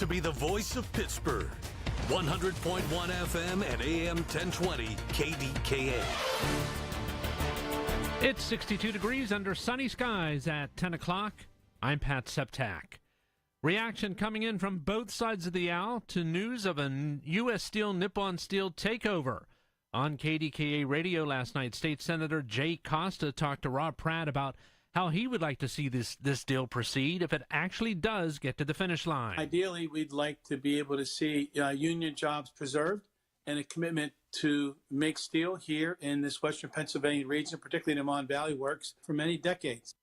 to be the voice of Pittsburgh. 100.1 FM and AM 1020 KDKA. It's 62 degrees under sunny skies at 10 o'clock. I'm Pat Septak. Reaction coming in from both sides of the aisle to news of a U.S. Steel Nippon Steel takeover. On KDKA radio last night, State Senator Jay Costa talked to Rob Pratt about how he would like to see this deal proceed if it actually does get to the finish line. Ideally, we'd like to be able to see union jobs preserved and a commitment to make steel here in this Western Pennsylvania region, particularly in the Mon Valley Works, for many decades.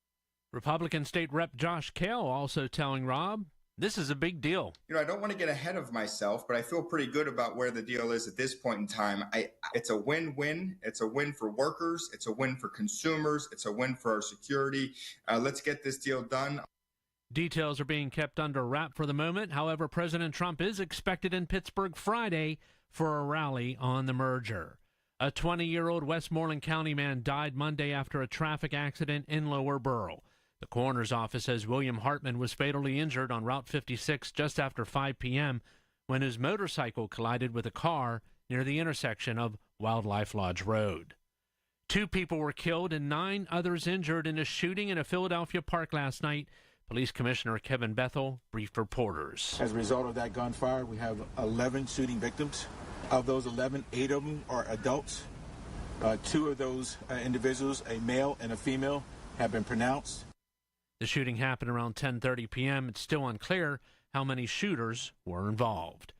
Republican State Rep Josh Kale also telling Rob, this is a big deal. I don't want to get ahead of myself, but I feel pretty good about where the deal is at this point in time. It's a win-win. It's a win for workers. It's a win for consumers. It's a win for our security. Let's get this deal done. Details are being kept under wrap for the moment. However, President Trump is expected in Pittsburgh Friday for a rally on the merger. A 20-year-old Westmoreland County man died Monday after a traffic accident in Lower Borough. The coroner's office says William Hartman was fatally injured on Route 56 just after 5 p.m. when his motorcycle collided with a car near the intersection of Wildlife Lodge Road. 2 people were killed and 9 others injured in a shooting in a Philadelphia park last night. Police Commissioner Kevin Bethel briefed reporters. As a result of that gunfire, we have 11 shooting victims. Of those 11, 8 of them are adults. 2 of those individuals, a male and a female, have been pronounced. The shooting happened around 10:30 p.m. It's still unclear how many shooters were involved.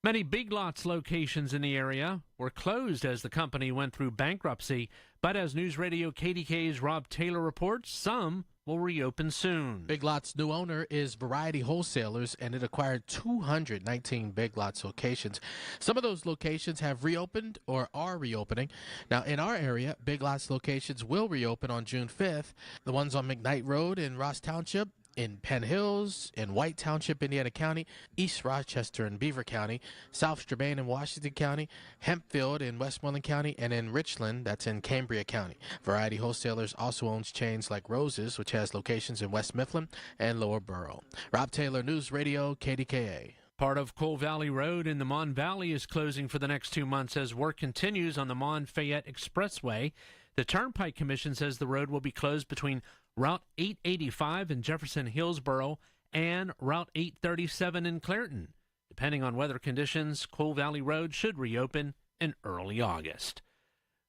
Many Big Lots locations in the area were closed as the company went through bankruptcy, but as News Radio KDKA's Rob Taylor reports, some will reopen soon. Big Lots' new owner is Variety Wholesalers, and it acquired 219 Big Lots locations. Some of those locations have reopened or are reopening. Now, in our area, Big Lots locations will reopen on June 5th. The ones on McKnight Road in Ross Township, in Penn Hills, in White Township, Indiana County, East Rochester in Beaver County, South Strabane in Washington County, Hempfield in Westmoreland County, and in Richland, that's in Cambria County. Variety Wholesalers also owns chains like Rose's, which has locations in West Mifflin and Lower Borough. Rob Taylor, News Radio, KDKA. Part of Coal Valley Road in the Mon Valley is closing for the next 2 months as work continues on the Mon-Fayette Expressway. The Turnpike Commission says the road will be closed between Route 885 in Jefferson Hillsborough and Route 837 in Clairton. Depending on weather conditions, Coal Valley Road should reopen in early August.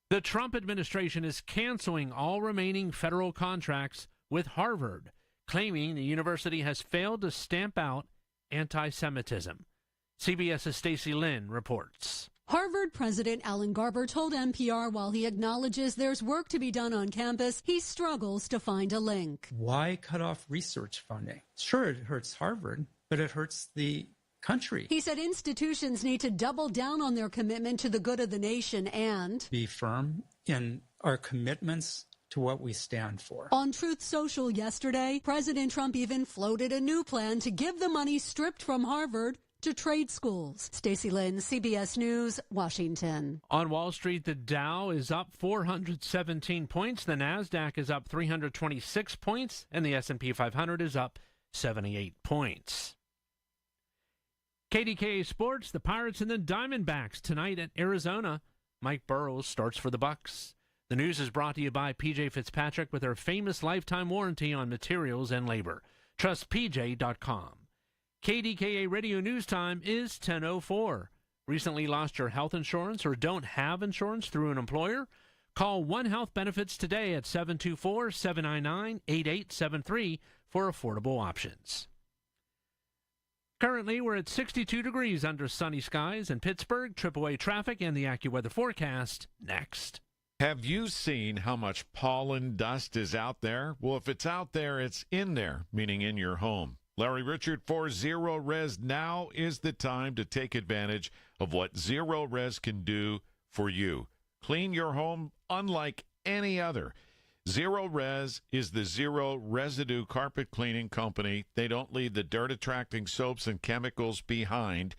The Trump administration is canceling all remaining federal contracts with Harvard, claiming the university has failed to stamp out anti-Semitism. CBS's Stacy Lynn reports. Harvard President Alan Garber told NPR while he acknowledges there's work to be done on campus, he struggles to find a link. Why cut off research funding? Sure, it hurts Harvard, but it hurts the country. He said institutions need to double down on their commitment to the good of the nation and be firm in our commitments to what we stand for. On Truth Social yesterday, President Trump even floated a new plan to give the money stripped from Harvard to trade schools. Stacy Lynn, CBS News, Washington. On Wall Street, the Dow is up 417 points, the Nasdaq is up 326 points, and the S&P 500 is up 78 points. KDKA Sports, the Pirates and the Diamondbacks tonight at Arizona. Mike Burrows starts for the Bucks. The news is brought to you by PJ Fitzpatrick with their famous lifetime warranty on materials and labor. Trust PJ.com. KDKA Radio News Time is 10:04. Recently lost your health insurance or don't have insurance through an employer? Call One Health Benefits today at 724-799-8873 for affordable options. Currently, we're at 62 degrees under sunny skies in Pittsburgh. AAA traffic and the AccuWeather forecast next. Have you seen how much pollen dust is out there? Well, if it's out there, it's in there, meaning in your home. Larry Richard for Zero Res. Now is the time to take advantage of what Zero Res can do for you. Clean your home unlike any other. Zero Res is the zero residue carpet cleaning company. They don't leave the dirt-attracting soaps and chemicals behind.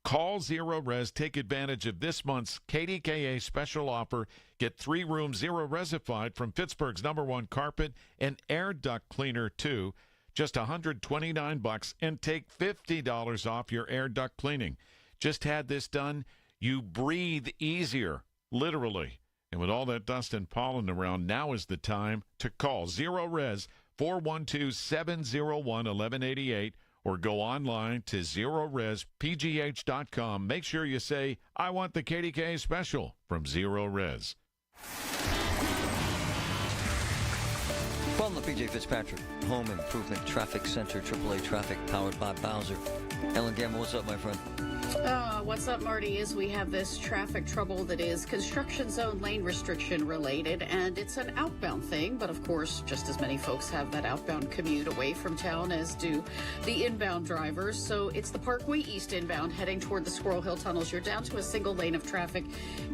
Call Zero Res. Take advantage of this month's KDKA special offer. Get 3 rooms Zero Resified from Pittsburgh's #1 carpet and air duct cleaner, too. just $129 and take $50 off your air duct cleaning. Just had this done. You breathe easier, literally. And with all that dust and pollen around, now is the time to call Zero Res 412-701-1188 or go online to ZeroResPGH.com. Make sure you say, I want the KDKA special from Zero Res. From the P.J. Fitzpatrick Home Improvement Traffic Center, AAA Traffic, powered by Bowser. Ellen Gamble, what's up, my friend? What's up, Marty, is we have this traffic trouble that is construction zone lane restriction related, and it's an outbound thing, but of course, just as many folks have that outbound commute away from town as do the inbound drivers. So it's the Parkway East inbound heading toward the Squirrel Hill tunnels. You're down to a single lane of traffic,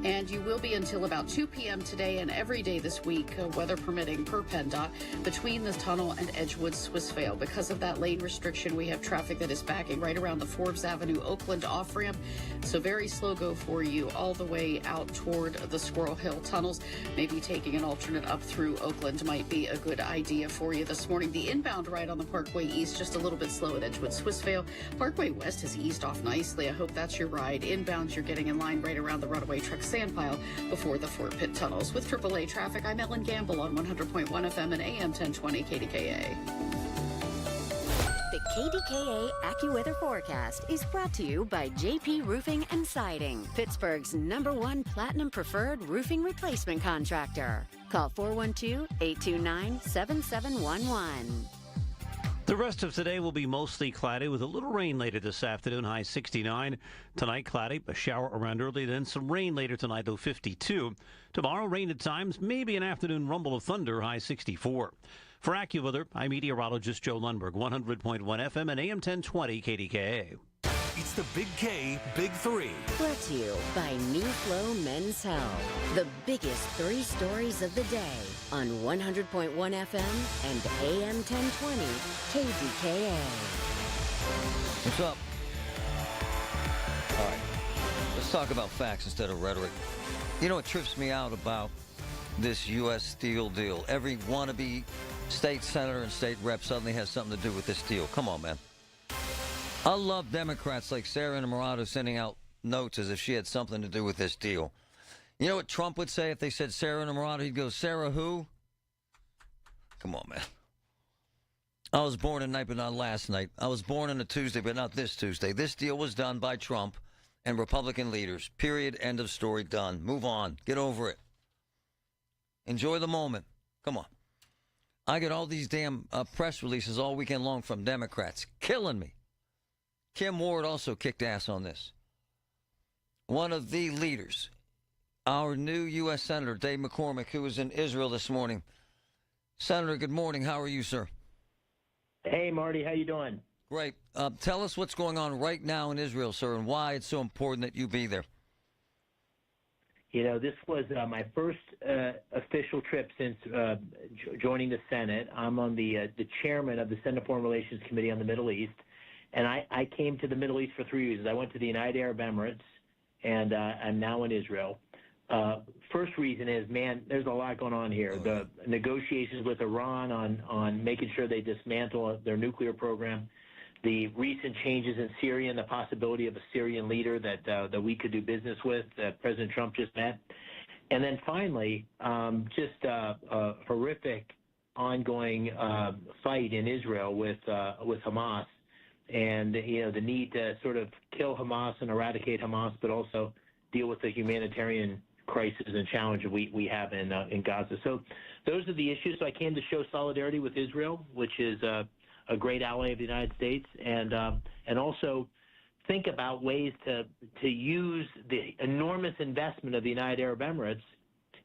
and you will be until about 2 p.m. today and every day this week, weather permitting, per PennDOT, between the tunnel and Edgewood Swissvale. Because of that lane restriction, we have traffic that is backing right around the Forbes Avenue Oakland off-ramp. So very slow go for you all the way out toward the Squirrel Hill tunnels. Maybe taking an alternate up through Oakland might be a good idea for you this morning. The inbound ride on the Parkway East just a little bit slow at Edgewood Swissvale. Parkway West has eased off nicely. I hope that's your ride. Inbound, you're getting in line right around the runaway truck sand pile before the Fort Pitt tunnels. With AAA traffic, I'm Ellen Gamble on 100.1 FM and AM 1020 KDKA. The KDKA AccuWeather forecast is brought to you by JP Roofing and Siding, Pittsburgh's #1 Platinum Preferred Roofing Replacement Contractor. Call 412-829-7711. The rest of today will be mostly cloudy with a little rain later this afternoon, high 69. Tonight, cloudy, a shower around early, then some rain later tonight, low 52. Tomorrow, rain at times, maybe an afternoon rumble of thunder, high 64. For AccuWeather, I'm meteorologist Joe Lundberg, 100.1 FM and AM 1020 KDKA. It's the Big K Big Three. Brought to you by New Flow Men's Health. The biggest 3 stories of the day on 100.1 FM and AM 1020 KDKA. What's up? All right. Let's talk about facts instead of rhetoric. You know what trips me out about this U.S. Steel deal? Every wannabe state senator and state rep suddenly has something to do with this deal. Come on, man. I love Democrats like Sarah Innamorato sending out notes as if she had something to do with this deal. You know what Trump would say if they said Sarah Innamorato? He'd go, Sarah who? Come on, man. I was born tonight, but not last night. I was born on a Tuesday, but not this Tuesday. This deal was done by Trump and Republican leaders. Period. End of story. Done. Move on. Get over it. Enjoy the moment. Come on. I get all these damn press releases all weekend long from Democrats. Killing me. Kim Ward also kicked ass on this. One of the leaders, our new U.S. Senator, Dave McCormick, who was in Israel this morning. Senator, good morning. How are you, sir? Hey, Marty. How you doing? Great. Tell us what's going on right now in Israel, sir, and why it's so important that you be there. You know, this was my first official trip since joining the Senate. I'm on the chairman of the Senate Foreign Relations Committee on the Middle East, and I came to the Middle East for 3 reasons. I went to the United Arab Emirates, and I'm now in Israel. First reason is, man, there's a lot going on here. The negotiations with Iran on making sure they dismantle their nuclear program, the recent changes in Syria and the possibility of a Syrian leader that we could do business with, that President Trump just met. And then finally, just a horrific ongoing fight in Israel with Hamas, and you know the need to sort of kill Hamas and eradicate Hamas, but also deal with the humanitarian crisis and challenge that we have in Gaza. So those are the issues. So I came to show solidarity with Israel, which is a great ally of the United States, and also think about ways to use the enormous investment of the United Arab Emirates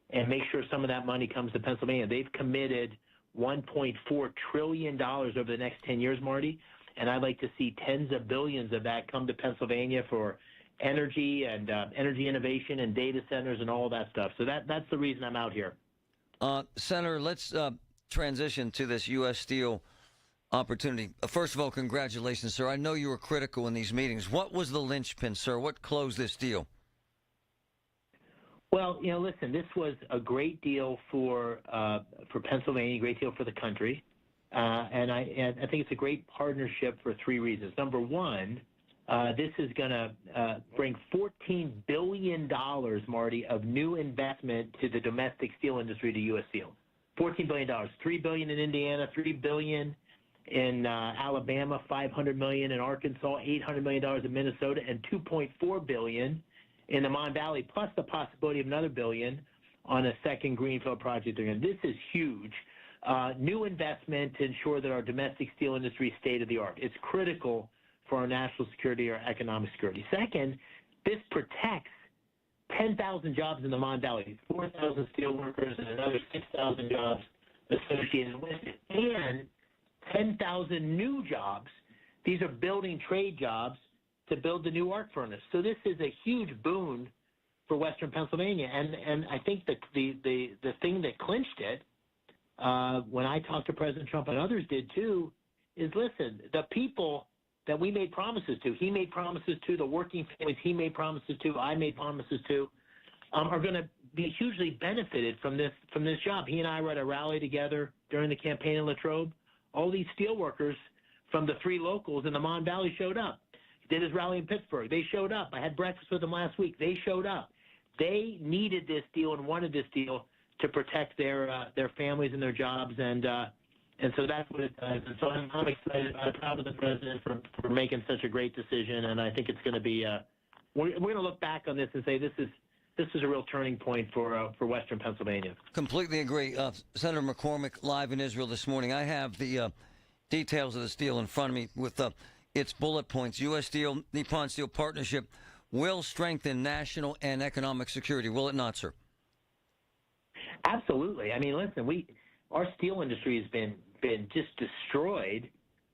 and make sure some of that money comes to Pennsylvania. They've committed $1.4 trillion over the next 10 years, Marty, and I'd like to see tens of billions of that come to Pennsylvania for energy and energy innovation and data centers and all that stuff. So that's the reason I'm out here. Senator, let's transition to this U.S. Steel opportunity. First of all, congratulations, sir. I know you were critical in these meetings. What was the linchpin, sir? What closed this deal? Well, you know, listen, this was a great deal for Pennsylvania, a great deal for the country. And I think it's a great partnership for three reasons. Number one, this is going to bring $14 billion, Marty, of new investment to the domestic steel industry, to U.S. Steel. $14 billion, $3 billion in Indiana, $3 billion in Alabama, $500 million in Arkansas, $800 million in Minnesota, and $2.4 billion in the Mon Valley, plus the possibility of another $1 billion on a second greenfield project. This is huge. New investment to ensure that our domestic steel industry is state of the art. It's critical for our national security, our economic security. Second, this protects 10,000 jobs in the Mon Valley, 4,000 steel workers and another 6,000 jobs associated with it, and 10,000 new jobs. These are building trade jobs to build the new arc furnace. So this is a huge boon for Western Pennsylvania. And I think the thing that clinched it, when I talked to President Trump and others did too, is listen, the people that we made promises to, he made promises to, the working families he made promises to, I made promises to, are going to be hugely benefited from this job. He and I were at a rally together during the campaign in Latrobe. All these steel workers from the three locals in the Mon Valley showed up. He did his rally in Pittsburgh. They showed up. I had breakfast with them last week. They showed up. They needed this deal and wanted this deal to protect their families and their jobs, and so that's what it does. And so I'm excited. I'm proud of the president for making such a great decision, and I think it's going to be. We're going to look back on this and say this is a real turning point for Western Pennsylvania. Completely agree. Senator McCormick live in Israel this morning. I have the details of this deal in front of me with its bullet points. U.S. Steel, Nippon Steel partnership will strengthen national and economic security. Will it not, sir? Absolutely. I mean, listen, our steel industry has been just destroyed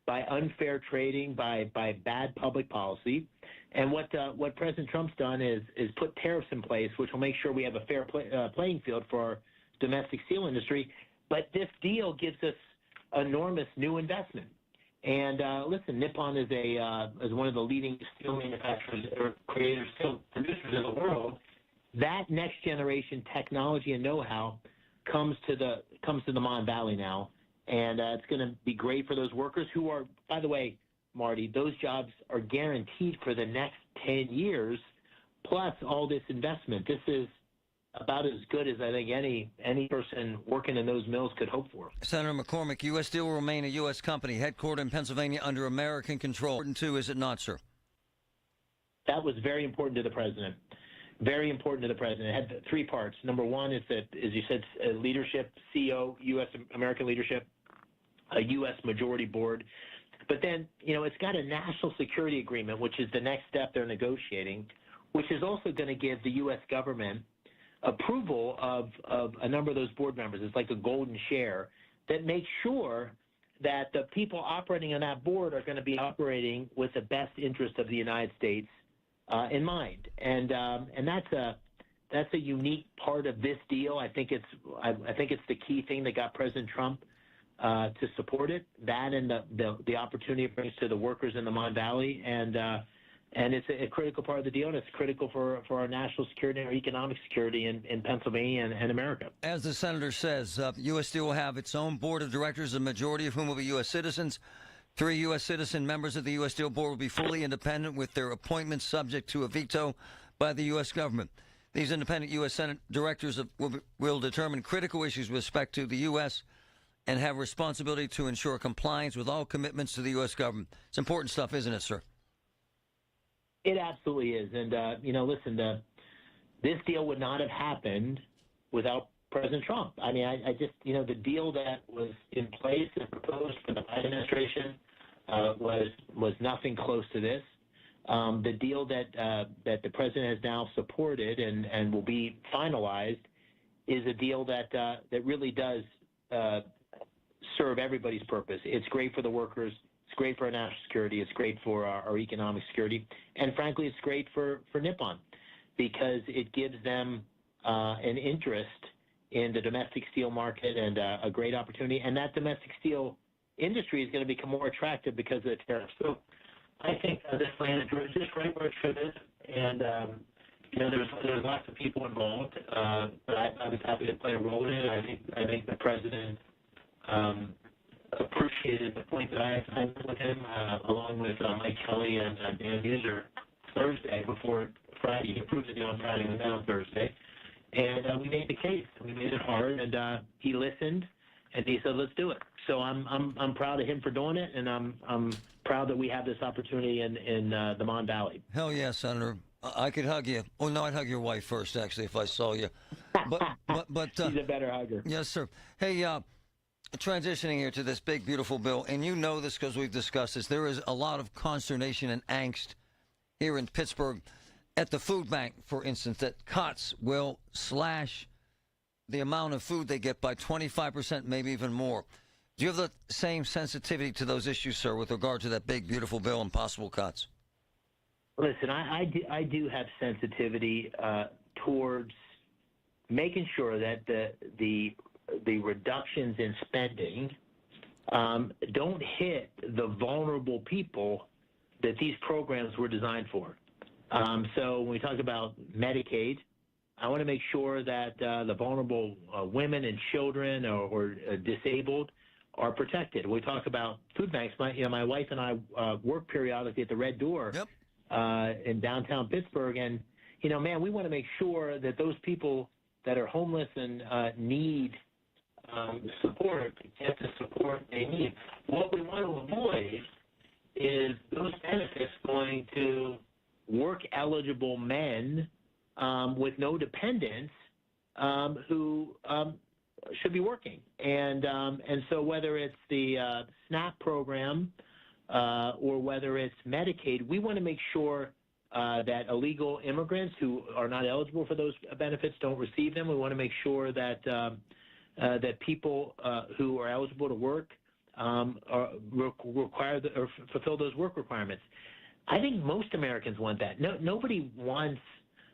by unfair trading, by bad public policy. And what President Trump's done is put tariffs in place, which will make sure we have a fair playing field for our domestic steel industry. But this deal gives us enormous new investment. And listen, Nippon is one of the leading steel manufacturers or creators, steel producers in the world. That next generation technology and know-how comes to the Mon Valley now, and it's going to be great for those workers who are, by the way, Marty, those jobs are guaranteed for the next 10 years, plus all this investment. This is about as good as I think any person working in those mills could hope for. Senator McCormick, U.S. Steel will remain a U.S. company, headquartered in Pennsylvania under American control. Important too, is it not, sir? That was very important to the president. Very important to the president. It had three parts. Number one is that, as you said, leadership, CEO, U.S. American leadership, a U.S. majority board. But then, it's got a national security agreement, which is the next step they're negotiating, which is also going to give the U.S. government approval of a number of those board members. It's like a golden share that makes sure that the people operating on that board are going to be operating with the best interest of the United States in mind, and that's a unique part of this deal. I think it's the key thing that got President Trump to support it. That and the opportunity it brings to the workers in the Mon Valley, and it's a critical part of the deal, and it's critical for our national security and our economic security in Pennsylvania and America. As the senator says, U.S. Steel will have its own board of directors, a majority of whom will be U.S. citizens. 3 U.S. citizen members of the U.S. Steel Board will be fully independent, with their appointments subject to a veto by the U.S. government. These independent U.S. Senate directors will determine critical issues with respect to the U.S. and have responsibility to ensure compliance with all commitments to the U.S. government. It's important stuff, isn't it, sir? It absolutely is. And, listen, this deal would not have happened without President Trump. I mean, I just, the deal that was in place and proposed for the Biden administration was nothing close to this. The deal that the president has now supported and will be finalized is a deal that really does serve everybody's purpose. It's great for the workers. It's great for our national security. It's great for our economic security. And frankly, it's great for Nippon because it gives them an interest in the domestic steel market and a great opportunity. And that domestic steel industry is going to become more attractive because of the tariffs. So I think this land is just right where it should be. And, there's lots of people involved, but I was happy to play a role in it. I think the president appreciated the point that I met with him, along with Mike Kelly and Dan User Thursday before Friday. He approved the deal on Friday and then on Thursday. And we made the case. We made it hard, and he listened, and he said, "Let's do it." So I'm proud of him for doing it, and I'm proud that we have this opportunity in the Mon Valley. Hell yeah, Senator. I could hug you. Oh no, I'd hug your wife first, actually, if I saw you. But He's a better hugger. Yes, sir. Hey, transitioning here to this big, beautiful bill, and you know this because we've discussed this. There is a lot of consternation and angst here in Pittsburgh at the food bank, for instance, that COTS will slash the amount of food they get by 25%, maybe even more. Do you have the same sensitivity to those issues, sir, with regard to that big, beautiful bill and possible cuts? Listen, I do have sensitivity towards making sure that the reductions in spending don't hit the vulnerable people that these programs were designed for. So when we talk about Medicaid, I want to make sure that the vulnerable women and children or disabled are protected. We talk about food banks. My wife and I work periodically at the Red Door in downtown Pittsburgh, and man, we want to make sure that those people that are homeless and need support get the support they need. What we want to avoid is those benefits going to work-eligible men with no dependents who should be working. And so whether it's the SNAP program or whether it's Medicaid, we want to make sure that illegal immigrants who are not eligible for those benefits don't receive them. We want to make sure that that people who are eligible to work fulfill those work requirements. I think most Americans want that. Nobody wants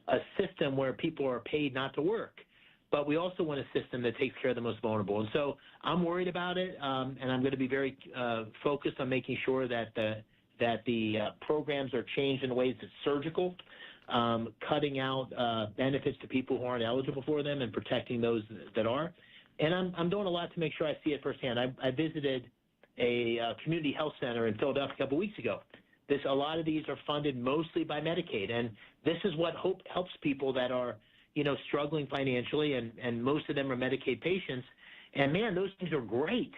a system where people are paid not to work, but we also want a system that takes care of the most vulnerable. And so I'm worried about it, and I'm going to be very focused on making sure that the programs are changed in ways that's surgical, cutting out benefits to people who aren't eligible for them and protecting those that are. And I'm doing a lot to make sure I see it firsthand. I visited a community health center in Philadelphia a couple weeks ago. A lot of these are funded mostly by Medicaid, and this is what helps people that are, struggling financially, and most of them are Medicaid patients. And man, those things are great.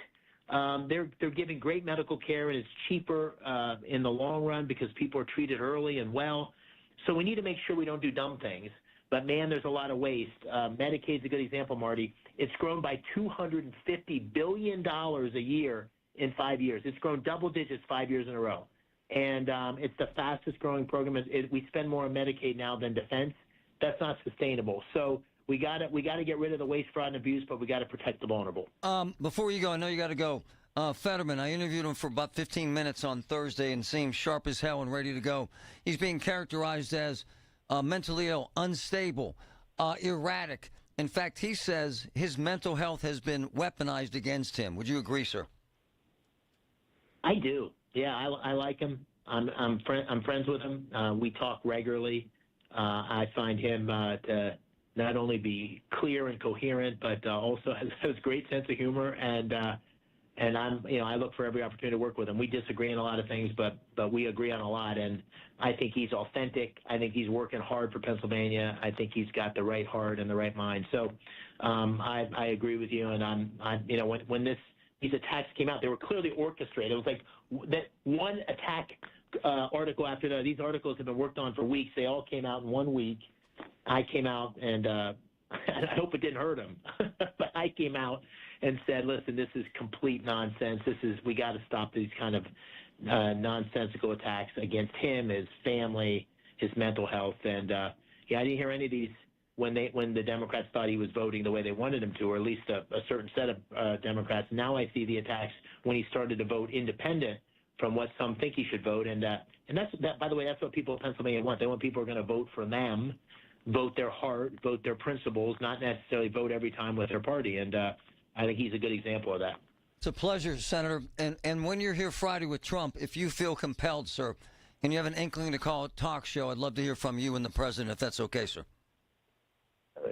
They're giving great medical care, and it's cheaper in the long run because people are treated early and well. So we need to make sure we don't do dumb things. But man, there's a lot of waste. Medicaid's a good example, Marty. It's grown by $250 billion a year in 5 years. It's grown double digits 5 years in a row. And it's the fastest growing program. We spend more on Medicaid now than defense. That's not sustainable. So we got to get rid of the waste, fraud, and abuse, but we got to protect the vulnerable. Before you go, I know you got to go. Fetterman, I interviewed him for about 15 minutes on Thursday and seemed sharp as hell and ready to go. He's being characterized as mentally ill, unstable, erratic. In fact, he says his mental health has been weaponized against him. Would you agree, sir? I do. Yeah, I like him. I'm friends with him. We talk regularly. I find him to not only be clear and coherent, but also has great sense of humor. And I look for every opportunity to work with him. We disagree on a lot of things, but we agree on a lot. And I think he's authentic. I think he's working hard for Pennsylvania. I think he's got the right heart and the right mind. So I agree with you. And when these attacks came out, they were clearly orchestrated. It was like that one attack article after the, these articles have been worked on for weeks. They all came out in 1 week. I came out and I hope it didn't hurt him, but I came out and said, listen, this is complete nonsense. We got to stop these kind of nonsensical attacks against him, his family, his mental health. And I didn't hear any of these when the Democrats thought he was voting the way they wanted him to, or at least a certain set of Democrats. Now I see the attacks when he started to vote independent from what some think he should vote. And that's, by the way, that's what people in Pennsylvania want. They want people who are going to vote for them, vote their heart, vote their principles, not necessarily vote every time with their party. And I think he's a good example of that. It's a pleasure, Senator. And when you're here Friday with Trump, if you feel compelled, sir, and you have an inkling to call a talk show, I'd love to hear from you and the president, if that's okay, sir.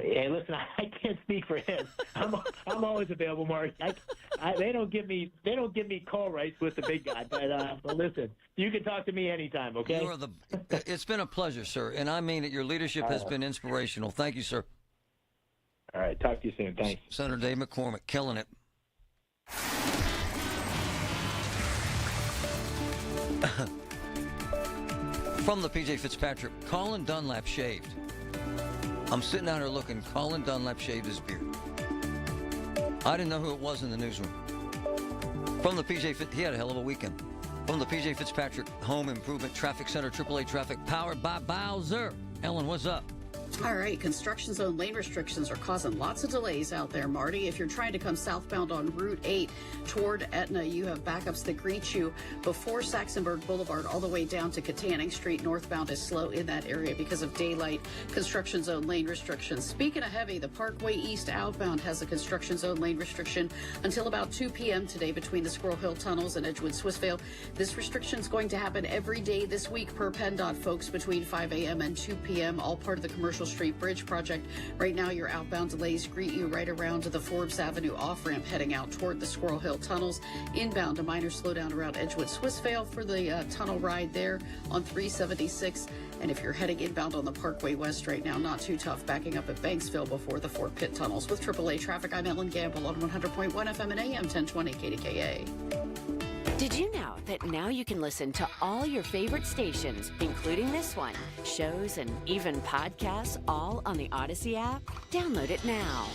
Hey, listen, I can't speak for him. I'm always available, Marty. They don't give me call rights with the big guy. But listen, you can talk to me anytime. Okay. It's been a pleasure, sir, and I mean it. Your leadership has been inspirational. Thank you, sir. All right. Talk to you soon. Thanks. Senator Dave McCormick, killing it. From the PJ Fitzpatrick, Colin Dunlap shaved. I'm sitting out here looking. Colin Dunlap shaved his beard. I didn't know who it was in the newsroom. From the he had a hell of a weekend. From the PJ Fitzpatrick Home Improvement Traffic Center, AAA Traffic, powered by Bowser. Ellen, what's up? All right, construction zone lane restrictions are causing lots of delays out there, Marty. If you're trying to come southbound on Route 8 toward Etna, you have backups that greet you before Saxonburg Boulevard all the way down to Katanning Street. Northbound is slow in that area because of daylight construction zone lane restrictions. Speaking of heavy, the Parkway East outbound has a construction zone lane restriction until about 2 p.m. today between the Squirrel Hill Tunnels and Edgewood Swissvale. This restriction is going to happen every day this week per PennDOT, folks, between 5 a.m. and 2 p.m., all part of the Commercial Street Bridge project. Right now, your outbound delays greet you right around to the Forbes Avenue off-ramp heading out toward the Squirrel Hill Tunnels. Inbound, a minor slowdown around Edgewood Swissvale for the tunnel ride there on 376. And if you're heading inbound on the Parkway West right now, not too tough, backing up at Banksville before the Fort Pitt tunnels. With AAA traffic, I'm Ellen Gamble on 100.1 FM and AM 1020 KDKA. Did you know that now you can listen to all your favorite stations, including this one, shows, and even podcasts, all on the Odyssey app? Download it now.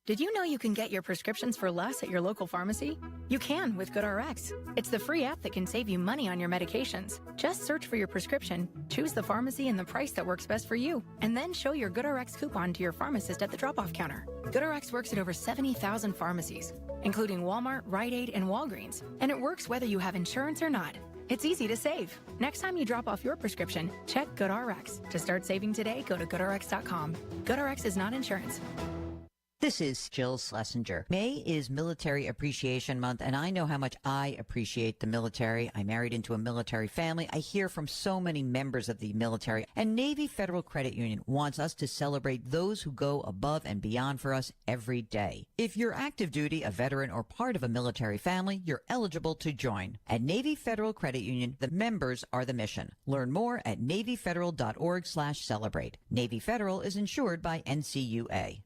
Did you know you can get your prescriptions for less at your local pharmacy? You can with GoodRx. It's the free app that can save you money on your medications. Just search for your prescription, choose the pharmacy and the price that works best for you, and then show your GoodRx coupon to your pharmacist at the drop-off counter. GoodRx works at over 70,000 pharmacies, including Walmart, Rite Aid, and Walgreens, and it works whether you have insurance or not. It's easy to save. Next time you drop off your prescription, check GoodRx. To start saving today, go to GoodRx.com. GoodRx is not insurance. This is Jill Schlesinger. May is Military Appreciation Month, and I know how much I appreciate the military. I married into a military family. I hear from so many members of the military, and Navy Federal Credit Union wants us to celebrate those who go above and beyond for us every day. If you're active duty, a veteran, or part of a military family, you're eligible to join. At Navy Federal Credit Union, the members are the mission. Learn more at NavyFederal.org/celebrate. Navy Federal is insured by NCUA.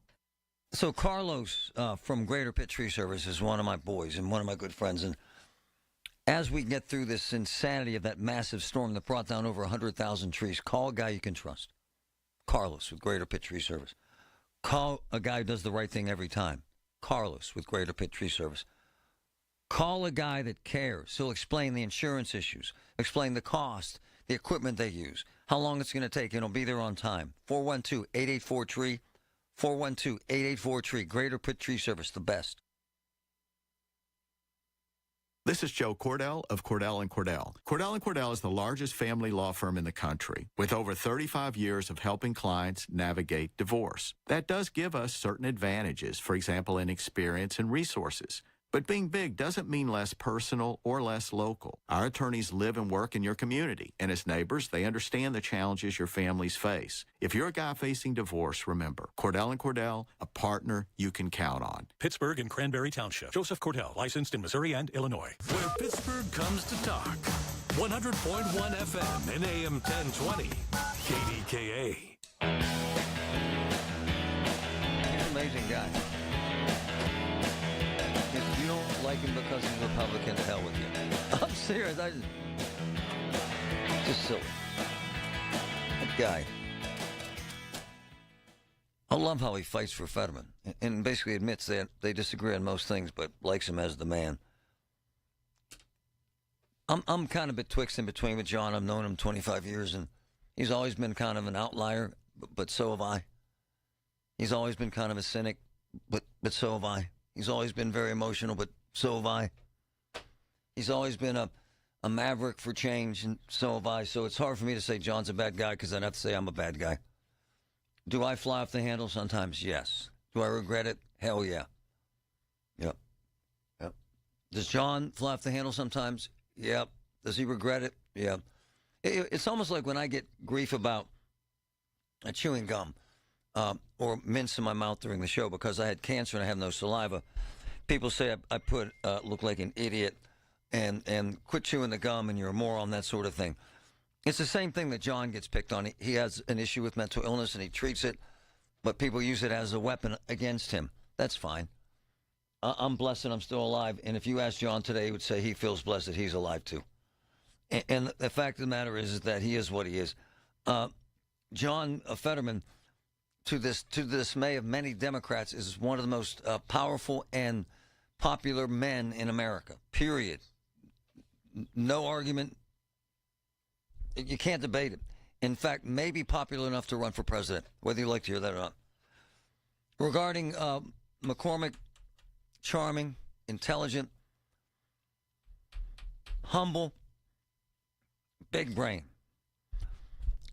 So Carlos from Greater Pitt Tree Service is one of my boys and one of my good friends. And as we get through this insanity of that massive storm that brought down over 100,000 trees, call a guy you can trust. Carlos with Greater Pitt Tree Service. Call a guy who does the right thing every time. Carlos with Greater Pitt Tree Service. Call a guy that cares. He'll explain the insurance issues, explain the cost, the equipment they use, how long it's going to take, and he'll be there on time. 412-884-TREE. 412-884-TREE. Greater Pitt Tree Service, the best. This is Joe Cordell of Cordell & Cordell. Cordell & Cordell is the largest family law firm in the country with over 35 years of helping clients navigate divorce. That does give us certain advantages, for example, in experience and resources. But being big doesn't mean less personal or less local. Our attorneys live and work in your community, and as neighbors, they understand the challenges your families face. If you're a guy facing divorce, remember, Cordell & Cordell, a partner you can count on. Pittsburgh and Cranberry Township. Joseph Cordell, licensed in Missouri and Illinois. Where Pittsburgh comes to talk. 100.1 FM and AM 1020. KDKA. He's an amazing guy. If you don't like him because he's Republican, to hell with you. I'm serious. Just silly. That guy. I love how he fights for Fetterman and basically admits that they disagree on most things, but likes him as the man. I'm kind of betwixt and between with John. I've known him 25 years, and he's always been kind of an outlier, but so have I. He's always been kind of a cynic, but so have I. He's always been very emotional, but so have I. He's always been a maverick for change, and so have I. So it's hard for me to say John's a bad guy because I'd have to say I'm a bad guy. Do I fly off the handle sometimes? Yes. Do I regret it? Hell yeah. Yep. Does John fly off the handle sometimes? Yep. Does he regret it? Yeah. It's almost like when I get grief about chewing gum. or mince in my mouth during the show because I had cancer and I have no saliva. People say I look like an idiot and quit chewing the gum and you're a moron, that sort of thing. It's the same thing that John gets picked on. He has an issue with mental illness and he treats it, but people use it as a weapon against him. That's fine. I'm blessed that I'm still alive. And if you ask John today, he would say he feels blessed that he's alive too. And the fact of the matter is that he is what he is. John Fetterman, to the dismay of many Democrats, is one of the most powerful and popular men in America, period. No argument. You can't debate it. In fact, maybe popular enough to run for president, whether you like to hear that or not. Regarding McCormick, charming, intelligent, humble, big brain.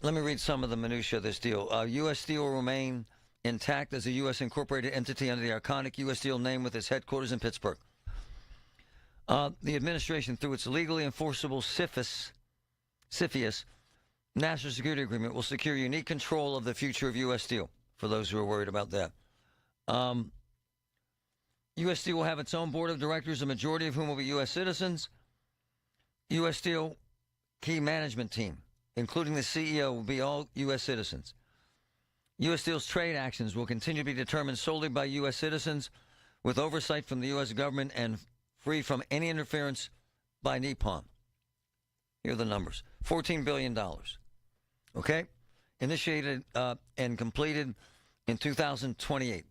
Let me read some of the minutiae of this deal. U.S. Steel will remain intact as a U.S. incorporated entity under the iconic U.S. Steel name with its headquarters in Pittsburgh. The administration, through its legally enforceable CFIUS National Security Agreement, will secure unique control of the future of U.S. Steel, for those who are worried about that. U.S. Steel will have its own board of directors, a majority of whom will be U.S. citizens. U.S. Steel key management team, including the CEO, will be all U.S. citizens. U.S. Steel's trade actions will continue to be determined solely by U.S. citizens with oversight from the U.S. government and free from any interference by Nippon. Here are the numbers. $14 billion. Okay? Initiated and completed in 2028.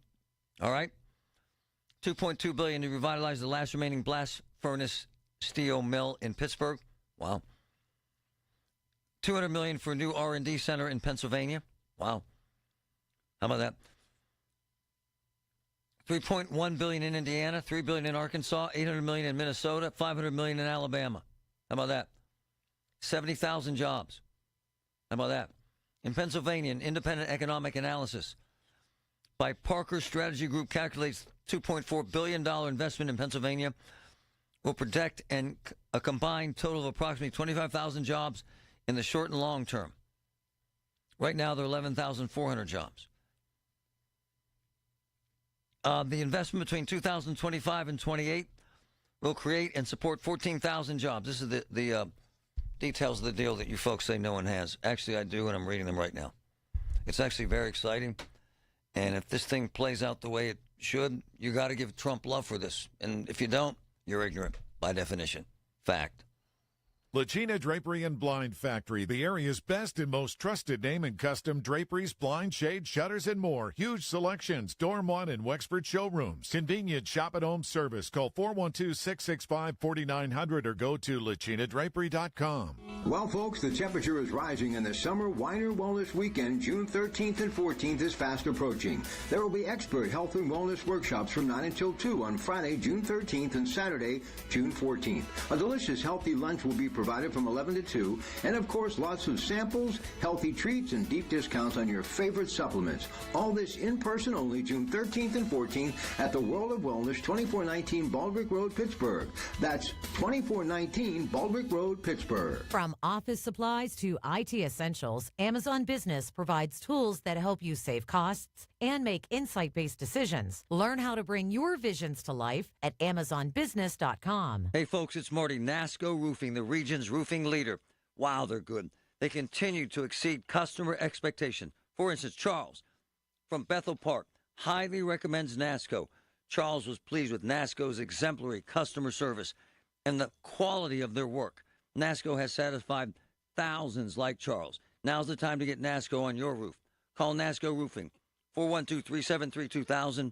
All right? $2.2 billion to revitalize the last remaining blast furnace steel mill in Pittsburgh. Wow. $200 million for a new R&D center in Pennsylvania. Wow. How about that? $3.1 billion in Indiana, $3 billion in Arkansas, $800 million in Minnesota, $500 million in Alabama. How about that? 70,000 jobs. How about that? In Pennsylvania, an independent economic analysis by Parker Strategy Group calculates $2.4 billion investment in Pennsylvania will protect a combined total of approximately 25,000 jobs in the short and long term. Right now, there are 11,400 jobs. The investment between 2025 and 28 will create and support 14,000 jobs. This is the details of the deal that you folks say no one has. Actually, I do, and I'm reading them right now. It's actually very exciting. And if this thing plays out the way it should, you got to give Trump love for this. And if you don't, you're ignorant by definition. Fact. Lacina Drapery and Blind Factory, the area's best and most trusted name in custom draperies, blind shade, shutters, and more. Huge selections, Dorm 1 and Wexford showrooms. Convenient shop-at-home service. Call 412-665-4900 or go to lacinadrapery.com. Well, folks, the temperature is rising and the Summer Winer Wellness Weekend, June 13th and 14th, is fast approaching. There will be expert health and wellness workshops from 9 until 2 on Friday, June 13th and Saturday, June 14th. A delicious, healthy lunch will be provided from 11 to 2, and of course lots of samples, healthy treats, and deep discounts on your favorite supplements. All this in person only June 13th and 14th at the World of Wellness, 2419 Baldrick Road, Pittsburgh. That's 2419 Baldrick Road, Pittsburgh. From office supplies to IT essentials, Amazon Business provides tools that help you save costs and make insight-based decisions. Learn how to bring your visions to life at AmazonBusiness.com. Hey, folks, it's Marty. NASCO Roofing, the region's roofing leader. Wow, they're good. They continue to exceed customer expectation. For instance, Charles from Bethel Park highly recommends NASCO. Charles was pleased with NASCO's exemplary customer service and the quality of their work. NASCO has satisfied thousands like Charles. Now's the time to get NASCO on your roof. Call NASCO Roofing, 412-373-2000,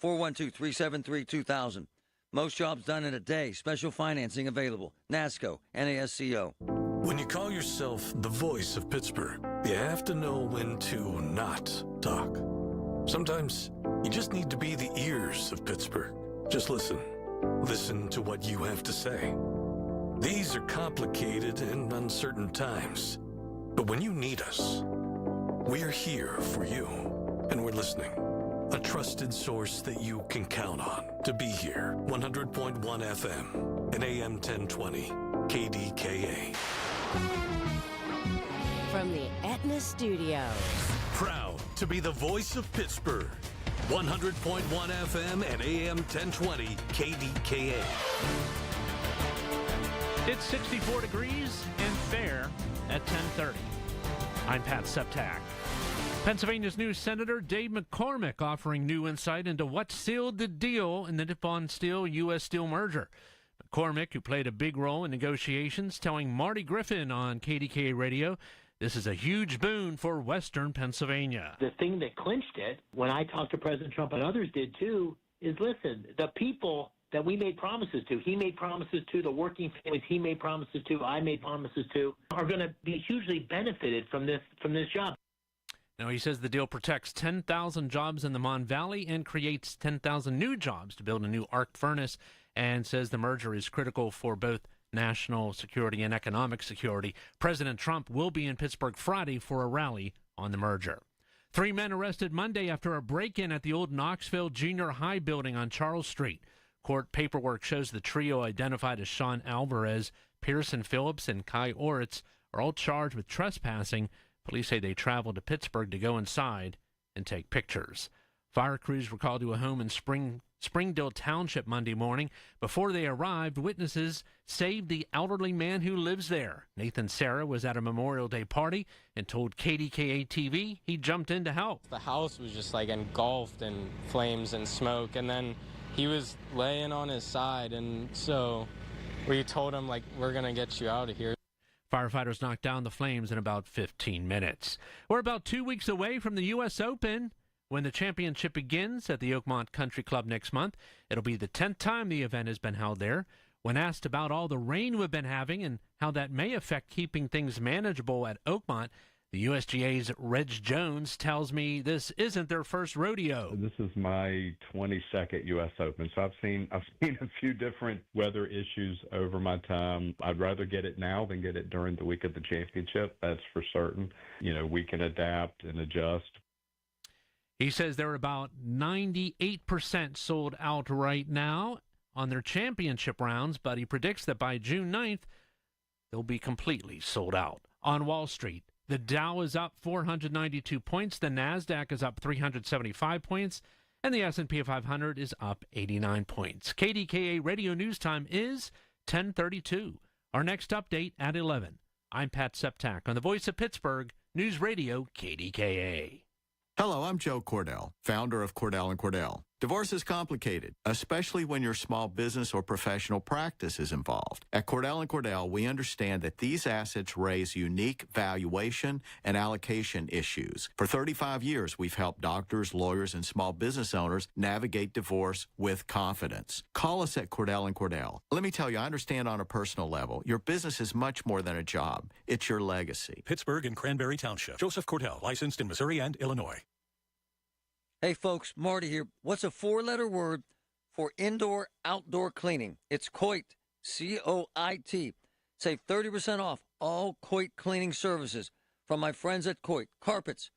412-373-2000. Most jobs done in a day. Special financing available. NASCO, NASCO. When you call yourself the voice of Pittsburgh, you have to know when to not talk. Sometimes you just need to be the ears of Pittsburgh. Just listen. Listen to what you have to say. These are complicated and uncertain times. But when you need us, we're here for you, and we're listening. A trusted source that you can count on to be here. 100.1 FM and AM 1020 KDKA. From the Fitness Studios. Proud to be the voice of Pittsburgh. 100.1 FM and AM 1020 KDKA. It's 64 degrees and fair at 10:30. I'm Pat Septak. Pennsylvania's new Senator Dave McCormick offering new insight into what sealed the deal in the Nippon Steel-U.S. Steel merger. McCormick, who played a big role in negotiations, telling Marty Griffin on KDKA Radio, this is a huge boon for Western Pennsylvania. The thing that clinched it, when I talked to President Trump and others did too, is listen, the people that we made promises to, he made promises to, the working families he made promises to, I made promises to, are going to be hugely benefited from this job. Now, he says the deal protects 10,000 jobs in the Mon Valley and creates 10,000 new jobs to build a new arc furnace, and says the merger is critical for both national security and economic security. President Trump will be in Pittsburgh Friday for a rally on the merger. 3 men arrested Monday after a break-in at the old Knoxville Junior High building on Charles Street. Court paperwork shows the trio, identified as Sean Alvarez, Pearson Phillips, and Kai Oritz, are all charged with trespassing. Police say they traveled to Pittsburgh to go inside and take pictures. Fire crews were called to a home in Springdale Township Monday morning. Before they arrived, witnesses saved the elderly man who lives there. Nathan Serra was at a Memorial Day party and told KDKA TV he jumped in to help. The house was just like engulfed in flames and smoke, and then he was laying on his side, and so we told him, like, we're going to get you out of here. Firefighters knocked down the flames in about 15 minutes. We're about 2 weeks away from the U.S. Open, when the championship begins at the Oakmont Country Club next month. It'll be the 10th time the event has been held there. When asked about all the rain we've been having and how that may affect keeping things manageable at Oakmont, the USGA's Reg Jones tells me this isn't their first rodeo. This is my 22nd U.S. Open, so I've seen a few different weather issues over my time. I'd rather get it now than get it during the week of the championship. That's for certain. You know, we can adapt and adjust. He says they're about 98% sold out right now on their championship rounds, but he predicts that by June 9th, they'll be completely sold out. On Wall Street, the Dow is up 492 points, the NASDAQ is up 375 points, and the S&P 500 is up 89 points. KDKA Radio News Time is 10:32. Our next update at 11. I'm Pat Septak on the Voice of Pittsburgh, News Radio KDKA. Hello, I'm Joe Cordell, founder of Cordell & Cordell. Divorce is complicated, especially when your small business or professional practice is involved. At Cordell & Cordell, we understand that these assets raise unique valuation and allocation issues. For 35 years, we've helped doctors, lawyers, and small business owners navigate divorce with confidence. Call us at Cordell & Cordell. Let me tell you, I understand on a personal level, your business is much more than a job. It's your legacy. Pittsburgh and Cranberry Township. Joseph Cordell, licensed in Missouri and Illinois. Hey, folks, Marty here. What's a four-letter word for indoor-outdoor cleaning? It's COIT, C-O-I-T. Save 30% off all COIT cleaning services from my friends at COIT. Carpets,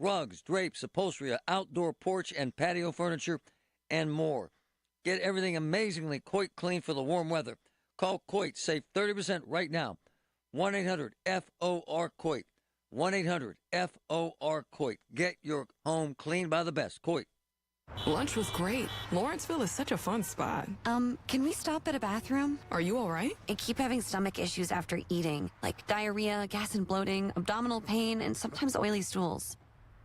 rugs, drapes, upholstery, outdoor porch and patio furniture, and more. Get everything amazingly COIT clean for the warm weather. Call COIT. Save 30% right now. 1-800-FOR-COIT. 1-800-FOR-COIT. Get your home cleaned by the best. COIT. Lunch was great. Lawrenceville is such a fun spot. Can we stop at a bathroom? Are you all right? I keep having stomach issues after eating, like diarrhea, gas and bloating, abdominal pain, and sometimes oily stools.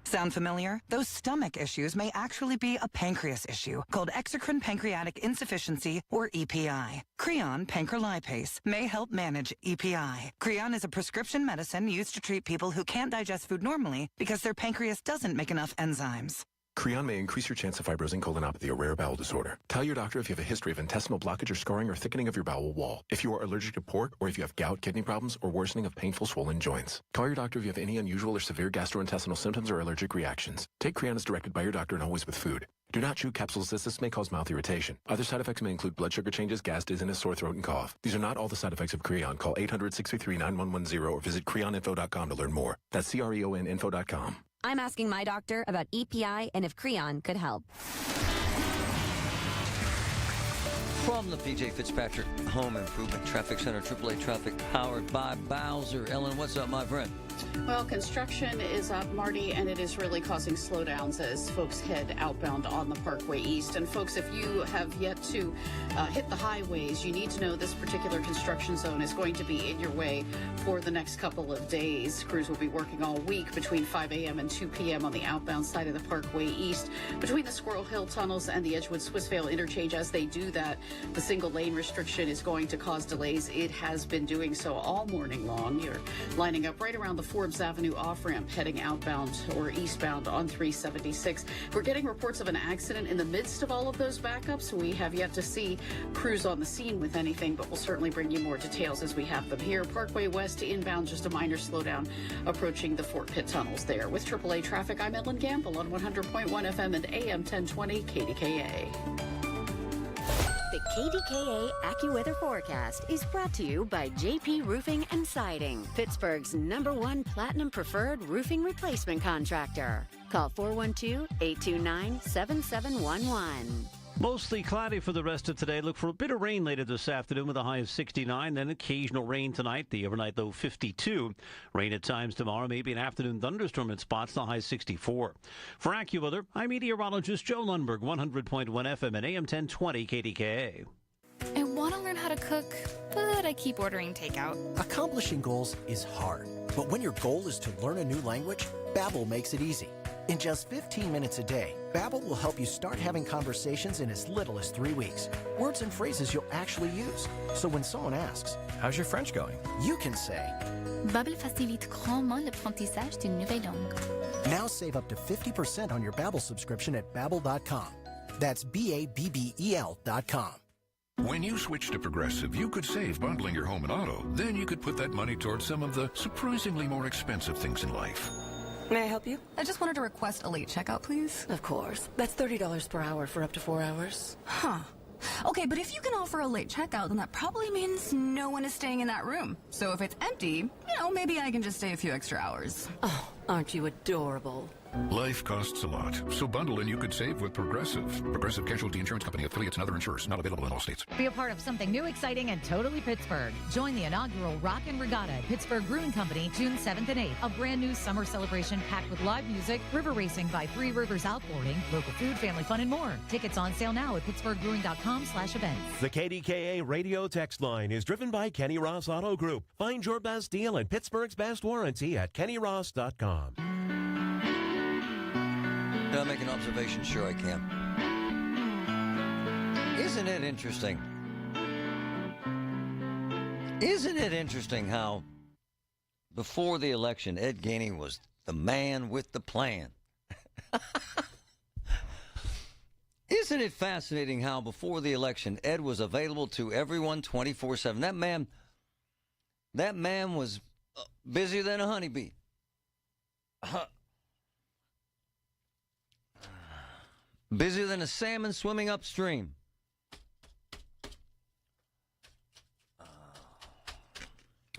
Sound familiar? Those stomach issues may actually be a pancreas issue called exocrine pancreatic insufficiency, or EPI. Creon pancrelipase may help manage EPI. Creon is a prescription medicine used to treat people who can't digest food normally because their pancreas doesn't make enough enzymes. Creon may increase your chance of fibrosing colonopathy, a rare bowel disorder. Tell your doctor if you have a history of intestinal blockage or scarring or thickening of your bowel wall, if you are allergic to pork, or if you have gout, kidney problems, or worsening of painful swollen joints. Call your doctor if you have any unusual or severe gastrointestinal symptoms or allergic reactions. Take Creon as directed by your doctor and always with food. Do not chew capsules as this may cause mouth irritation. Other side effects may include blood sugar changes, gas, dizziness, sore throat, and cough. These are not all the side effects of Creon. Call 800-633-9110 or visit creoninfo.com to learn more. That's CREONinfo.com. I'm asking my doctor about EPI and if Creon could help. From the P.J. Fitzpatrick Home Improvement Traffic Center, AAA traffic powered by Bowser. Ellen, what's up, my friend? Well, construction is up, Marty, and it is really causing slowdowns as folks head outbound on the Parkway East. And folks, if you have yet to hit the highways, you need to know this particular construction zone is going to be in your way for the next couple of days. Crews will be working all week between 5 a.m. and 2 p.m. on the outbound side of the Parkway East between the Squirrel Hill tunnels and the Edgewood-Swissvale interchange. As they do that, the single lane restriction is going to cause delays. It has been doing so all morning long. You're lining up right around the Forbes Avenue off-ramp heading outbound or eastbound on 376. We're getting reports of an accident in the midst of all of those backups. We have yet to see crews on the scene with anything, but we'll certainly bring you more details as we have them here. Parkway West to inbound, just a minor slowdown approaching the Fort Pitt tunnels there. With AAA traffic, I'm Ellen Gamble on 100.1 FM and AM 1020 KDKA. The KDKA AccuWeather forecast is brought to you by JP Roofing and Siding, Pittsburgh's #1 Platinum Preferred Roofing Replacement Contractor. Call 412-829-7711. Mostly cloudy for the rest of today. Look for a bit of rain later this afternoon with a high of 69. Then occasional rain tonight. The overnight low 52. Rain at times tomorrow. Maybe an afternoon thunderstorm in spots. The high 64. For AccuWeather, I'm meteorologist Joe Lundberg, 100.1 FM and AM 1020 KDKA. I want to learn how to cook, but I keep ordering takeout. Accomplishing goals is hard, but when your goal is to learn a new language, Babbel makes it easy. In just 15 minutes a day, Babbel will help you start having conversations in as little as 3 weeks. Words and phrases you'll actually use. So when someone asks, "How's your French going?" you can say, Babbel facilite grandement l'apprentissage d'une nouvelle langue. Now save up to 50% on your Babbel subscription at Babbel.com. That's Babbel.com. When you switch to Progressive, you could save bundling your home and auto. Then you could put that money towards some of the surprisingly more expensive things in life. May I help you? I just wanted to request a late checkout, please. Of course. That's $30 per hour for up to 4 hours. Huh. Okay, but if you can offer a late checkout, then that probably means no one is staying in that room. So if it's empty, maybe I can just stay a few extra hours. Oh, aren't you adorable? Life costs a lot, so bundle and you could save with Progressive. Progressive Casualty Insurance Company, affiliates, and other insurers. Not available in all states. Be a part of something new, exciting, and totally Pittsburgh. Join the inaugural Rockin' Regatta at Pittsburgh Brewing Company, June 7th and 8th. A brand new summer celebration packed with live music, river racing by Three Rivers Outboarding, local food, family fun, and more. Tickets on sale now at pittsburghbrewing.com/events. The KDKA radio text line is driven by Kenny Ross Auto Group. Find your best deal and Pittsburgh's best warranty at kennyross.com. Can I make an observation? Sure I can. Isn't it interesting? Isn't it interesting how before the election, Ed Gainey was the man with the plan? Isn't it fascinating how before the election, Ed was available to everyone 24/7? That man was busier than a honeybee. Busier than a salmon swimming upstream.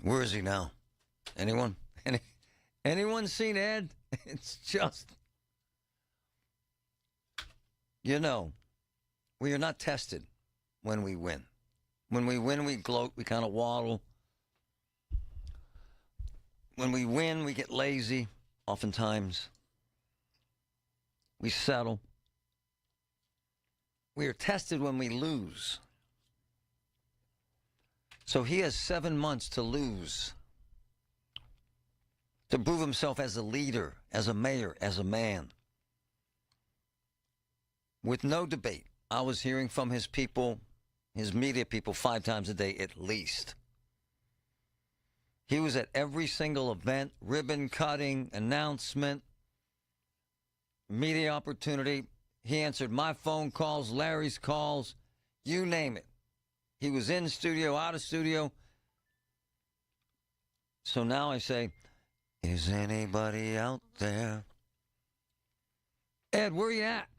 Where is he now? Anyone? Anyone seen Ed? It's just, we are not tested when we win. When we win, we gloat, we kind of waddle. When we win, we get lazy, oftentimes. We settle. We are tested when we lose. So he has 7 months to lose, to prove himself as a leader, as a mayor, as a man. With no debate. I was hearing from his people, his media people, 5 times a day at least. He was at every single event, ribbon cutting, announcement, media opportunity. He answered my phone calls, Larry's calls, you name it. He was in studio, out of studio. So now I say, is anybody out there? Ed, where you at?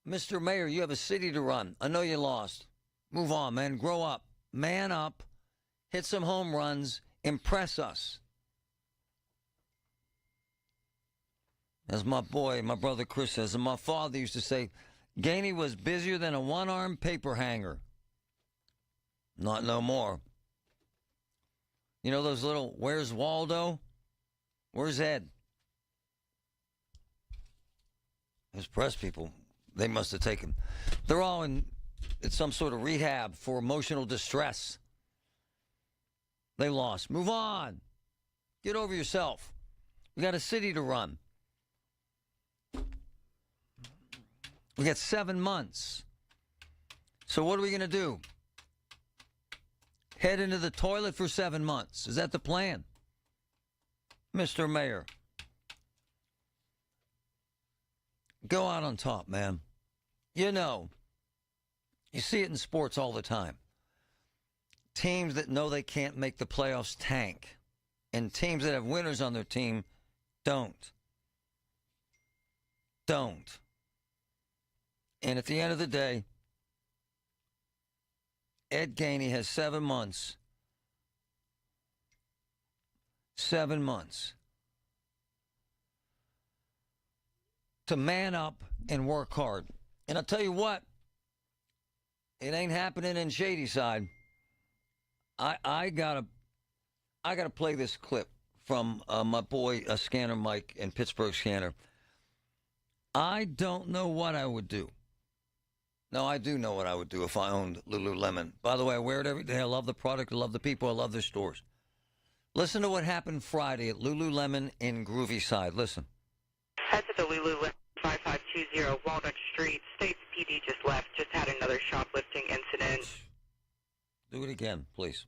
Mr. Mayor, you have a city to run. I know you lost. Move on, man. Grow up. Man up. Hit some home runs. Impress us. As my brother Chris says, and my father used to say, Gainey was busier than a one-armed paper hanger. Not no more. You know those little, where's Waldo? Where's Ed? Those press people, they must have taken. They're all in some sort of rehab for emotional distress. They lost. Move on. Get over yourself. We got a city to run. We got 7 months. So what are we going to do? Head into the toilet for 7 months. Is that the plan? Mr. Mayor. Go out on top, man. You know, you see it in sports all the time. Teams that know they can't make the playoffs tank. And teams that have winners on their team don't. Don't. And at the end of the day, Ed Gainey has 7 months. 7 months. To man up and work hard. And I'll tell you what, it ain't happening in Shadyside. I gotta play this clip from my boy Scanner Mike in Pittsburgh Scanner. I don't know what I would do. No, I do know what I would do if I owned Lululemon. By the way, I wear it every day. I love the product. I love the people. I love their stores. Listen to what happened Friday at Lululemon in Groovy Side. Listen. Head to the Lululemon 5520 Walnut Street. States PD just left. Just had another shoplifting incident. Do it again, please.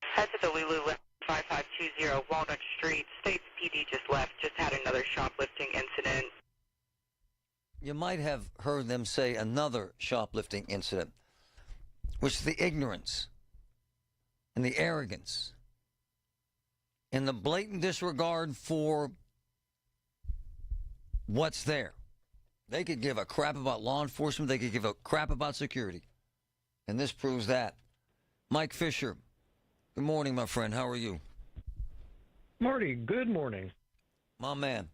Head to the Lululemon 5520 Walnut Street. States PD just left. Just had another shoplifting incident. You might have heard them say another shoplifting incident, which is the ignorance and the arrogance and the blatant disregard for what's there. They could give a crap about law enforcement. They could give a crap about security. And this proves that. Mike Fisher, good morning, my friend. How are you? Marty, good morning. My man.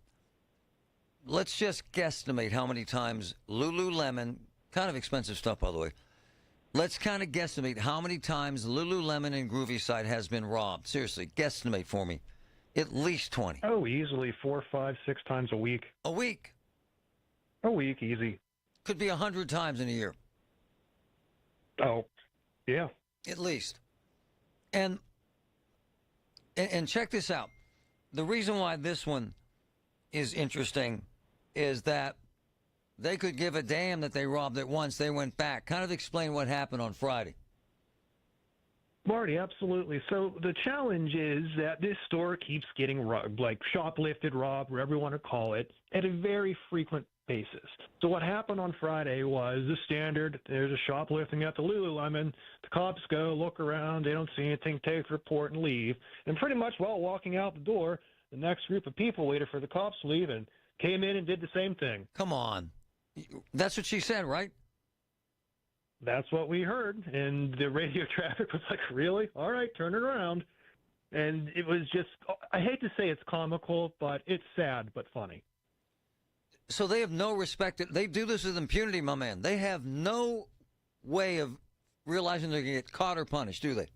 Let's just guesstimate how many times Lululemon, kind of expensive stuff, by the way. Let's kind of guesstimate how many times Lululemon in Groovy Side has been robbed. Seriously, guesstimate for me. At least 20. Oh, easily 4, 5, 6 times a week. A week? A week, easy. Could be 100 times in a year. Oh, yeah. At least. And check this out. The reason why this one is interesting is that they could give a damn that they robbed it once. They went back. Kind of explain what happened on Friday. Marty, absolutely. So the challenge is that this store keeps getting robbed, like shoplifted, robbed, whatever you want to call it, at a very frequent basis. So what happened on Friday was the standard, there's a shoplifting at the Lululemon, the cops go, look around, they don't see anything, take the report and leave. And pretty much while walking out the door, the next group of people waited for the cops to leave and came in and did the same thing. Come on. That's what she said, right? That's what we heard. And the radio traffic was like, really? All right, turn it around. And it was just, I hate to say it's comical, but it's sad but funny. So they have no respect. They do this with impunity, my man. They have no way of realizing they're going to get caught or punished, do they?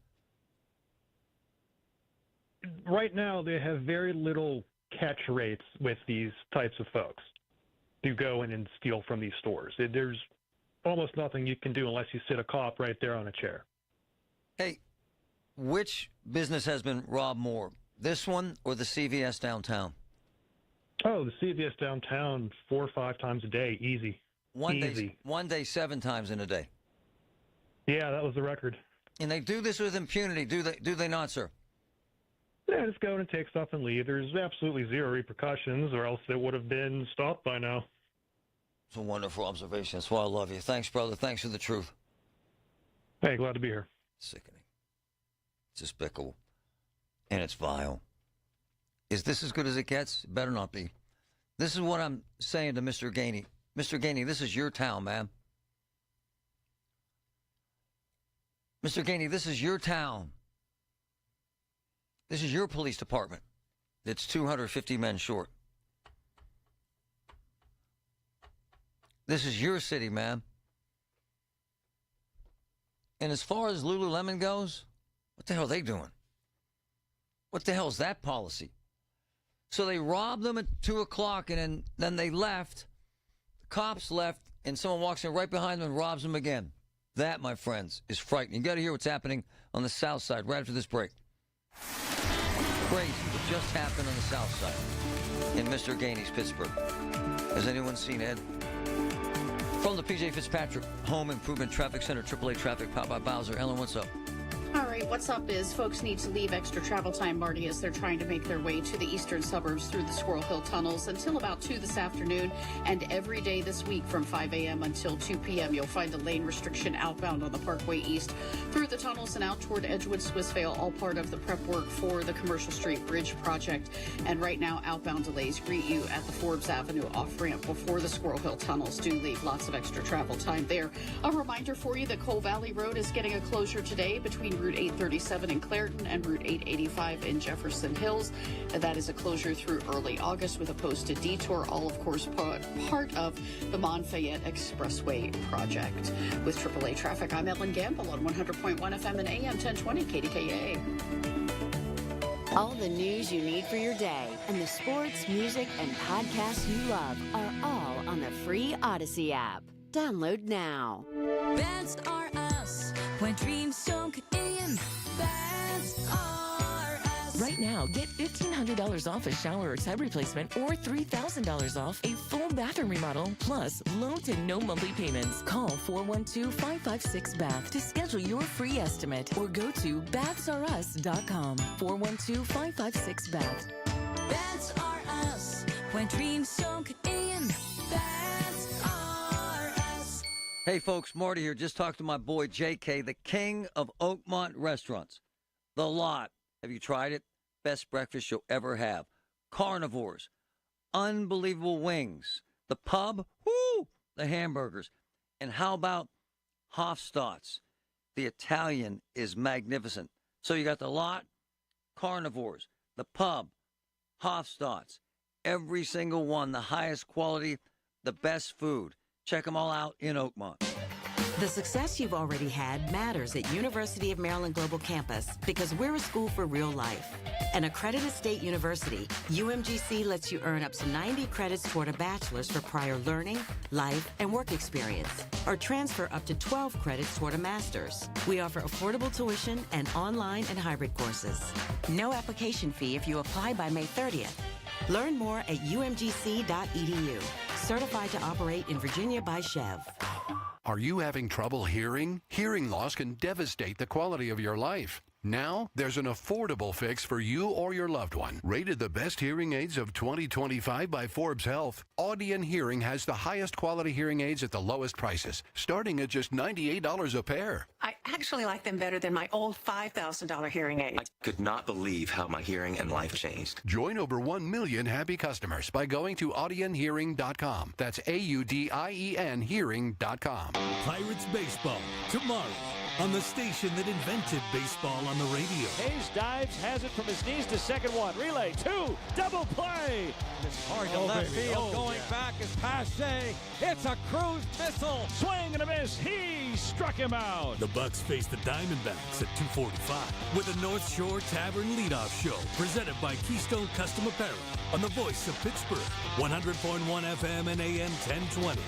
Right now, they have very little catch rates with these types of folks who go in and steal from these stores. There's almost nothing you can do unless you sit a cop right there on a chair. Hey, which business has been robbed more, this one or the CVS downtown? Oh, the CVS downtown 4 or 5 times a day, easy. One day 7 times in a day. Yeah, that was the record. And they do this with impunity, do they not, sir? Yeah, just go in and take stuff and leave. There's absolutely zero repercussions, or else it would have been stopped by now. It's a wonderful observation. That's why I love you. Thanks, brother. Thanks for the truth. Hey, glad to be here. Sickening. It's despicable. And it's vile. Is this as good as it gets? It better not be. This is what I'm saying to Mr. Gainey. Mr. Gainey, this is your town, man. Mr. Gainey, this is your town. This is your police department that's 250 men short. This is your city, man. And as far as Lululemon goes, What the hell are they doing? What the hell is that policy? So they robbed them at 2 o'clock, and then they left. The cops left, and someone walks in right behind them and robs them again. That, my friends, is frightening. You got to hear what's happening on the south side right after this break. Crazy what just happened on the south side in Mr. Gainey's Pittsburgh. Has anyone seen Ed? From the P.J. Fitzpatrick Home Improvement Traffic Center, AAA Traffic, powered by Bowser. Ellen, what's up? All right, what's up is folks need to leave extra travel time, Marty, as they're trying to make their way to the eastern suburbs through the Squirrel Hill tunnels until about 2 this afternoon. And every day this week from 5 a.m. until 2 p.m., you'll find a lane restriction outbound on the Parkway East through the tunnels and out toward Edgewood, Swissvale, all part of the prep work for the Commercial Street Bridge project. And right now, outbound delays greet you at the Forbes Avenue off-ramp before the Squirrel Hill tunnels. Do leave lots of extra travel time there. A reminder for you that Cole Valley Road is getting a closure today between Route 837 in Clairton and Route 885 in Jefferson Hills. And that is a closure through early August with a posted detour, all of course part of the Mon-Fayette Expressway project. With AAA Traffic, I'm Ellen Gamble on 100.1 FM and AM 1020 KDKA. All the news you need for your day and the sports, music, and podcasts you love are all on the free Odyssey app. Download now. Best are us when dreams don't get in. Best are us. Right now, get $1,500 off a shower or tub replacement or $3,000 off a full bathroom remodel, plus low to no monthly payments. Call 412-556-BATH to schedule your free estimate or go to bathsareus.com. 412-556-BATH. Best are us when dreams don't get in. Best are us. Hey, folks, Marty here. Just talked to my boy, JK, the king of Oakmont restaurants. The Lot. Have you tried it? Best breakfast you'll ever have. Carnivores. Unbelievable wings. The Pub. Woo! The hamburgers. And how about Hofstadt's? The Italian is magnificent. So you got The Lot, Carnivores, The Pub, Hofstadt's. Every single one, the highest quality, the best food. Check them all out in Oakmont. The success you've already had matters at University of Maryland Global Campus because we're a school for real life. An accredited state university, UMGC lets you earn up to 90 credits toward a bachelor's for prior learning, life, and work experience, or transfer up to 12 credits toward a master's. We offer affordable tuition and online and hybrid courses. No application fee if you apply by May 30th. Learn more at umgc.edu. Certified to operate in Virginia by Chev. Are you having trouble hearing? Hearing loss can devastate the quality of your life. Now, there's an affordable fix for you or your loved one. Rated the best hearing aids of 2025 by Forbes Health, Audion Hearing has the highest quality hearing aids at the lowest prices, starting at just $98 a pair. I actually like them better than my old $5,000 hearing aid. I could not believe how my hearing and life changed. Join over 1 million happy customers by going to audionhearing.com. That's AUDIEN hearing.com. Pirates baseball tomorrow on the station that invented baseball on the radio. Hayes dives, has it from his knees to second one. Relay, two, double play. This hard to left field. Going back is Pache. It's a cruise missile. Swing and a miss. He struck him out. The Bucks face the Diamondbacks at 2:45 with a North Shore Tavern leadoff show presented by Keystone Custom Apparel on the voice of Pittsburgh, 100.1 FM and AM 1020.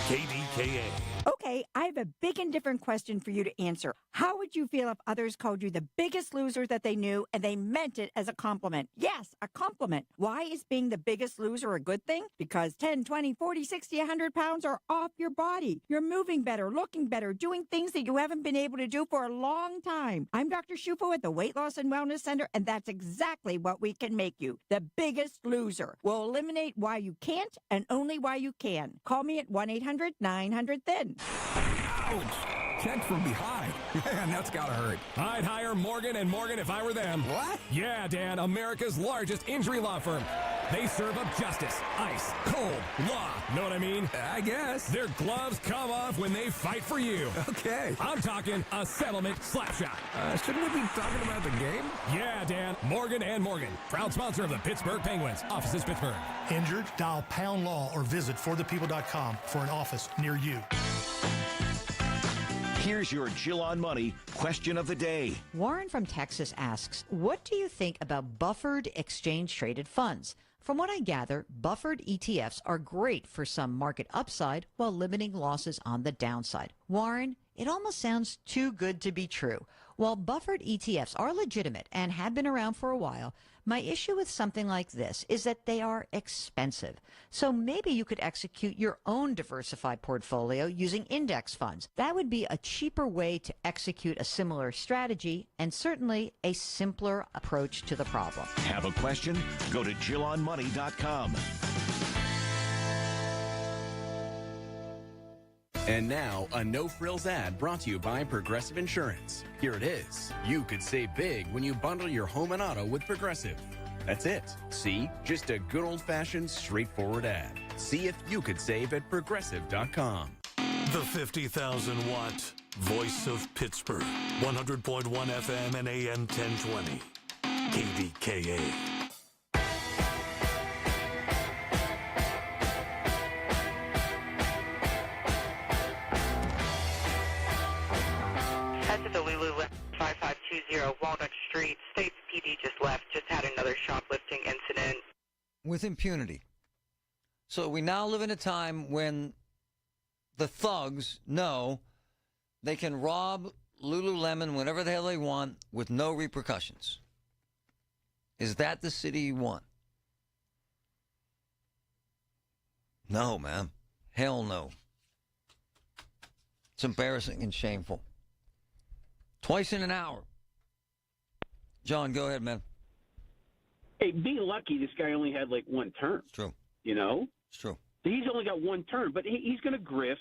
KDKA. Okay, I have a big and different question for you to answer. How would you feel if others called you the biggest loser that they knew and they meant it as a compliment? Yes, a compliment. Why is being the biggest loser a good thing? Because 10, 20, 40, 60, 100 pounds are off your body. You're moving better, looking better, doing things that you haven't been able to do for a long time. I'm Dr. Shufo at the Weight Loss and Wellness Center, and that's exactly what we can make you. The biggest loser. We'll eliminate why you can't and only why you can. Call me at 1-800-900-THIN. Ouch! Checked from behind. Man, that's gotta hurt. I'd hire Morgan & Morgan if I were them. What? Yeah, Dan, America's largest injury law firm. They serve up justice, ice, cold, law. Know what I mean? I guess. Their gloves come off when they fight for you. Okay. I'm talking a settlement slapshot. Shouldn't we be talking about the game? Yeah, Dan. Morgan & Morgan. Proud sponsor of the Pittsburgh Penguins. Offices Pittsburgh. Injured? Dial #law or visit forthepeople.com for an office near you. Here's your Jill on Money question of the day. Warren from Texas asks, what do you think about buffered exchange-traded funds? From what I gather, buffered ETFs are great for some market upside while limiting losses on the downside. Warren, it almost sounds too good to be true. While buffered ETFs are legitimate and have been around for a while, my issue with something like this is that they are expensive. So maybe you could execute your own diversified portfolio using index funds. That would be a cheaper way to execute a similar strategy and certainly a simpler approach to the problem. Have a question? Go to JillOnMoney.com. And now, a no-frills ad brought to you by Progressive Insurance. Here it is. You could save big when you bundle your home and auto with Progressive. That's it. See? Just a good old-fashioned, straightforward ad. See if you could save at Progressive.com. The 50,000-watt voice of Pittsburgh. 100.1 FM and AM 1020. KDKA. Walnut Street, States PD just left, just had another shoplifting incident. With impunity. So we now live in a time when the thugs know they can rob Lululemon whenever the hell they want with no repercussions. Is that the city you want? No, man. Hell no. It's embarrassing and shameful. Twice in an hour. John, go ahead, man. Hey, be lucky this guy only had like one term. It's true. You know? It's true. He's only got one term, but he's going to grift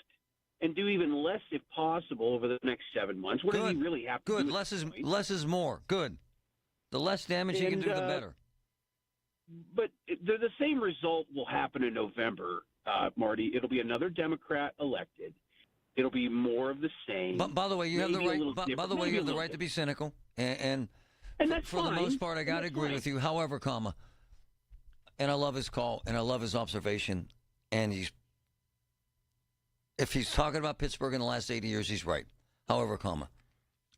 and do even less if possible over the next 7 months. What does he really have to do? Good. Less is more. Good. The less damage you can do, the better. But the same result will happen in November, Marty. It'll be another Democrat elected. It'll be more of the same. But by the way, you have the right. By the way, you have the right to be cynical, and that's for fine. the most part, I got to agree with you. However, and I love his call, and I love his observation, and if he's talking about Pittsburgh in the last 80 years, he's right. However,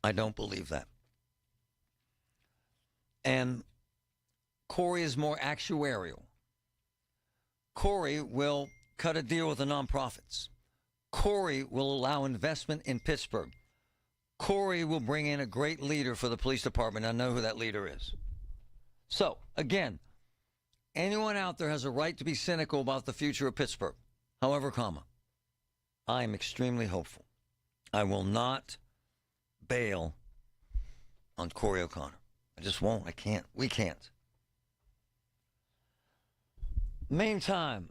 I don't believe that. And Corey is more actuarial. Corey will cut a deal with the nonprofits. Corey will allow investment in Pittsburgh. Corey will bring in a great leader for the police department. I know who that leader is. So, again, anyone out there has a right to be cynical about the future of Pittsburgh. However, I am extremely hopeful. I will not bail on Corey O'Connor. I just won't. I can't. We can't. Meantime,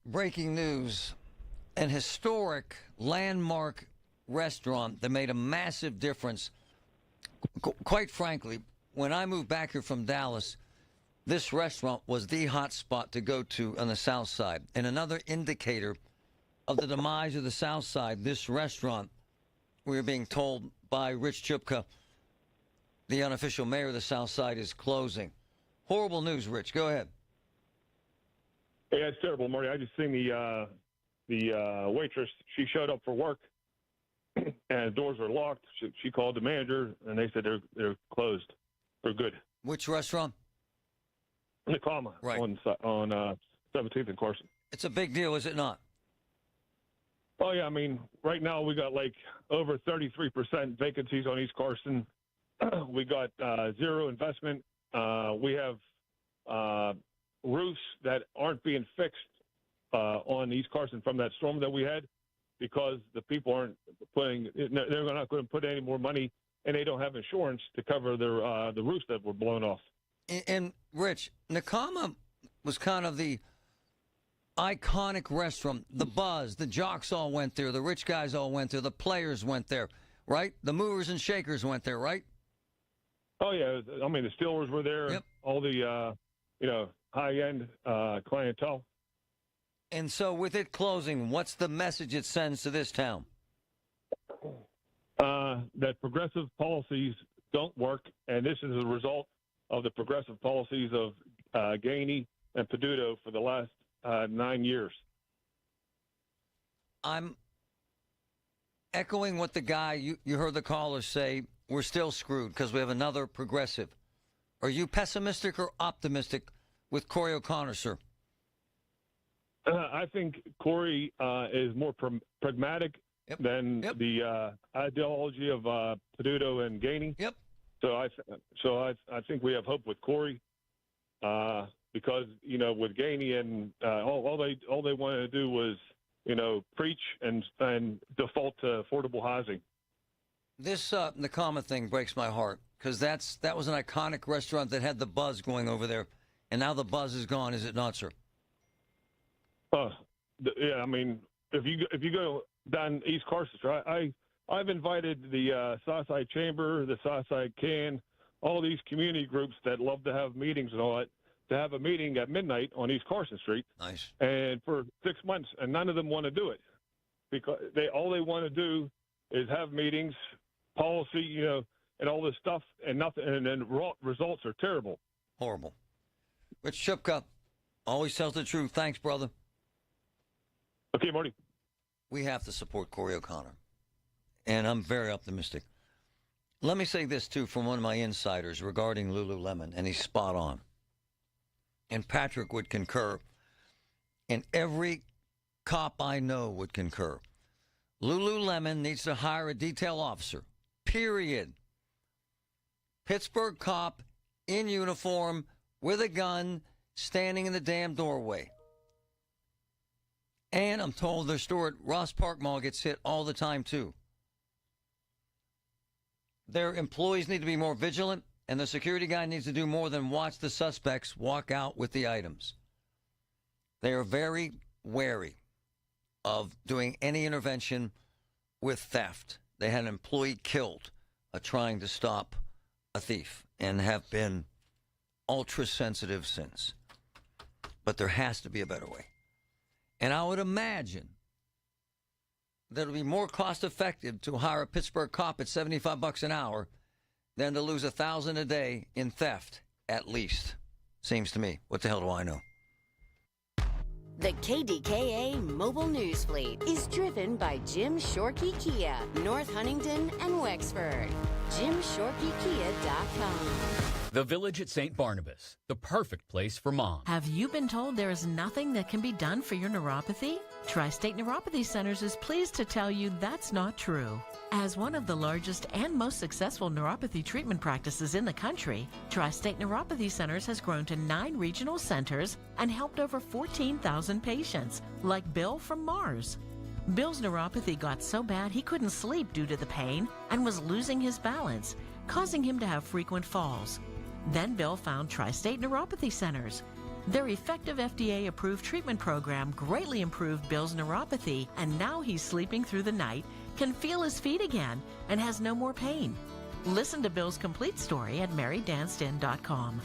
breaking news. An historic landmark restaurant that made a massive difference. Quite frankly, when I moved back here from Dallas, this restaurant was the hot spot to go to on the South Side. And another indicator of the demise of the South Side, this restaurant, we were being told by Rich Chupka, the unofficial mayor of the South Side, is closing. Horrible news, Rich. Go ahead. Yeah, it's terrible, Marty. I just seen the waitress. She showed up for work, and the doors were locked. She called the manager, and they said they're closed. They're good. Which restaurant? Nakama, right. on 17th and Carson. It's a big deal, is it not? Oh, yeah. I mean, right now we got like over 33% vacancies on East Carson. We got zero investment. We have roofs that aren't being fixed on East Carson from that storm that we had because the people aren't they're not going to put any more money, and they don't have insurance to cover their the roofs that were blown off. And Rich, Nakama was kind of the iconic restaurant. The buzz, the jocks all went there, the rich guys all went there, the players went there, right? The movers and shakers went there, right? Oh yeah, I mean the Steelers were there. Yep. All the high-end clientele. And so with it closing, what's the message it sends to this town? That progressive policies don't work, and this is a result of the progressive policies of Gainey and Peduto for the last 9 years. I'm echoing what the guy, you heard the caller say, we're still screwed because we have another progressive. Are you pessimistic or optimistic with Corey O'Connor, sir? I think Corey is more pragmatic than the ideology of Peduto and Gainey. Yep. So I think we have hope with Corey because with Gainey and all they wanted to do was preach and default to affordable housing. This Nakama thing breaks my heart because that was an iconic restaurant that had the buzz going over there, and now the buzz is gone. Is it not, sir? Yeah. I mean, if you go down East Carson, I've invited the Southside Chamber, the Southside Can, all these community groups that love to have meetings and all that, to have a meeting at midnight on East Carson Street. Nice. And for 6 months, and none of them want to do it because all they want to do is have meetings, policy, and all this stuff, and nothing, and then results are terrible. Horrible. Rich Chipka always tells the truth. Thanks, brother. Okay, Marty. We have to support Corey O'Connor, and I'm very optimistic. Let me say this, too, from one of my insiders regarding Lululemon, and he's spot on. And Patrick would concur, and every cop I know would concur. Lululemon needs to hire a detail officer, period. Pittsburgh cop in uniform with a gun standing in the damn doorway. And I'm told their store at Ross Park Mall gets hit all the time, too. Their employees need to be more vigilant, and the security guy needs to do more than watch the suspects walk out with the items. They are very wary of doing any intervention with theft. They had an employee killed trying to stop a thief and have been ultra sensitive since. But there has to be a better way. And I would imagine that it would be more cost effective to hire a Pittsburgh cop at $75 an hour than to lose $1,000 a day in theft, at least. Seems to me. What the hell do I know? The KDKA mobile news fleet is driven by Jim Shorkey Kia, North Huntington and Wexford. JimShorkeyKia.com. The Village at St. Barnabas, the perfect place for mom. Have you been told there is nothing that can be done for your neuropathy? Tri-State Neuropathy Centers is pleased to tell you that's not true. As one of the largest and most successful neuropathy treatment practices in the country, Tri-State Neuropathy Centers has grown to 9 regional centers and helped over 14,000 patients, like Bill from Mars. Bill's neuropathy got so bad he couldn't sleep due to the pain and was losing his balance, causing him to have frequent falls. Then Bill found Tri-State Neuropathy Centers. Their effective FDA-approved treatment program greatly improved Bill's neuropathy, and now he's sleeping through the night, can feel his feet again, and has no more pain. Listen to Bill's complete story at marydanston.com.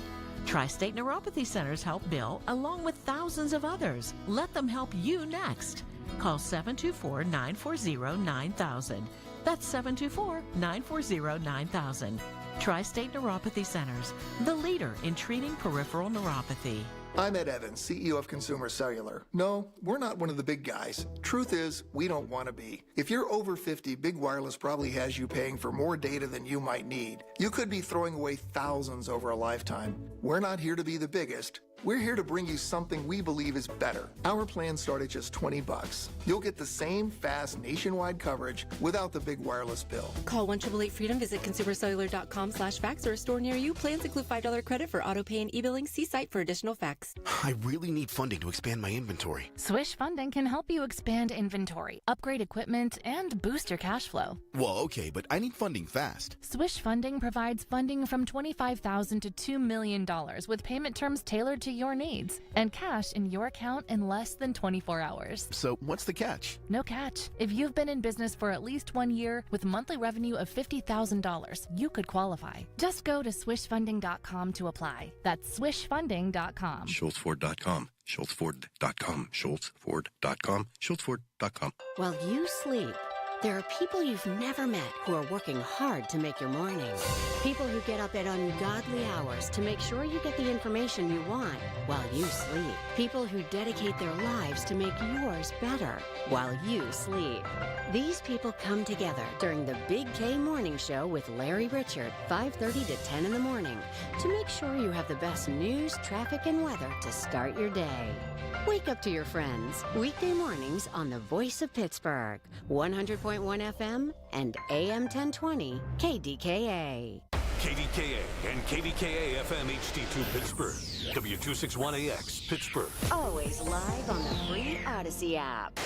Tri-State Neuropathy Centers help Bill along with thousands of others. Let them help you next. Call 724-940-9000. That's 724-940-9000. Tri-State Neuropathy Centers, the leader in treating peripheral neuropathy. I'm Ed Evans, CEO of Consumer Cellular. No, we're not one of the big guys. Truth is, we don't want to be. If you're over 50, Big Wireless probably has you paying for more data than you might need. You could be throwing away thousands over a lifetime. We're not here to be the biggest. We're here to bring you something we believe is better. Our plans start at just $20. You'll get the same fast nationwide coverage without the big wireless bill. Call 1-888-FREEDOM, visit consumercellular.com/fax or a store near you. Plans include $5 credit for auto pay and e-billing. See site for additional facts. I really need funding to expand my inventory. Swish Funding can help you expand inventory, upgrade equipment, and boost your cash flow. Well, okay, but I need funding fast. Swish Funding provides funding from $25,000 to $2 million with payment terms tailored to your needs and cash in your account in less than 24 hours. So what's the catch? No catch. If you've been in business for at least 1 year with monthly revenue of $50,000, you could qualify. Just go to swishfunding.com to apply. That's swishfunding.com. SchultzFord.com. SchultzFord.com. SchultzFord.com. SchultzFord.com. While you sleep, There are people you've never met who are working hard to make your mornings. People who get up at ungodly hours to make sure you get the information you want while you sleep. People who dedicate their lives to make yours better while you sleep. These people come together during the Big K Morning Show with Larry Richard, 5:30 to 10 in the morning, to make sure you have the best news, traffic, and weather to start your day. Wake up to your friends. Weekday mornings on the Voice of Pittsburgh, 100.1 FM and AM 1020 KDKA. KDKA and KDKA FM HD2 Pittsburgh. W261AX Pittsburgh. Always live on the free Odyssey app.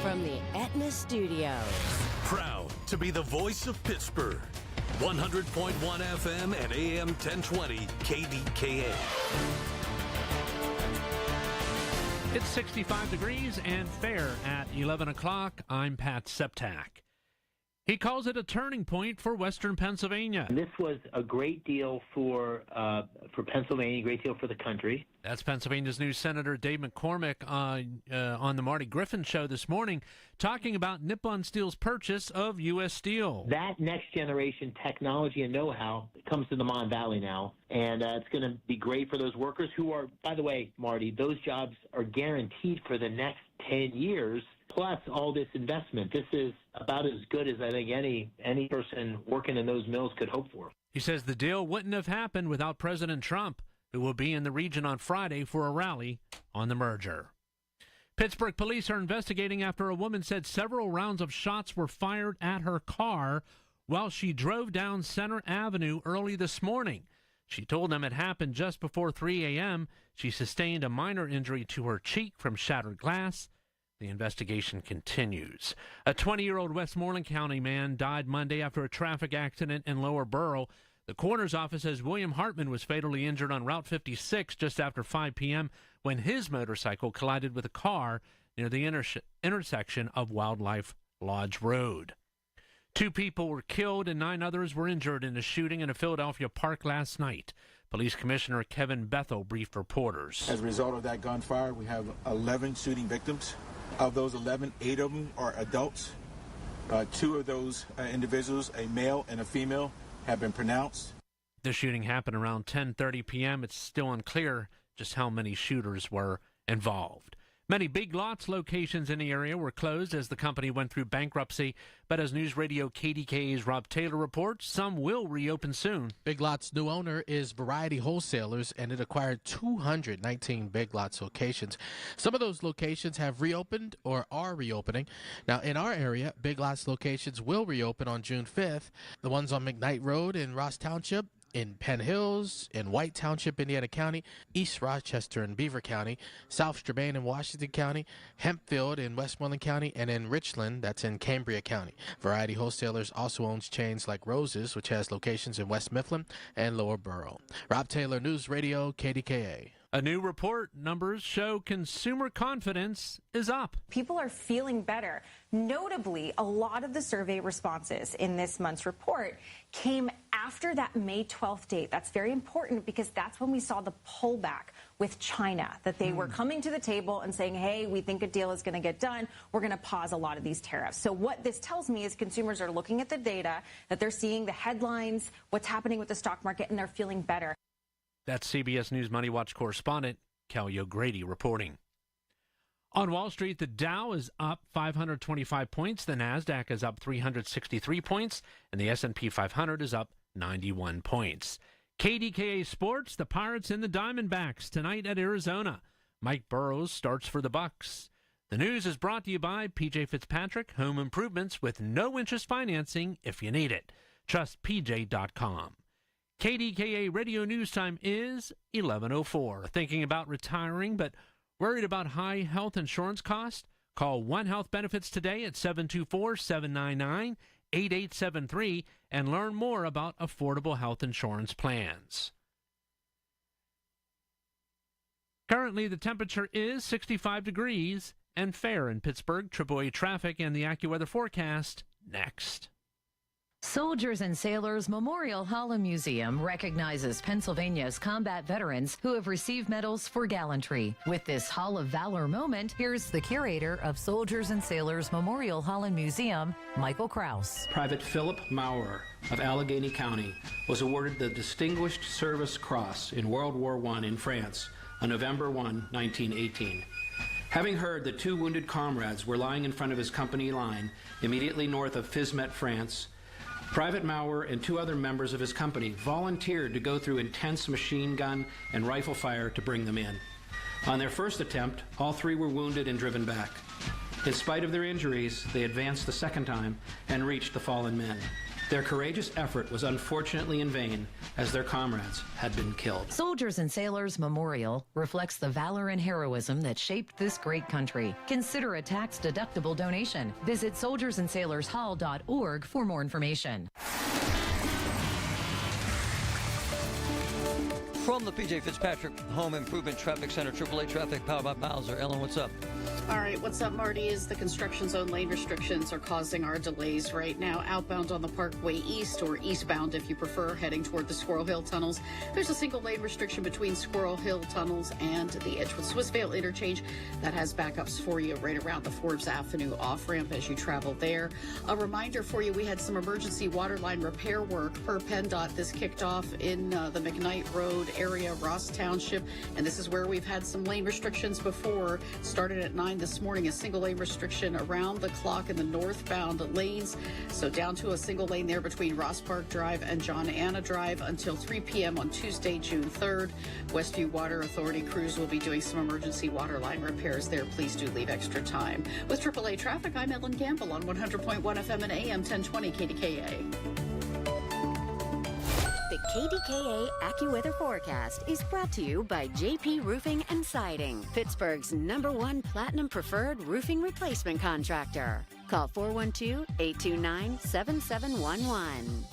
From the Aetna Studios. Proud to be the voice of Pittsburgh. 100.1 FM and AM 1020 KDKA. It's 65 degrees and fair at 11 o'clock. I'm Pat Septak. He calls it a turning point for Western Pennsylvania. This was a great deal for Pennsylvania, a great deal for the country. That's Pennsylvania's new Senator Dave McCormick on the Marty Griffin Show this morning, talking about Nippon Steel's purchase of U.S. Steel. That next generation technology and know-how comes to the Mon Valley now, and it's going to be great for those workers who are, by the way, Marty, those jobs are guaranteed for the next 10 years, plus all this investment. This is about as good as I think any person working in those mills could hope for. He says the deal wouldn't have happened without President Trump, who will be in the region on Friday for a rally on the merger. Pittsburgh police are investigating after a woman said several rounds of shots were fired at her car while she drove down Center Avenue early this morning. She told them it happened just before 3 a.m. She sustained a minor injury to her cheek from shattered glass. The investigation continues. A 20-year-old Westmoreland County man died Monday after a traffic accident in Lower Borough. The coroner's office says William Hartman was fatally injured on Route 56 just after 5 p.m. when his motorcycle collided with a car near the intersection of Wildlife Lodge Road. 2 people were killed and 9 others were injured in a shooting in a Philadelphia park last night. Police Commissioner Kevin Bethel briefed reporters. As a result of that gunfire, we have 11 shooting victims. Of those 11, 8 of them are adults. 2 of those individuals, a male and a female, have been pronounced. The shooting happened around 10:30 p.m. It's still unclear just how many shooters were involved. Many Big Lots locations in the area were closed as the company went through bankruptcy, but as News Radio KDKA's Rob Taylor reports, some will reopen soon. Big Lots' new owner is Variety Wholesalers, and it acquired 219 Big Lots locations. Some of those locations have reopened or are reopening. Now, in our area, Big Lots locations will reopen on June 5th. The ones on McKnight Road in Ross Township, in Penn Hills, in White Township, Indiana County, East Rochester in Beaver County, South Strabane in Washington County, Hempfield in Westmoreland County, and in Richland, that's in Cambria County. Variety Wholesalers also owns chains like Rose's, which has locations in West Mifflin and Lower Borough. Rob Taylor, News Radio, KDKA. A new report, numbers show consumer confidence is up. People are feeling better. Notably, a lot of the survey responses in this month's report came after that May 12th date. That's very important because that's when we saw the pullback with China, that they were coming to the table and saying, hey, we think a deal is going to get done. We're going to pause a lot of these tariffs. So what this tells me is consumers are looking at the data, that they're seeing the headlines, what's happening with the stock market, and they're feeling better. That's CBS News Money Watch correspondent Kelly O'Grady reporting. On Wall Street, the Dow is up 525 points, the Nasdaq is up 363 points, and the S&P 500 is up 91 points. KDKA Sports, the Pirates and the Diamondbacks tonight at Arizona. Mike Burrows starts for the Bucks. The news is brought to you by PJ Fitzpatrick, home improvements with no interest financing if you need it. Trust PJ.com. KDKA radio news time is 11:04. Thinking about retiring but worried about high health insurance costs? Call One Health Benefits today at 724-799-8873 and learn more about affordable health insurance plans. Currently, the temperature is 65 degrees and fair in Pittsburgh. AAA traffic and the AccuWeather forecast next. Soldiers and Sailors Memorial Hall and Museum recognizes Pennsylvania's combat veterans who have received medals for gallantry. With this Hall of Valor moment, here's the curator of Soldiers and Sailors Memorial Hall and Museum, Michael Krause. Private Philip Maurer of Allegheny County was awarded the Distinguished Service Cross in World War I in France on November 1, 1918. Having heard that 2 wounded comrades were lying in front of his company line immediately north of Fismet, France, Private Maurer and 2 other members of his company volunteered to go through intense machine gun and rifle fire to bring them in. On their first attempt, all 3 were wounded and driven back. In spite of their injuries, they advanced the second time and reached the fallen men. Their courageous effort was unfortunately in vain, as their comrades had been killed. Soldiers and Sailors Memorial reflects the valor and heroism that shaped this great country. Consider a tax-deductible donation. Visit soldiersandsailorshall.org for more information. From the P.J. Fitzpatrick Home Improvement Traffic Center, AAA Traffic, powered by Bowser. Ellen, what's up? All right, what's up, Marty? Is the construction zone lane restrictions are causing our delays right now. Outbound on the Parkway East, or eastbound if you prefer, heading toward the Squirrel Hill tunnels. There's a single lane restriction between Squirrel Hill tunnels and the Edgewood-Swissvale interchange. That has backups for you right around the Forbes Avenue off-ramp as you travel there. A reminder for you, we had some emergency water line repair work per PennDOT. This kicked off in the McKnight Road area, Ross Township, and this is where we've had some lane restrictions before. Started at 9 this morning, a single lane restriction around the clock in the northbound lanes. So down to a single lane there between Ross Park Drive and John Anna Drive until 3 p.m. on Tuesday, June 3rd. Westview Water Authority crews will be doing some emergency water line repairs there. Please do leave extra time. With AAA Traffic, I'm Ellen Campbell on 100.1 FM and AM 1020 KDKA. The KDKA AccuWeather forecast is brought to you by JP Roofing and Siding, Pittsburgh's #1 Platinum Preferred Roofing Replacement Contractor. Call 412-829-7711.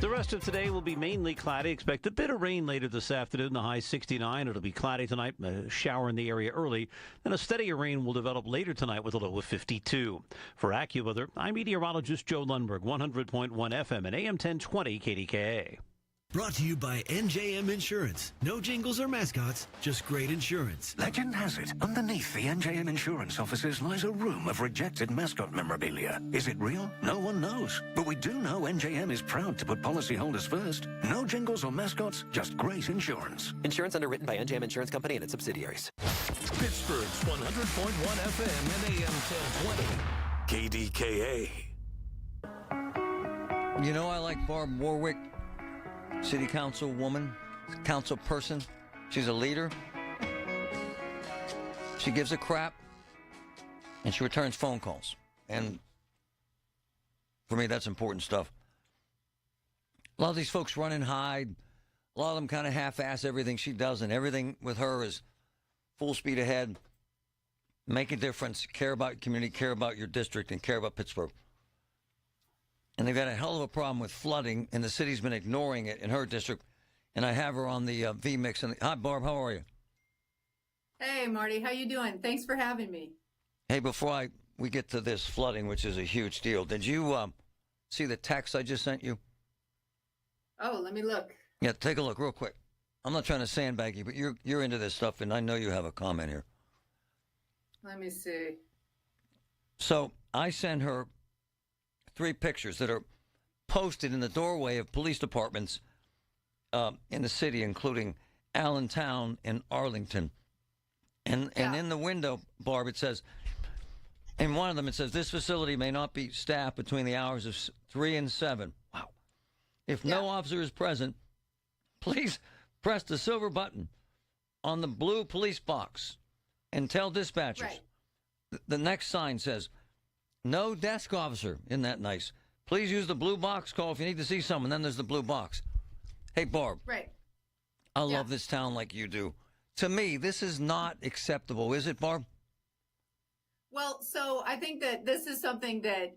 The rest of today will be mainly cloudy. Expect a bit of rain later this afternoon, the high 69. It'll be cloudy tonight, a shower in the area early. Then a steadier rain will develop later tonight with a low of 52. For AccuWeather, I'm meteorologist Joe Lundberg, 100.1 FM and AM 1020 KDKA. Brought to you by NJM Insurance. No jingles or mascots, just great insurance. Legend has it, underneath the NJM Insurance offices lies a room of rejected mascot memorabilia. Is it real? No one knows. But we do know NJM is proud to put policyholders first. No jingles or mascots, just great insurance. Insurance underwritten by NJM Insurance Company and its subsidiaries. Pittsburgh's 100.1 FM and AM 1020. KDKA. You know, I like Barb Warwick, city council woman, council person. She's a leader. She gives a crap, and she returns phone calls. And for me, that's important stuff. A lot of these folks run and hide. A lot of them kind of half-ass everything she does, and everything with her is full speed ahead. Make a difference. Care about your community, care about your district, and care about Pittsburgh. And they've had a hell of a problem with flooding, and the city's been ignoring it in her district. And I have her on the V-Mix. Hi, Barb. How are you? Hey, Marty. How you doing? Thanks for having me. Hey, before we get to this flooding, which is a huge deal, did you see the text I just sent you? Oh, let me look. Yeah, take a look real quick. I'm not trying to sandbag you, but you're into this stuff, and I know you have a comment here. Let me see. So I sent her 3 pictures that are posted in the doorway of police departments in the city, including Allentown and Arlington. And in the window, Barb, it says, in one of them it says, this facility may not be staffed between the hours of 3 and 7. Wow. If no officer is present, please press the silver button on the blue police box and tell dispatchers. Right. The next sign says, no desk officer. Isn't that nice? Please use the blue box call if you need to see someone. Then there's the blue box. Hey, Barb. Right. I love this town like you do. To me, this is not acceptable, is it, Barb? Well, so I think that this is something that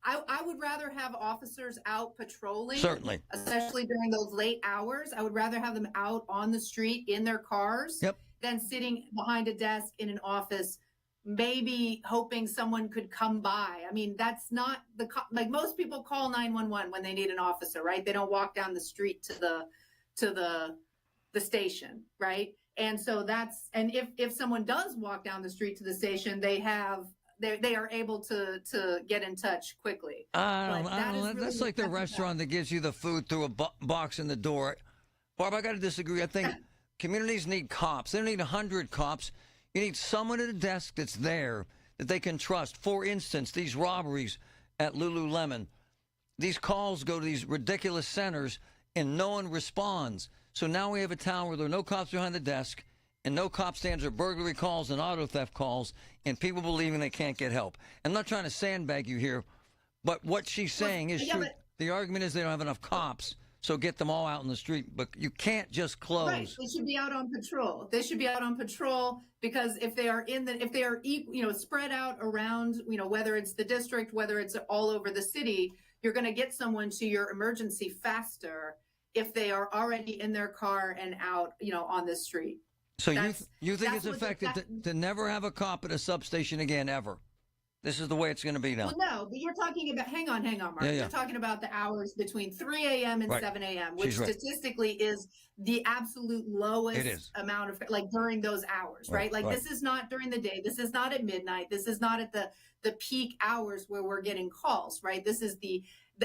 I would rather have officers out patrolling. Certainly. Especially during those late hours. I would rather have them out on the street in their cars than sitting behind a desk in an office maybe hoping someone could come by. I mean, that's not like most people call 911 when they need an officer, right? They don't walk down the street to the station, right? And so and if someone does walk down the street to the station, they are able to get in touch quickly. That's like the restaurant that gives you the food through a box in the door. Barb, I got to disagree. I think communities need cops. They don't need 100 cops. You need someone at a desk that's there that they can trust. For instance, these robberies at Lululemon, these calls go to these ridiculous centers and no one responds. So now we have a town where there are no cops behind the desk and no cops to answer burglary calls and auto theft calls and people believing they can't get help. I'm not trying to sandbag you here, but what she's saying is true. The argument is they don't have enough cops. So get them all out in the street, but you can't just close. Right, they should be out on patrol. They should be out on patrol because if they are spread out around, whether it's the district, whether it's all over the city, you're going to get someone to your emergency faster if they are already in their car and out, on the street. So you think it's effective to never have a cop at a substation again ever? This is the way it's going to be now. Well, no, but you're talking about, hang on, Mark. Yeah. You're talking about the hours between 3 a.m. and 7 a.m., which statistically is the absolute lowest amount of, like, during those hours, right? This is not during the day. This is not at midnight. This is not at the peak hours where we're getting calls, right? This is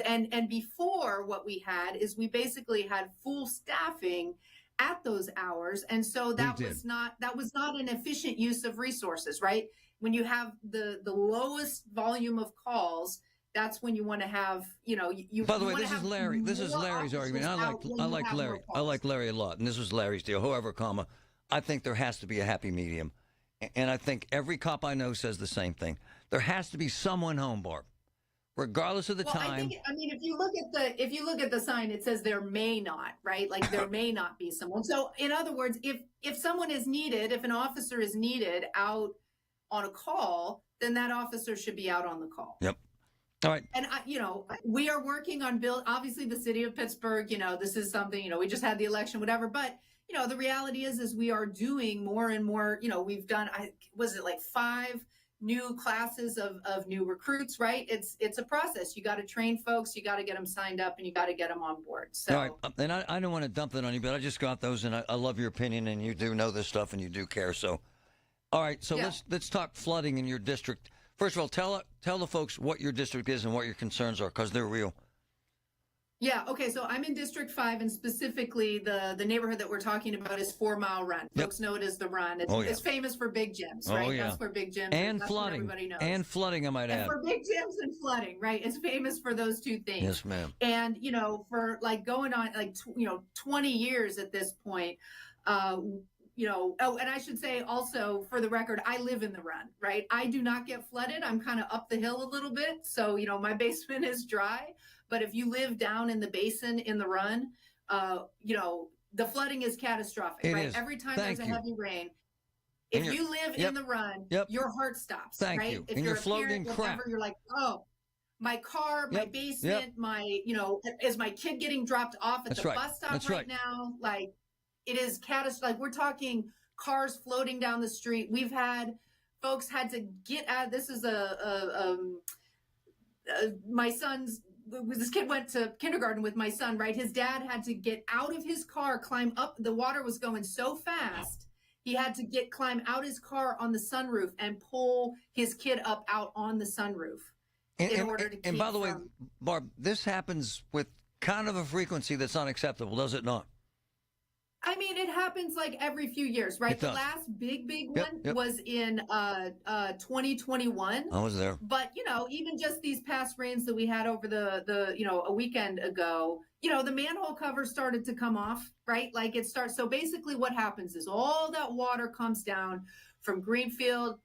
and before what we had is we basically had full staffing at those hours. And so that was not an efficient use of resources, right? When you have the lowest volume of calls, that's when you want to have, By the way, this is Larry. This is Larry's argument. I like Larry. I like Larry a lot, and this was Larry's deal. However, I think there has to be a happy medium, and I think every cop I know says the same thing. There has to be someone home, Barb, regardless of the time. If you look at the sign, it says there may not, right? Like there may not be someone. So in other words, if someone is needed, if an officer is needed out on a call, then that officer should be out on the call. Yep. All right. And we are working on obviously the city of Pittsburgh, this is something, we just had the election, whatever, but the reality is we are doing more and more, we've done, 5 new classes of new recruits, right? It's a process. You got to train folks, you got to get them signed up, and you got to get them on board. So, all right. And I don't want to dump that on you, but I just got those, and I love your opinion, and you do know this stuff, and you do care. So, all right. So let's talk flooding in your district. First of all, tell the folks what your district is and what your concerns are, because they're real. Yeah. Okay. So I'm in District 5, and specifically the neighborhood that we're talking about is 4 Mile Run. Yep. Folks know it as the Run. It's famous for big gyms, right? Oh, yeah. That's where big gyms and that's flooding. Everybody knows. And flooding, I might add. And for big gyms and flooding, right? It's famous for those two things. Yes, ma'am. And for going on 20 years at this point. And I should say also, for the record, I live in the Run, right? I do not get flooded. I'm kind of up the hill a little bit. So, my basement is dry. But if you live down in the basin in the Run, the flooding is catastrophic, right? Every time there's a heavy rain. If you live in the Run, your heart stops, right? You. If and you're floating crap. You're like, oh, my car, my basement, is my kid getting dropped off at the bus stop right now? Like, it is catastrophic. Like, we're talking cars floating down the street. We've had folks had to get out. This is my son's. This kid went to kindergarten with my son, right? His dad had to get out of his car, climb up. The water was going so fast. He had to climb out his car on the sunroof and pull his kid up out on the sunroof in order to keep. And by the way, Barb, this happens with kind of a frequency that's unacceptable, does it not? I mean, it happens like every few years, right? The last big one was in 2021. I was there. But, even just these past rains that we had over a weekend ago, the manhole cover started to come off, right? Like it starts. So basically what happens is all that water comes down from Greenfield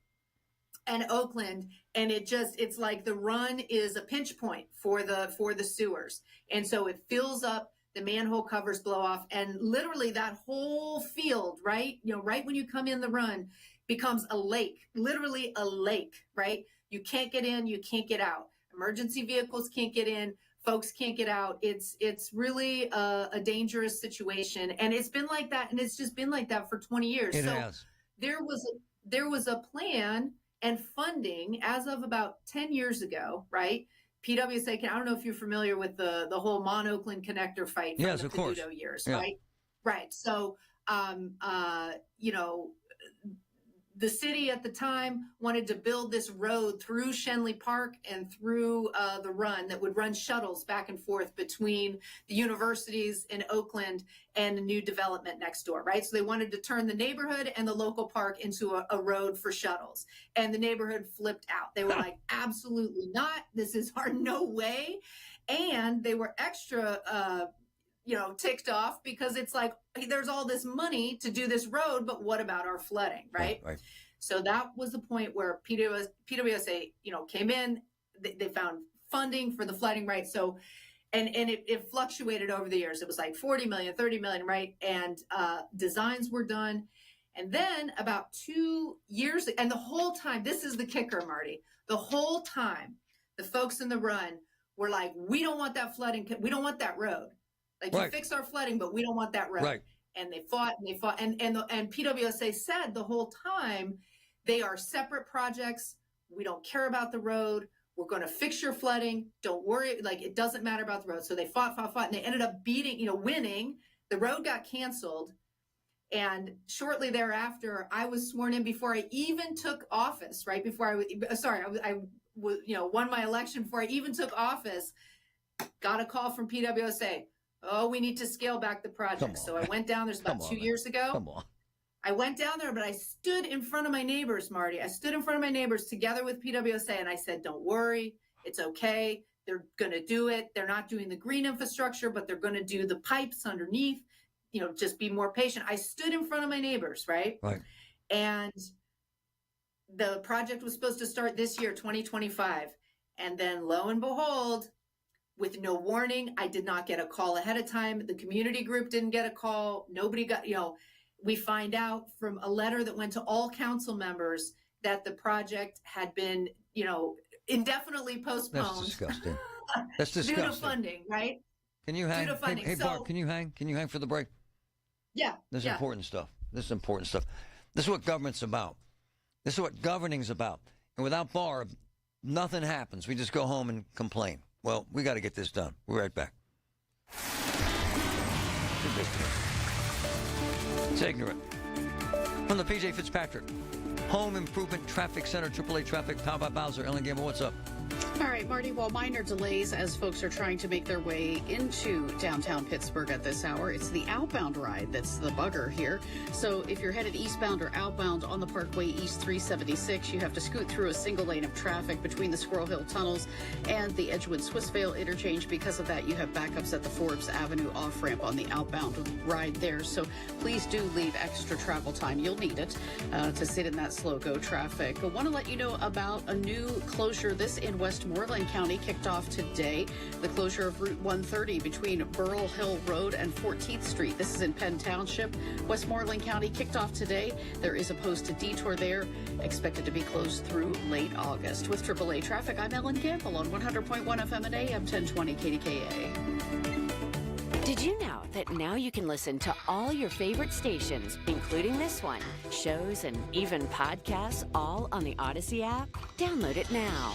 and Oakland, and it's like the Run is a pinch point for the sewers. And so it fills up. The manhole covers blow off, and literally that whole field, right? Right when you come in the Run, becomes a lake, literally a lake, right? You can't get in, you can't get out. Emergency vehicles can't get in, folks can't get out. It's really a dangerous situation, and it's been like that, and it's just been like that for 20 years. It has. There was a plan And funding, as of about 10 years ago, right? PWSA, I don't know if you're familiar with the whole Mon-Oakland connector fight from the Peduto years, right? Right. So, you know, the city at the time wanted to build this road through Shenley Park and through the Run that would run shuttles back and forth between the universities in Oakland and the new development next door, right? So they wanted to turn the neighborhood and the local park into a road for shuttles. And the neighborhood flipped out. They were like, absolutely not. This is no way. And they were extra ticked off because it's like, there's all this money to do this road, but what about our flooding, right? Right. So that was the point where PWSA, came in, they found funding for the flooding, right? So, and it fluctuated over the years. It was like 40 million, 30 million, right? And designs were done. And then about 2 years, and the whole time, this is the kicker, Marty, the whole time, the folks in the Run were like, we don't want that flooding, we don't want that road. Like, you fix our flooding, but we don't want that road. Right. And they fought and they fought. And PWSA said the whole time, they are separate projects. We don't care about the road. We're going to fix your flooding. Don't worry. Like, it doesn't matter about the road. So they fought. And they ended up winning. The road got canceled. And shortly thereafter, I was sworn in before I even took office, right? I won my election before I even took office. Got a call from PWSA. Oh, we need to scale back the project. So I went down. There's about 2 years ago. Come on. I went down there, but I stood in front of my neighbors, Marty. I stood in front of my neighbors together with PWSA, and I said, don't worry. It's okay. They're going to do it. They're not doing the green infrastructure, but they're going to do the pipes underneath. Just be more patient. I stood in front of my neighbors, right? Right. And the project was supposed to start this year, 2025. And then lo and behold, with no warning, I did not get a call ahead of time. The community group didn't get a call. Nobody got, we find out from a letter that went to all council members that the project had been, indefinitely postponed. That's disgusting. That's disgusting. Due to funding, right? Can you hang? Due to funding. Hey, Bart, can you hang? Can you hang for the break? Yeah. This is important stuff. This is important stuff. This is what government's about. This is what governing's about. And without Barb, nothing happens. We just go home and complain. Well, we got to get this done. We're right back. It's ignorant. From the PJ Fitzpatrick Home Improvement Traffic Center, AAA Traffic, powered by Bowser. Ellen Gamble, what's up? All right, Marty, while minor delays as folks are trying to make their way into downtown Pittsburgh at this hour, it's the outbound ride that's the bugger here. So if you're headed eastbound or outbound on the Parkway East 376, you have to scoot through a single lane of traffic between the Squirrel Hill tunnels and the Edgewood-Swissvale interchange. Because of that, you have backups at the Forbes Avenue off-ramp on the outbound ride there. So please do leave extra travel time. You'll need it to sit in that slow-go traffic. I want to let you know about a new closure. This in Westmoreland County kicked off today. The closure of Route 130 between Burrell Hill Road and 14th Street. This is in Penn Township. Westmoreland County kicked off today. There is a posted detour there, expected to be closed through late August. With AAA Traffic, I'm Ellen Gamble on 100.1 FM and AM 1020 KDKA. Did you know that now you can listen to all your favorite stations, including this one, shows, and even podcasts, all on the Odyssey app? Download it now.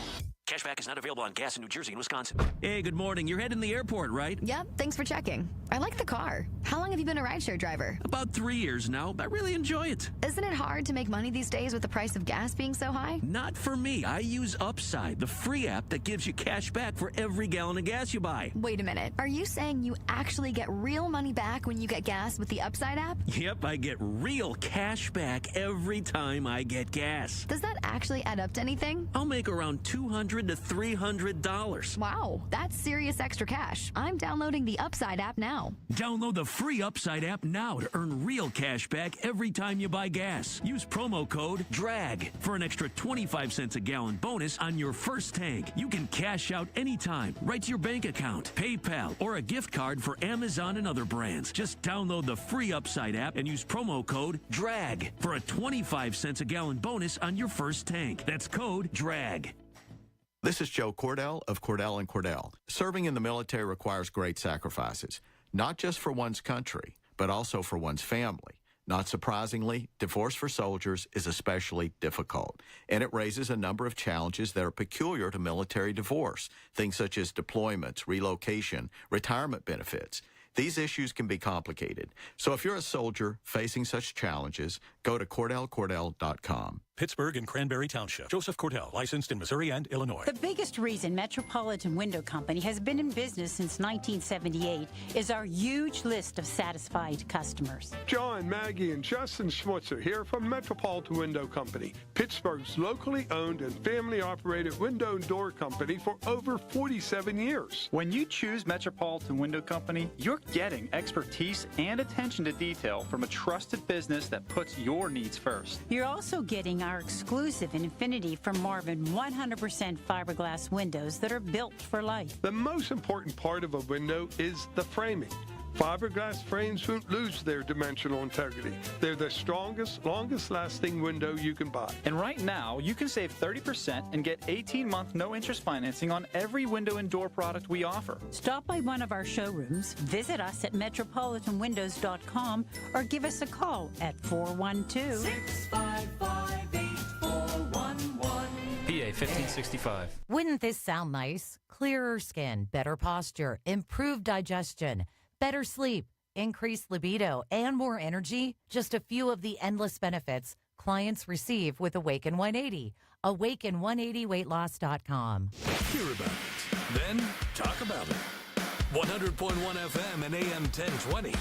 Cashback is not available on gas in New Jersey and Wisconsin. Hey, good morning. You're heading to the airport, right? Yep, thanks for checking. I like the car. How long have you been a rideshare driver? About 3 years now. I really enjoy it. Isn't it hard to make money these days with the price of gas being so high? Not for me. I use Upside, the free app that gives you cash back for every gallon of gas you buy. Wait a minute. Are you saying you actually get real money back when you get gas with the Upside app? Yep, I get real cash back every time I get gas. Does that actually add up to anything? I'll make around $200 to $300. Wow, that's serious extra cash. I'm downloading the Upside app now. Download the free Upside app now to earn real cash back every time you buy gas. Use promo code DRAG for an extra 25 cents a gallon bonus on your first tank. You can cash out anytime, right to your bank account, PayPal, or a gift card for Amazon and other brands. Just download the free Upside app and use promo code DRAG for a 25 cents a gallon bonus on your first tank. That's code DRAG. This is Joe Cordell of Cordell & Cordell. Serving in the military requires great sacrifices, not just for one's country, but also for one's family. Not surprisingly, divorce for soldiers is especially difficult, and it raises a number of challenges that are peculiar to military divorce, things such as deployments, relocation, retirement benefits. These issues can be complicated. So if you're a soldier facing such challenges, go to CordellCordell.com. Pittsburgh and Cranberry Township. Joseph Cordell, licensed in Missouri and Illinois. The biggest reason Metropolitan Window Company has been in business since 1978 is our huge list of satisfied customers. John, Maggie, and Justin Schmutzer here from Metropolitan Window Company, Pittsburgh's locally owned and family-operated window and door company for over 47 years. When you choose Metropolitan Window Company, you're getting expertise and attention to detail from a trusted business that puts your needs first. You're also getting our exclusive Infinity from Marvin 100% fiberglass windows that are built for life. The most important part of a window is the framing. Fiberglass frames won't lose their dimensional integrity. They're the strongest, longest-lasting window you can buy. And right now, you can save 30% and get 18-month no-interest financing on every window and door product we offer. Stop by one of our showrooms, visit us at metropolitanwindows.com, or give us a call at 412-655-8411. PA 1565. Wouldn't this sound nice? Clearer skin, better posture, improved digestion, better sleep, increased libido, and more energy. Just a few of the endless benefits clients receive with Awaken 180. Awaken180weightloss.com. Hear about it. Then talk about it. 100.1 FM and AM 1020.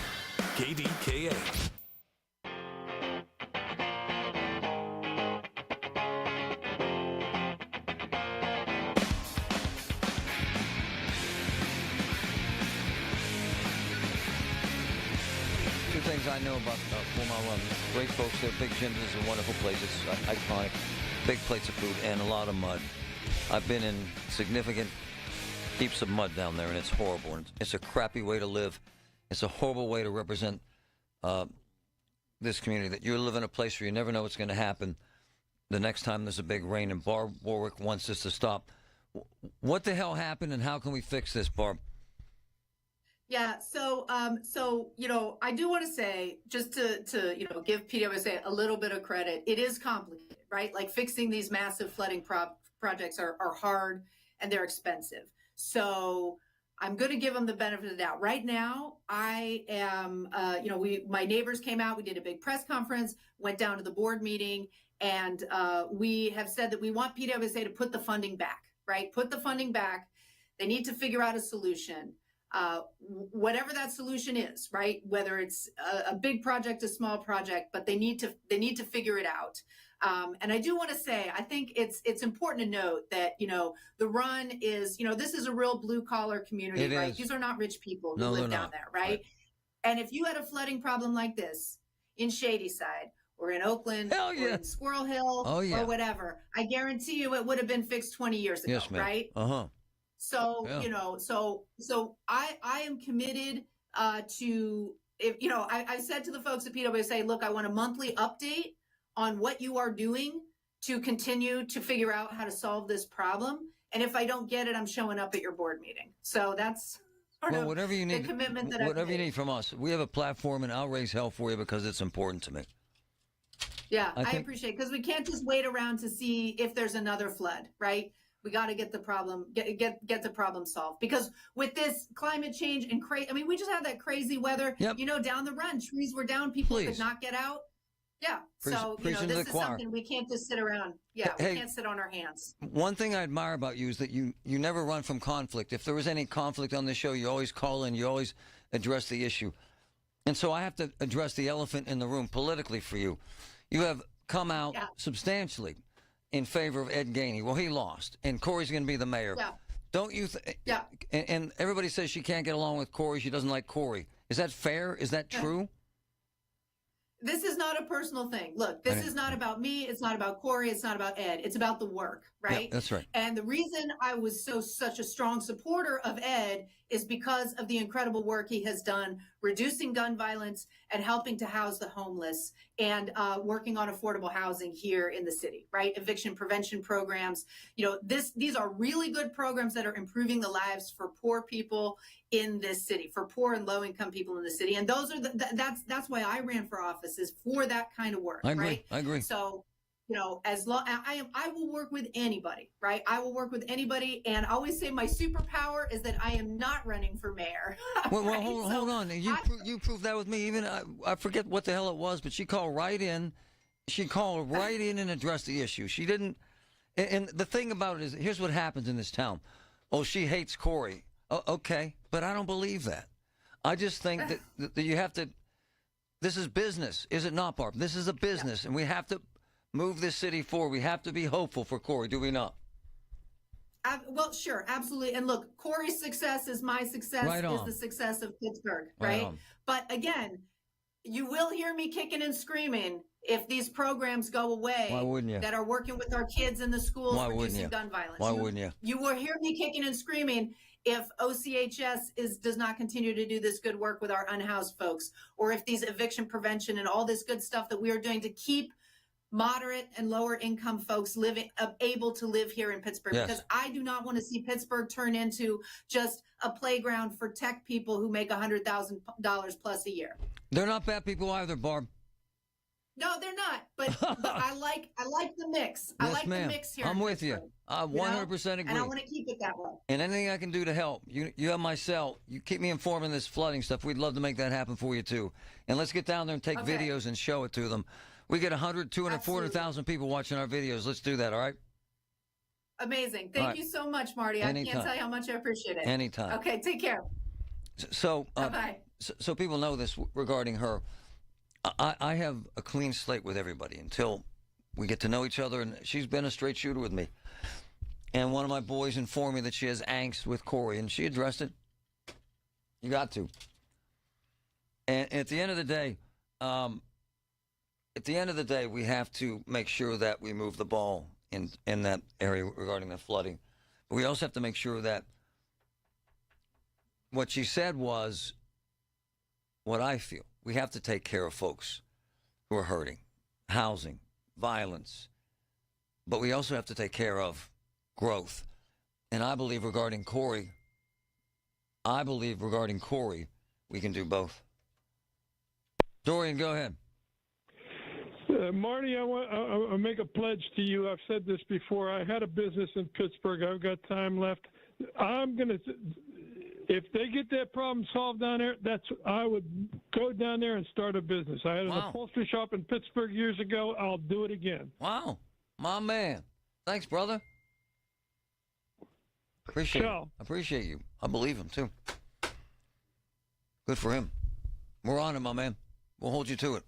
KDKA. Things I know about 4 Mile Run. Great folks there, big gyms, is a wonderful place. It's iconic. Big plates of food and a lot of mud. I've been in significant heaps of mud down there, and it's horrible. And it's a crappy way to live. It's a horrible way to represent this community, that you live in a place where you never know what's going to happen the next time there's a big rain. And Barb Warwick wants this to stop. What the hell happened, and how can we fix this, Barb? Yeah, so I do want to say, just to give PWSA a little bit of credit, it is complicated, right? Like fixing these massive flooding projects are hard and they're expensive. So I'm going to give them the benefit of the doubt. Right now, I am, my neighbors came out, we did a big press conference, went down to the board meeting, and we have said that we want PWSA to put the funding back, right? Put the funding back. They need to figure out a solution. Whatever that solution is, right? Whether it's a big project, a small project, but they need to figure it out. And I do want to say, I think it's important to note that, the run is, this is a real blue collar community, right? These are not rich people who live down there, right? And if you had a flooding problem like this in Shadyside or in Oakland or in Squirrel Hill or whatever, I guarantee you it would have been fixed 20 years ago, right? Uh-huh. So, so I am committed to, I said to the folks at PWSA, look, I want a monthly update on what you are doing to continue to figure out how to solve this problem. And if I don't get it, I'm showing up at your board meeting. So that's whatever you need, the commitment that whatever you need from us. We have a platform, and I'll raise hell for you because it's important to me. Yeah, I appreciate it, because we can't just wait around to see if there's another flood, right? We got to get the problem get the problem solved, because with this climate change and we just had that crazy weather. Yep. Down the run, trees were down, people could not get out. Yeah, so this is something we can't just sit around. Yeah, we can't sit on our hands. One thing I admire about you is that you never run from conflict. If there was any conflict on the show, you always call in, you always address the issue. And so I have to address the elephant in the room politically for you. You have come out substantially in favor of Ed Gainey. Well, he lost, and Corey's going to be the mayor. Yeah. Don't you? And everybody says she can't get along with Corey. She doesn't like Corey. Is that fair? Is that true? This is not a personal thing. Look, this is not about me. It's not about Corey. It's not about Ed. It's about the work, right? Yeah, that's right. And the reason I was such a strong supporter of Ed is because of the incredible work he has done reducing gun violence, and helping to house the homeless, and working on affordable housing here in the city, right? Eviction prevention programs. These are really good programs that are improving the lives for poor people in this city, for poor and low-income people in the city. And those are that's why I ran for office, is for that kind of work, right? I agree. So, as long I will work with anybody, right? I will work with anybody, and I always say my superpower is that I am not running for mayor. Well, right? hold on. You proved that with me. Even I forget what the hell it was, but she called right in. She called right in and addressed the issue. She didn't. And the thing about it is, here's what happens in this town. Oh, she hates Corey. Oh, okay, but I don't believe that. I just think that you have to. This is business, is it not, Barb? This is a business, and we have to move this city forward. We have to be hopeful for Corey, do we not? Well, sure, absolutely. And look, Corey's success is my success, is the success of Pittsburgh, right? But again, you will hear me kicking and screaming if these programs go away. Why wouldn't you? That are working with our kids in the schools, reducing gun violence. Why wouldn't you? You will hear me kicking and screaming if OCHS does not continue to do this good work with our unhoused folks, or if these eviction prevention and all this good stuff that we are doing to keep moderate and lower income folks able to live here in Pittsburgh. Yes. Because I do not want to see Pittsburgh turn into just a playground for tech people who make $100,000 plus a year. They're not bad people either, Barb. No, they're not. But I like the mix. Yes, I like ma'am. the mix here. I'm with you. I 100% agree. And I want to keep it that way. And anything I can do to help. You have my cell. You keep me informed on this flooding stuff. We'd love to make that happen for you, too. And let's get down there and take videos and show it to them. We get 100, 200, 400,000 people watching our videos. Let's do that, all right? Amazing. Thank you so much, Marty. I can't tell you how much I appreciate it. Anytime. Okay, take care. So, bye-bye. So people know this regarding her. I have a clean slate with everybody until we get to know each other, and she's been a straight shooter with me. And one of my boys informed me that she has angst with Corey, and she addressed it. You got to. And at the end of the day, we have to make sure that we move the ball in that area regarding the flooding. But we also have to make sure that what she said was what I feel. We have to take care of folks who are hurting, housing, violence. But we also have to take care of growth. And I believe regarding Corey, we can do both. Dorian, go ahead. Marty, I make a pledge to you. I've said this before. I had a business in Pittsburgh. I've got time left. If they get that problem solved down there, I would go down there and start a business. I had an upholstery shop in Pittsburgh years ago. I'll do it again. Wow. My man. Thanks, brother. Appreciate you. I believe him, too. Good for him. We're on him, my man. We'll hold you to it.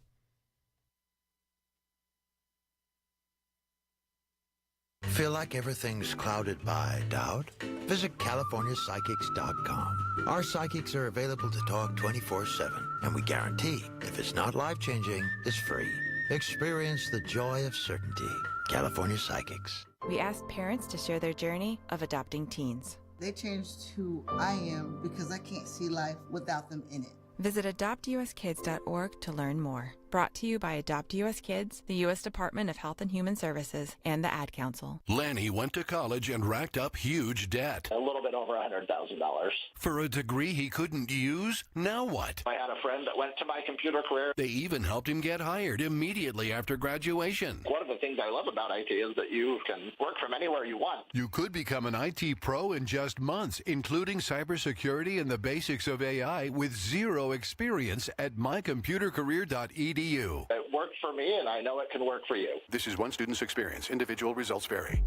Feel like everything's clouded by doubt? Visit CaliforniaPsychics.com. Our psychics are available to talk 24/7, and we guarantee if it's not life-changing, it's free. Experience the joy of certainty. California Psychics. We asked parents to share their journey of adopting teens. They changed who I am because I can't see life without them in it. Visit adoptuskids.org to learn more. Brought to you by Adopt US Kids, the U.S. Department of Health and Human Services, and the Ad Council. Lanny went to college and racked up huge debt. A little bit over $100,000. For a degree he couldn't use? Now what? I had a friend that went to my computer career. They even helped him get hired immediately after graduation. One of the things I love about IT is that you can work from anywhere you want. You could become an IT pro in just months, including cybersecurity and the basics of AI with zero experience at mycomputercareer.edu. It worked for me, and I know it can work for you. This is one student's experience. Individual results vary.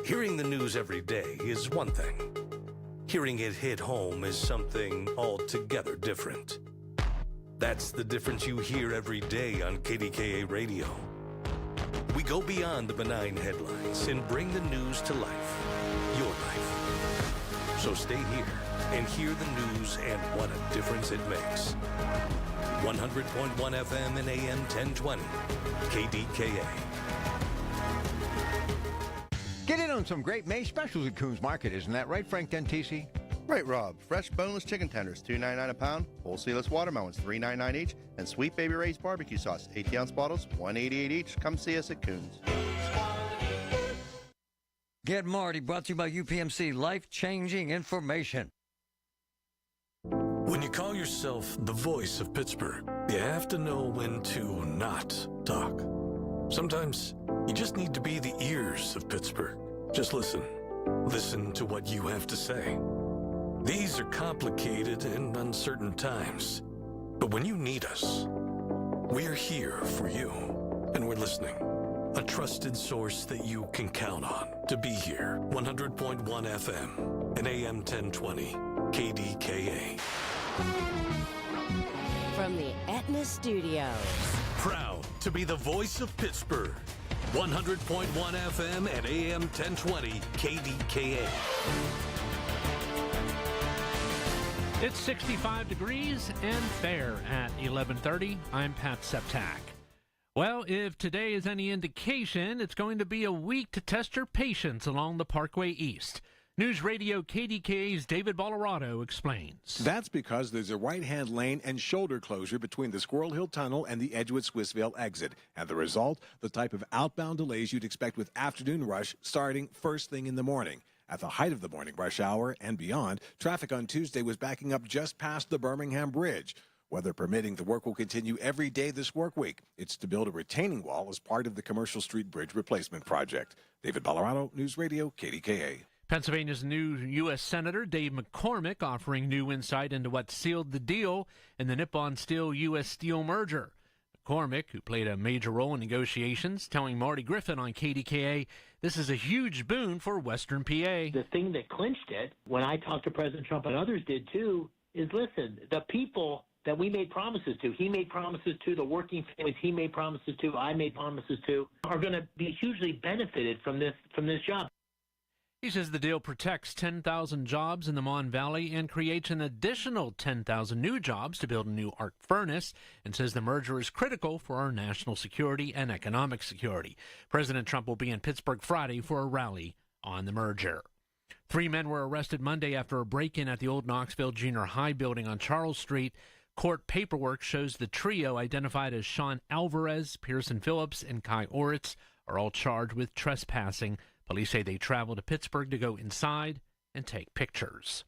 Hearing the news every day is one thing. Hearing it hit home is something altogether different. That's the difference you hear every day on KDKA Radio. We go beyond the benign headlines and bring the news to life. Your life. So stay here and hear the news and what a difference it makes. 100.1 FM and AM 1020, KDKA. Get in on some great May specials at Coons Market, isn't that right, Frank Dentisi? Right, Rob. Fresh boneless chicken tenders, $2.99 a pound. Whole-sealess watermelons, $3.99 each. And Sweet Baby Ray's barbecue sauce, 80-ounce bottles, $1.88 each. Come see us at Coons. Get Marty, brought to you by UPMC, life-changing information. When you call yourself the voice of Pittsburgh, you have to know when to not talk. Sometimes you just need to be the ears of Pittsburgh. Just listen. Listen to what you have to say. These are complicated and uncertain times. But when you need us, we're here for you. And we're listening. A trusted source that you can count on to be here. 100.1 FM and AM 1020 KDKA. From the Aetna Studios. Proud to be the voice of Pittsburgh. 100.1 FM and AM 1020 KDKA. It's 65 degrees and fair at 11:30. I'm Pat Septak. Well, if today is any indication, it's going to be a week to test your patience along the Parkway East. News Radio KDKA's David Bolorado explains. That's because there's a right-hand lane and shoulder closure between the Squirrel Hill Tunnel and the Edgewood-Swissvale exit. And the result, the type of outbound delays you'd expect with afternoon rush starting first thing in the morning. At the height of the morning rush hour and beyond, traffic on Tuesday was backing up just past the Birmingham Bridge. Weather permitting, the work will continue every day this work week. It's to build a retaining wall as part of the Commercial Street Bridge Replacement Project. David Bolorado, News Radio, KDKA. Pennsylvania's new U.S. Senator Dave McCormick offering new insight into what sealed the deal in the Nippon Steel-U.S. Steel merger. McCormick, who played a major role in negotiations, telling Marty Griffin on KDKA this is a huge boon for Western PA. The thing that clinched it, when I talked to President Trump and others did too, is listen, the people that we made promises to, he made promises to, the working families he made promises to, I made promises to, are going to be hugely benefited from this job. He says the deal protects 10,000 jobs in the Mon Valley and creates an additional 10,000 new jobs to build a new arc furnace, and says the merger is critical for our national security and economic security. President Trump will be in Pittsburgh Friday for a rally on the merger. 3 men were arrested Monday after a break-in at the old Knoxville Junior High building on Charles Street. Court paperwork shows the trio, identified as Sean Alvarez, Pearson Phillips, and Kai Oritz, are all charged with trespassing. Police say they traveled to Pittsburgh to go inside and take pictures.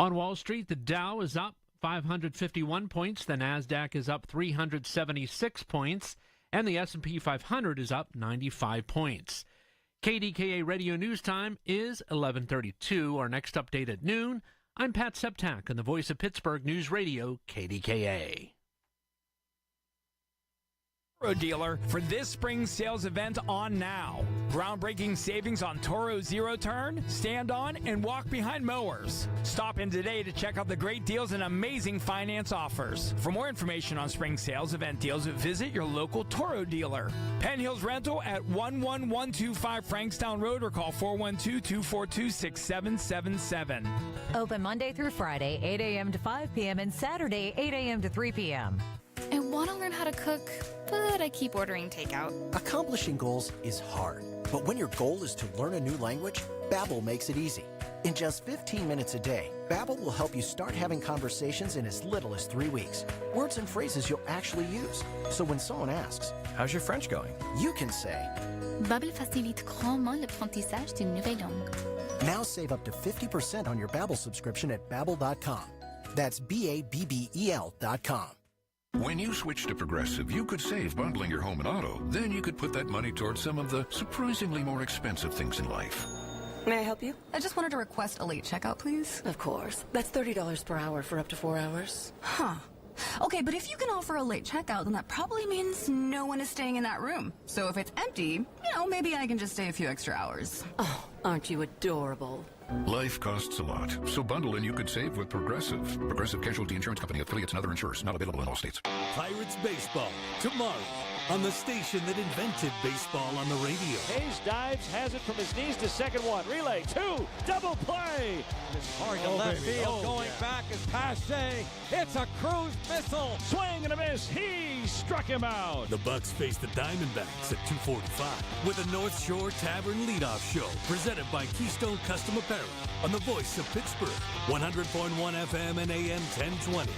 On Wall Street, the Dow is up 551 points, the Nasdaq is up 376 points, and the S&P 500 is up 95 points. KDKA Radio News Time is 11:32. Our next update at noon. I'm Pat Septak on the Voice of Pittsburgh News Radio, KDKA. Dealer for this spring sales event on now. Groundbreaking savings on Toro Zero Turn, stand-on, and walk-behind mowers. Stop in today to check out the great deals and amazing finance offers. For more information on spring sales event deals, visit your local Toro dealer. Penn Hills Rental at 11125 Frankstown Road or call 412-242-6777. Open Monday through Friday, 8 a.m. to 5 p.m. and Saturday, 8 a.m. to 3 p.m. I want to learn how to cook, but I keep ordering takeout. Accomplishing goals is hard, but when your goal is to learn a new language, Babbel makes it easy. In just 15 minutes a day, Babbel will help you start having conversations in as little as 3 weeks. Words and phrases you'll actually use. So when someone asks, "How's your French going?" you can say, Babbel facilite grandement l'apprentissage d'une nouvelle langue. Now save up to 50% on your Babbel subscription at Babbel.com. That's Babbel.com. When you switch to Progressive, you could save bundling your home and auto. Then you could put that money towards some of the surprisingly more expensive things in life. May I help you? I just wanted to request a late checkout, please. Of course. That's $30 per hour for up to 4 hours. Huh. Okay, but if you can offer a late checkout, then that probably means no one is staying in that room. So if it's empty, maybe I can just stay a few extra hours. Oh, aren't you adorable? Life costs a lot, so bundle and you could save with Progressive. Progressive Casualty Insurance Company, affiliates, and other insurers. Not available in all states. Pirates baseball tomorrow on the station that invented baseball on the radio. Hayes dives, has it from his knees to second one. Relay, two, double play. It's hard to left field. Going back is Pache. It's a cruise missile. Swing and a miss. He struck him out. The Bucks face the Diamondbacks at 2:45 with a North Shore Tavern leadoff show presented by Keystone Custom Apparel on the voice of Pittsburgh, 100.1 FM and AM 1020.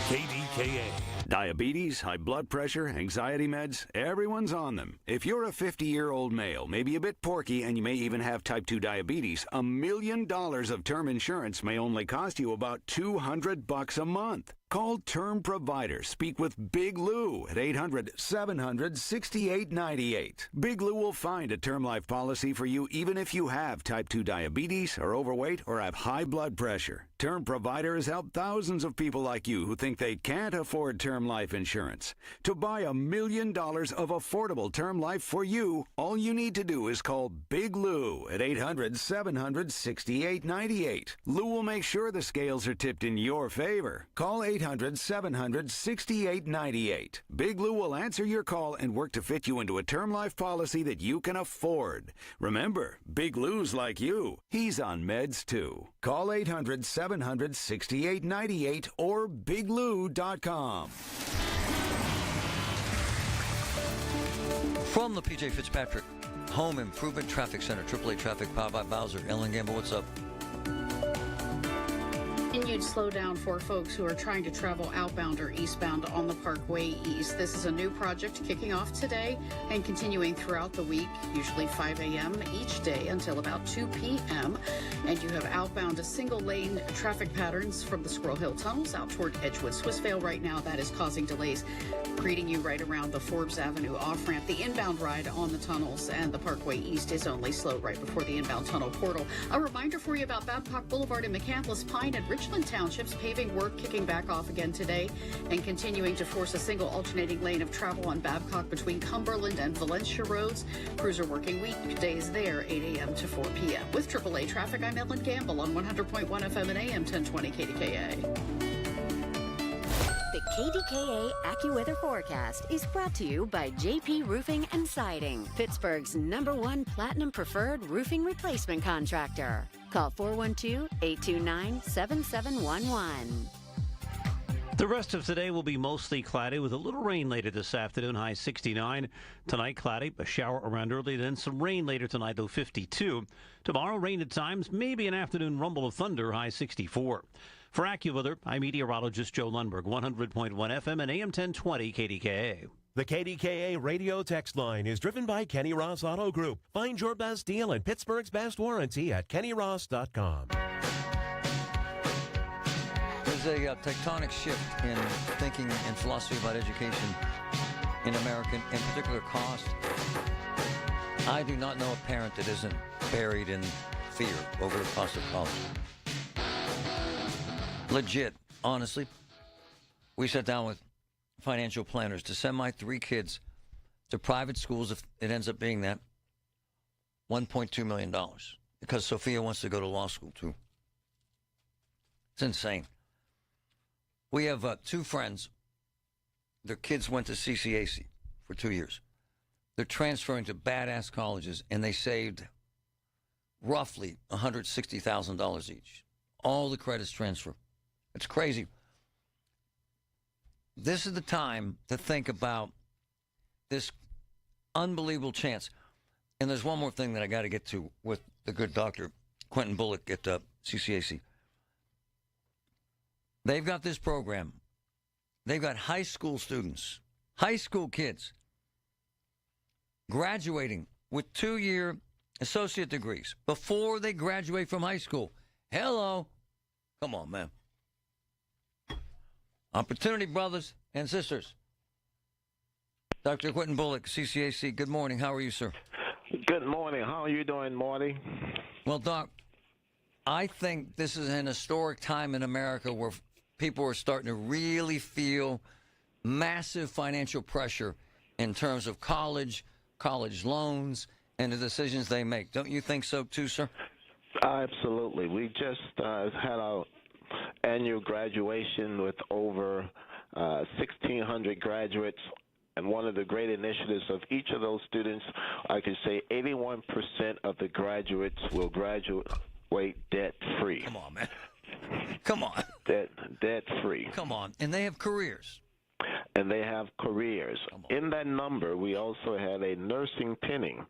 KDKA. Diabetes, high blood pressure, anxiety meds, everyone's on them. If you're a 50-year-old male, maybe a bit porky, and you may even have type 2 diabetes, $1 million of term insurance may only cost you about $200 a month. Call Term Provider. Speak with Big Lou at 800-700-6898. Big Lou will find a term life policy for you even if you have type 2 diabetes, are overweight, or have high blood pressure. Term Provider has helped thousands of people like you who think they can't afford term life insurance. To buy $1 million of affordable term life for you, all you need to do is call Big Lou at 800-700-6898. Lou will make sure the scales are tipped in your favor. Call 800-700-6898. Big Lou will answer your call and work to fit you into a term life policy that you can afford. Remember, Big Lou's like you. He's on meds too. Call 800-700-6898 or biglou.com. From the P.J. Fitzpatrick Home Improvement Traffic Center, AAA Traffic, powered by Bowser. Ellen Gamble, what's up? Continued slowdown for folks who are trying to travel outbound or eastbound on the Parkway East. This is a new project kicking off today and continuing throughout the week, usually 5 a.m. each day until about 2 p.m. And you have outbound a single-lane traffic patterns from the Squirrel Hill tunnels out toward Edgewood Swissvale right now. That is causing delays, greeting you right around the Forbes Avenue off-ramp. The inbound ride on the tunnels and the Parkway East is only slow right before the inbound tunnel portal. A reminder for you about Babcock Boulevard in McCandless, Pine, and Richland Townships. Paving work kicking back off again today and continuing to force a single alternating lane of travel on Babcock between Cumberland and Valencia roads. Crews are working weekdays there, 8 a.m. to 4 p.m. With AAA Traffic, I'm Ellen Gamble on 100.1 FM and AM 1020 KDKA. The KDKA AccuWeather forecast is brought to you by JP Roofing and Siding, Pittsburgh's #1 Platinum Preferred Roofing Replacement Contractor. Call 412-829-7711. The rest of today will be mostly cloudy with a little rain later this afternoon, high 69. Tonight, cloudy, a shower around early, then some rain later tonight, though 52. Tomorrow, rain at times, maybe an afternoon rumble of thunder, high 64. For AccuWeather, I'm meteorologist Joe Lundberg, 100.1 FM and AM 1020 KDKA. The KDKA radio text line is driven by Kenny Ross Auto Group. Find your best deal and Pittsburgh's best warranty at kennyross.com. There's a tectonic shift in thinking and philosophy about education in America, in particular cost. I do not know a parent that isn't buried in fear over the cost of college. Legit, honestly. We sat down with financial planners to send my 3 kids to private schools, if it ends up being that, $1.2 million. Because Sophia wants to go to law school, too. It's insane. We have 2 friends. Their kids went to CCAC for 2 years. They're transferring to badass colleges, and they saved roughly $160,000 each. All the credits transfer. It's crazy. This is the time to think about this unbelievable chance. And there's one more thing that I got to get to with the good doctor, Quentin Bullock at CCAC. They've got this program. They've got high school students, high school kids, graduating with 2-year associate degrees before they graduate from high school. Hello. Come on, man. Opportunity, brothers and sisters. Dr. Quentin Bullock, CCAC, good morning. How are you, sir? Good morning. How are you doing, Marty? Well, Doc, I think this is an historic time in America where people are starting to really feel massive financial pressure in terms of college loans, and the decisions they make. Don't you think so, too, sir? Absolutely. We just had our annual graduation with over 1,600 graduates And one of the great initiatives of each of those students, I can say 81% of the graduates will graduate debt-free. Come on, man. Come on. Debt-free. Come on. And they have careers. And they have careers. In that number, we also had a nursing pinning,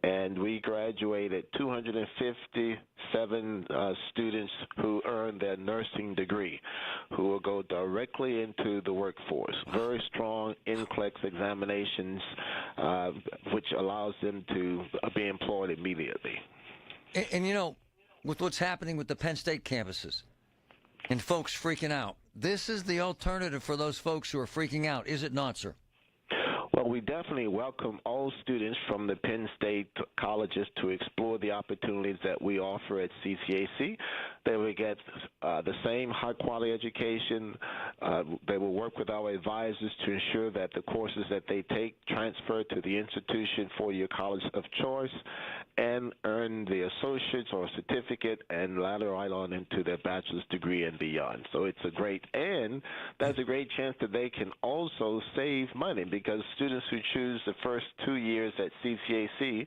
and we graduated 257 students who earned their nursing degree, who will go directly into the workforce. Very strong NCLEX examinations, which allows them to be employed immediately. And you know, with what's happening with the Penn State campuses and folks freaking out, this is the alternative for those folks who are freaking out, is it not, sir? Well, we definitely welcome all students from the Penn State colleges to explore the opportunities that we offer at CCAC. They will get the same high-quality education. They will work with our advisors to ensure that the courses that they take transfer to the institution for your college of choice and earn the associate's or certificate and ladder right on into their bachelor's degree and beyond. So it's a great, and that's a great chance that they can also save money, because students who choose the first 2 years at CCAC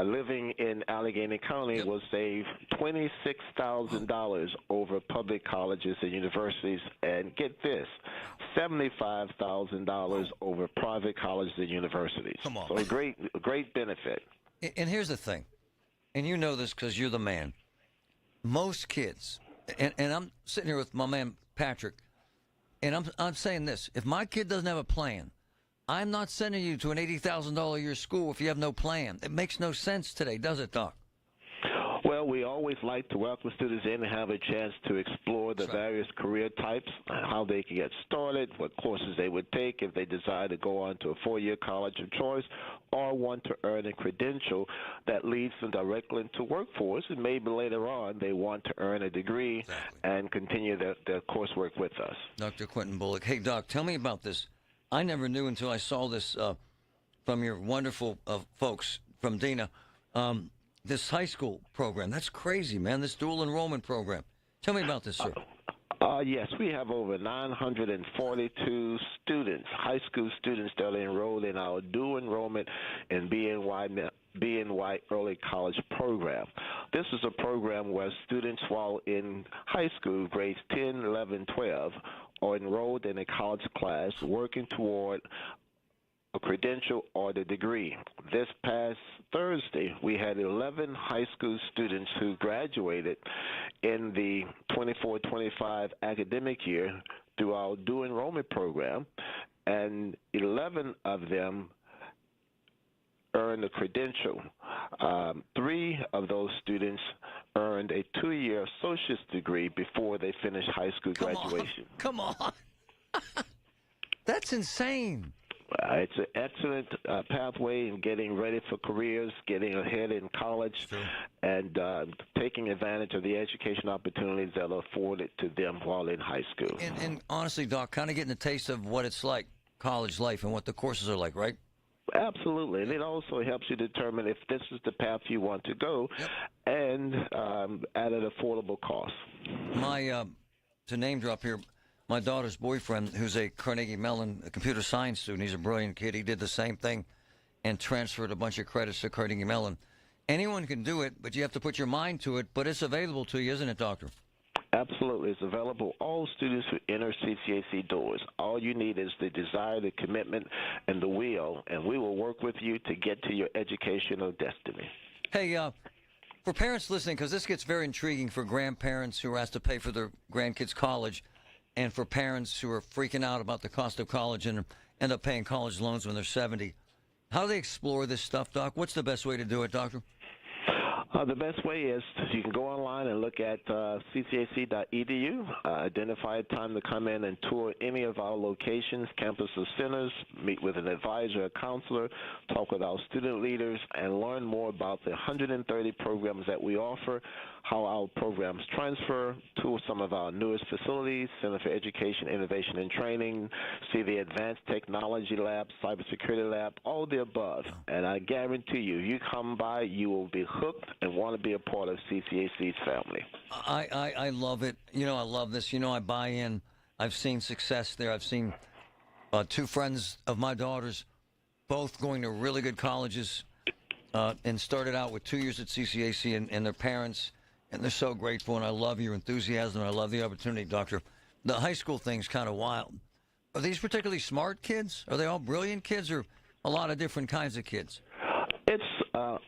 living in Allegheny County will save $26,000 over public colleges and universities, and get this, $75,000 over private colleges and universities. Come on. So a great benefit. And here's the thing, and you know this because you're the man. Most kids, and I'm sitting here with my man Patrick, and I'm saying this: if my kid doesn't have a plan, I'm not sending you to an $80,000 a year school if you have no plan. It makes no sense today, does it, Doc? Well, we always like to welcome students in and have a chance to explore the various career types, how they can get started, what courses they would take if they decide to go on to a four-year college of choice or want to earn a credential that leads them directly into workforce, and maybe later on they want to earn a degree and continue their coursework with us. Dr. Quentin Bullock. Hey, Doc, tell me about this. I never knew until I saw this from your wonderful folks from Dina. This high school program, that's crazy, man, this dual enrollment program. Tell me about this, sir. Yes, we have over 942 students, high school students that are enrolled in our dual enrollment in BNY Early College program. This is a program where students while in high school, grades 10, 11, 12, are enrolled in a college class working toward a credential or the degree. This past Thursday, we had 11 high school students who graduated in the 24-25 academic year through our dual enrollment program, and 11 of them earned a credential. 3 of those students earned a 2-year associate's degree before they finished high school graduation. Come on. That's insane. It's an excellent pathway in getting ready for careers, getting ahead in college, and taking advantage of the education opportunities that are afforded to them while in high school. And honestly, Doc, kind of getting a taste of what it's like, college life, and what the courses are like, right? Absolutely. And it also helps you determine if this is the path you want to go, and at an affordable cost. My, to name drop here, my daughter's boyfriend, who's a Carnegie Mellon computer science student, he's a brilliant kid. He did the same thing and transferred a bunch of credits to Carnegie Mellon. Anyone can do it, but you have to put your mind to it. But it's available to you, isn't it, Doctor? Absolutely. It's available to all students who enter CCAC doors. All you need is the desire, the commitment, and the will, and we will work with you to get to your educational destiny. Hey, for parents listening, because this gets very intriguing for grandparents who are asked to pay for their grandkids' college, and for parents who are freaking out about the cost of college and end up paying college loans when they're 70. How do they explore this stuff, Doc? What's the best way to do it, Doctor? The best way is you can go online and look at ccac.edu, identify a time to come in and tour any of our locations, campus or centers, meet with an advisor, a counselor, talk with our student leaders, and learn more about the 130 programs that we offer, how our programs transfer to some of our newest facilities, Center for Education, Innovation, and Training, see the Advanced Technology Lab, Cybersecurity Lab, all the above. And I guarantee you, you come by, you will be hooked and want to be a part of CCAC's family. I love it. You know, I love this. You know, I buy in. I've seen success there. I've seen Two friends of my daughters, both going to really good colleges, and started out with 2 years at CCAC and their parents, and they're so grateful, and I love your enthusiasm, and I love the opportunity, Doctor. The high school thing's kind of wild. Are these particularly smart kids? Are they all brilliant kids, or a lot of different kinds of kids? It's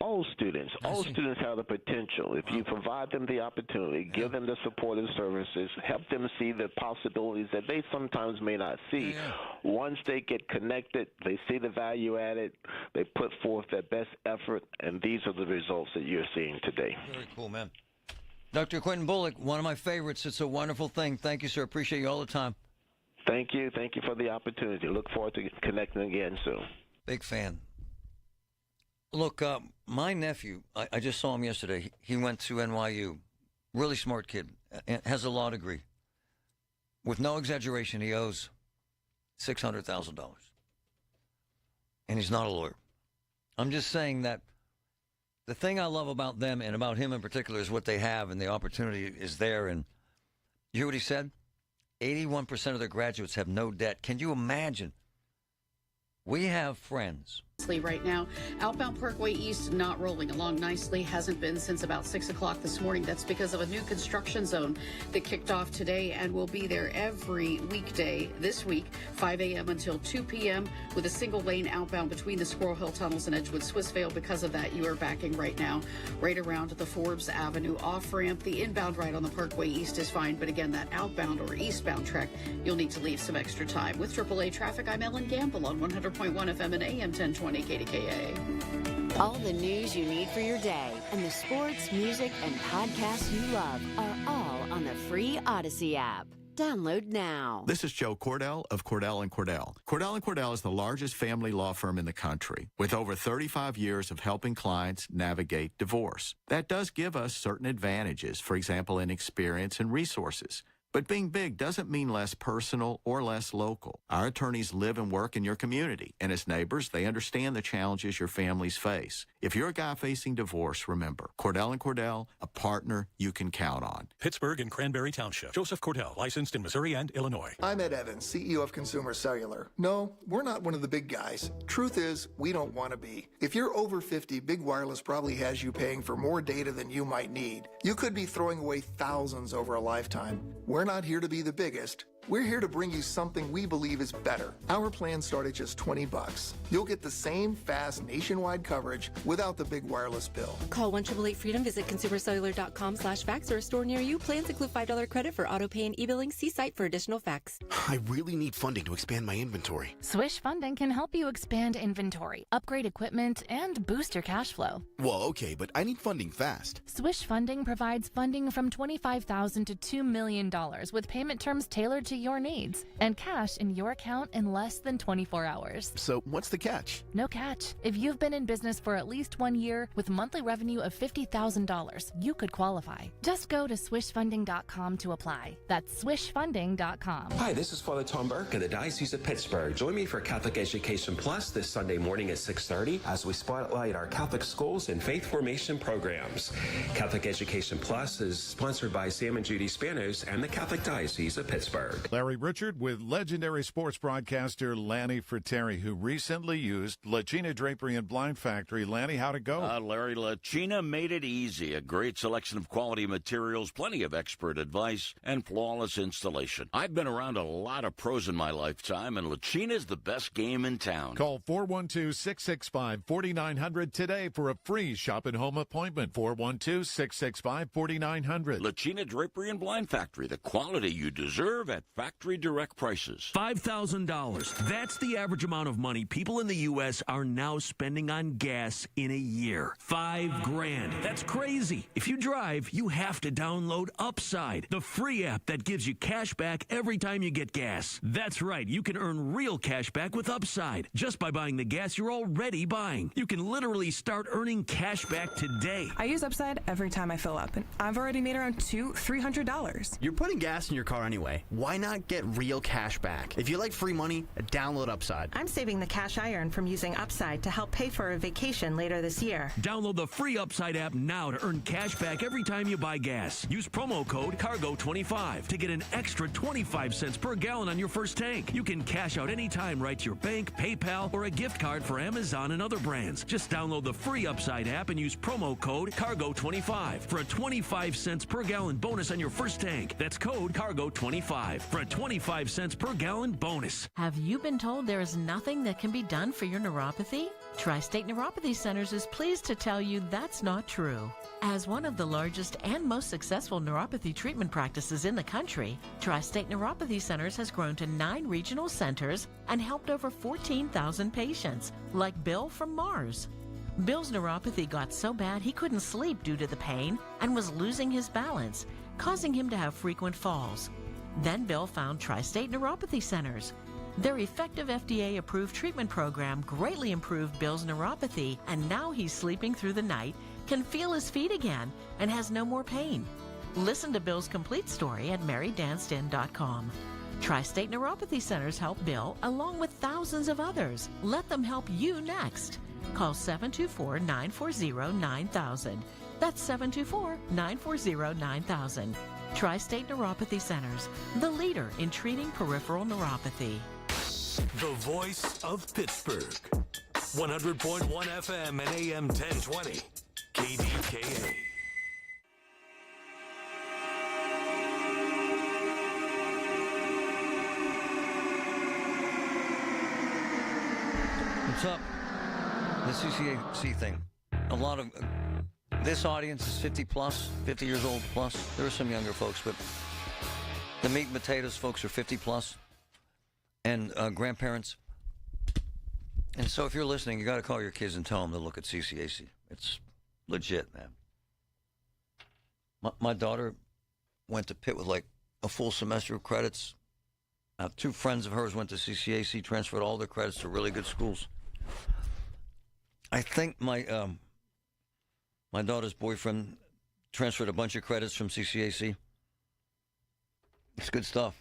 all students. All students have the potential. If you provide them the opportunity, give them the supportive services, help them see the possibilities that they sometimes may not see. Once they get connected, they see the value added, they put forth their best effort, and these are the results that you're seeing today. Very cool, man. Dr. Quentin Bullock, one of my favorites. It's a wonderful thing. Thank you, sir. Appreciate you all the time. Thank you. Thank you for the opportunity. Look forward to connecting again soon. Big fan. Look, my nephew, I just saw him yesterday. He went to NYU. Really smart kid. Has a law degree. With no exaggeration, he owes $600,000. And he's not a lawyer. I'm just saying that the thing I love about them and about him in particular is what they have, and the opportunity is there. And you hear what he said? 81% of their graduates have no debt. Can you imagine? We have friends. Right now, outbound Parkway East not rolling along nicely. Hasn't been since about 6 o'clock this morning. That's because of a new construction zone that kicked off today and will be there every weekday this week, 5 a.m. until 2 p.m. with a single lane outbound between the Squirrel Hill tunnels and Edgewood Swissvale. Because of that, you are backing right now right around the Forbes Avenue off ramp. The inbound ride on the Parkway East is fine, but again, that outbound or eastbound track, you'll need to leave some extra time. With AAA traffic, I'm Ellen Gamble on 100.1 FM and AM 1020 KDKA. All the news you need for your day and the sports, music, and podcasts you love are all on the free Odyssey app. Download now. This is Joe Cordell of Cordell & Cordell. Cordell & Cordell is the largest family law firm in the country with over 35 years of helping clients navigate divorce. That does give us certain advantages, for example, in experience and resources. But being big doesn't mean less personal or less local. Our attorneys live and work in your community, and as neighbors, they understand the challenges your families face. If you're a guy facing divorce, remember, Cordell & Cordell, a partner you can count on. Pittsburgh and Cranberry Township. Joseph Cordell, licensed in Missouri and Illinois. I'm Ed Evans, CEO of Consumer Cellular. No, we're not one of the big guys. Truth is, we don't want to be. If you're over 50, Big Wireless probably has you paying for more data than you might need. You could be throwing away thousands over a lifetime. We're not here to be the biggest. We're here to bring you something we believe is better. Our plans start at just $20. You'll get the same fast nationwide coverage without the big wireless bill. Call 1-888-FREEDOM, visit consumercellular.com/fax or a store near you. Plans include $5 credit for auto pay and e-billing. See site for additional facts. I really need funding to expand my inventory. Swish Funding can help you expand inventory, upgrade equipment, and boost your cash flow. Well, okay, but I need funding fast. Swish Funding provides funding from $25,000 to $2 million with payment terms tailored to your needs and cash in your account in less than 24 hours. So what's the catch? No catch. If you've been in business for at least 1 year with monthly revenue of $50,000, you could qualify. Just go to swishfunding.com to apply. That's swishfunding.com. Hi, this is Father Tom Burke of the Diocese of Pittsburgh. Join me for Catholic Education Plus this Sunday morning at 6:30 as we spotlight our Catholic schools and faith formation programs. Catholic Education Plus is sponsored by Sam and Judy Spanos and the Catholic Diocese of Pittsburgh. Larry Richard with legendary sports broadcaster Lanny Fratteri, who recently used La China Drapery and Blind Factory. Lanny, how'd it go? Larry, La China made it easy. A great selection of quality materials, plenty of expert advice, and flawless installation. I've been around a lot of pros in my lifetime, and La China's the best game in town. Call 412-665-4900 today for a free shop at home appointment. 412-665-4900. La China Drapery and Blind Factory, the quality you deserve at factory direct prices. $5,000. That's the average amount of money people in the U.S. are now spending on gas in a year. $5,000. That's crazy. If you drive, you have to download Upside, the free app that gives you cash back every time you get gas. That's right. You can earn real cash back with Upside just by buying the gas you're already buying. You can literally start earning cash back today. I use Upside every time I fill up, and I've already made around $200-300. You're putting gas in your car anyway. Why not get real cash back? If you like free money, download Upside. I'm saving the cash I earn from using Upside to help pay for a vacation later this year. Download the free Upside app now to earn cash back every time you buy gas. Use promo code CARGO25 to get an extra 25 cents per gallon on your first tank. You can cash out anytime right to your bank, PayPal, or a gift card for Amazon and other brands. Just download the free Upside app and use promo code CARGO25 for a 25 cents per gallon bonus on your first tank. That's code CARGO25 for a 25 cents per gallon bonus. Have you been told there is nothing that can be done for your neuropathy? Tri-State Neuropathy Centers is pleased to tell you that's not true. As one of the largest and most successful neuropathy treatment practices in the country, Tri-State Neuropathy Centers has grown to 9 regional centers and helped over 14,000 patients, like Bill from Mars. Bill's neuropathy got so bad he couldn't sleep due to the pain and was losing his balance, causing him to have frequent falls. Then Bill found Tri-State Neuropathy Centers. Their effective FDA-approved treatment program greatly improved Bill's neuropathy, and now he's sleeping through the night, can feel his feet again, and has no more pain. Listen to Bill's complete story at marydanston.com. Tri-State Neuropathy Centers help Bill along with thousands of others. Let them help you next. Call 724-940-9000. That's 724-940-9000. Tri-State Neuropathy Centers, the leader in treating peripheral neuropathy. The voice of Pittsburgh. 100.1 FM and AM 1020. KDKA. What's up? The CCAC thing. A lot of this audience is 50 plus, 50 years old plus. There are some younger folks, but the meat and potatoes folks are 50 plus, and grandparents. And so if you're listening, you got to call your kids and tell them to look at CCAC. It's legit, man. My daughter went to Pitt with like a full semester of credits. 2 friends of hers went to CCAC, transferred all their credits to really good schools. I think my daughter's boyfriend transferred a bunch of credits from CCAC. It's good stuff.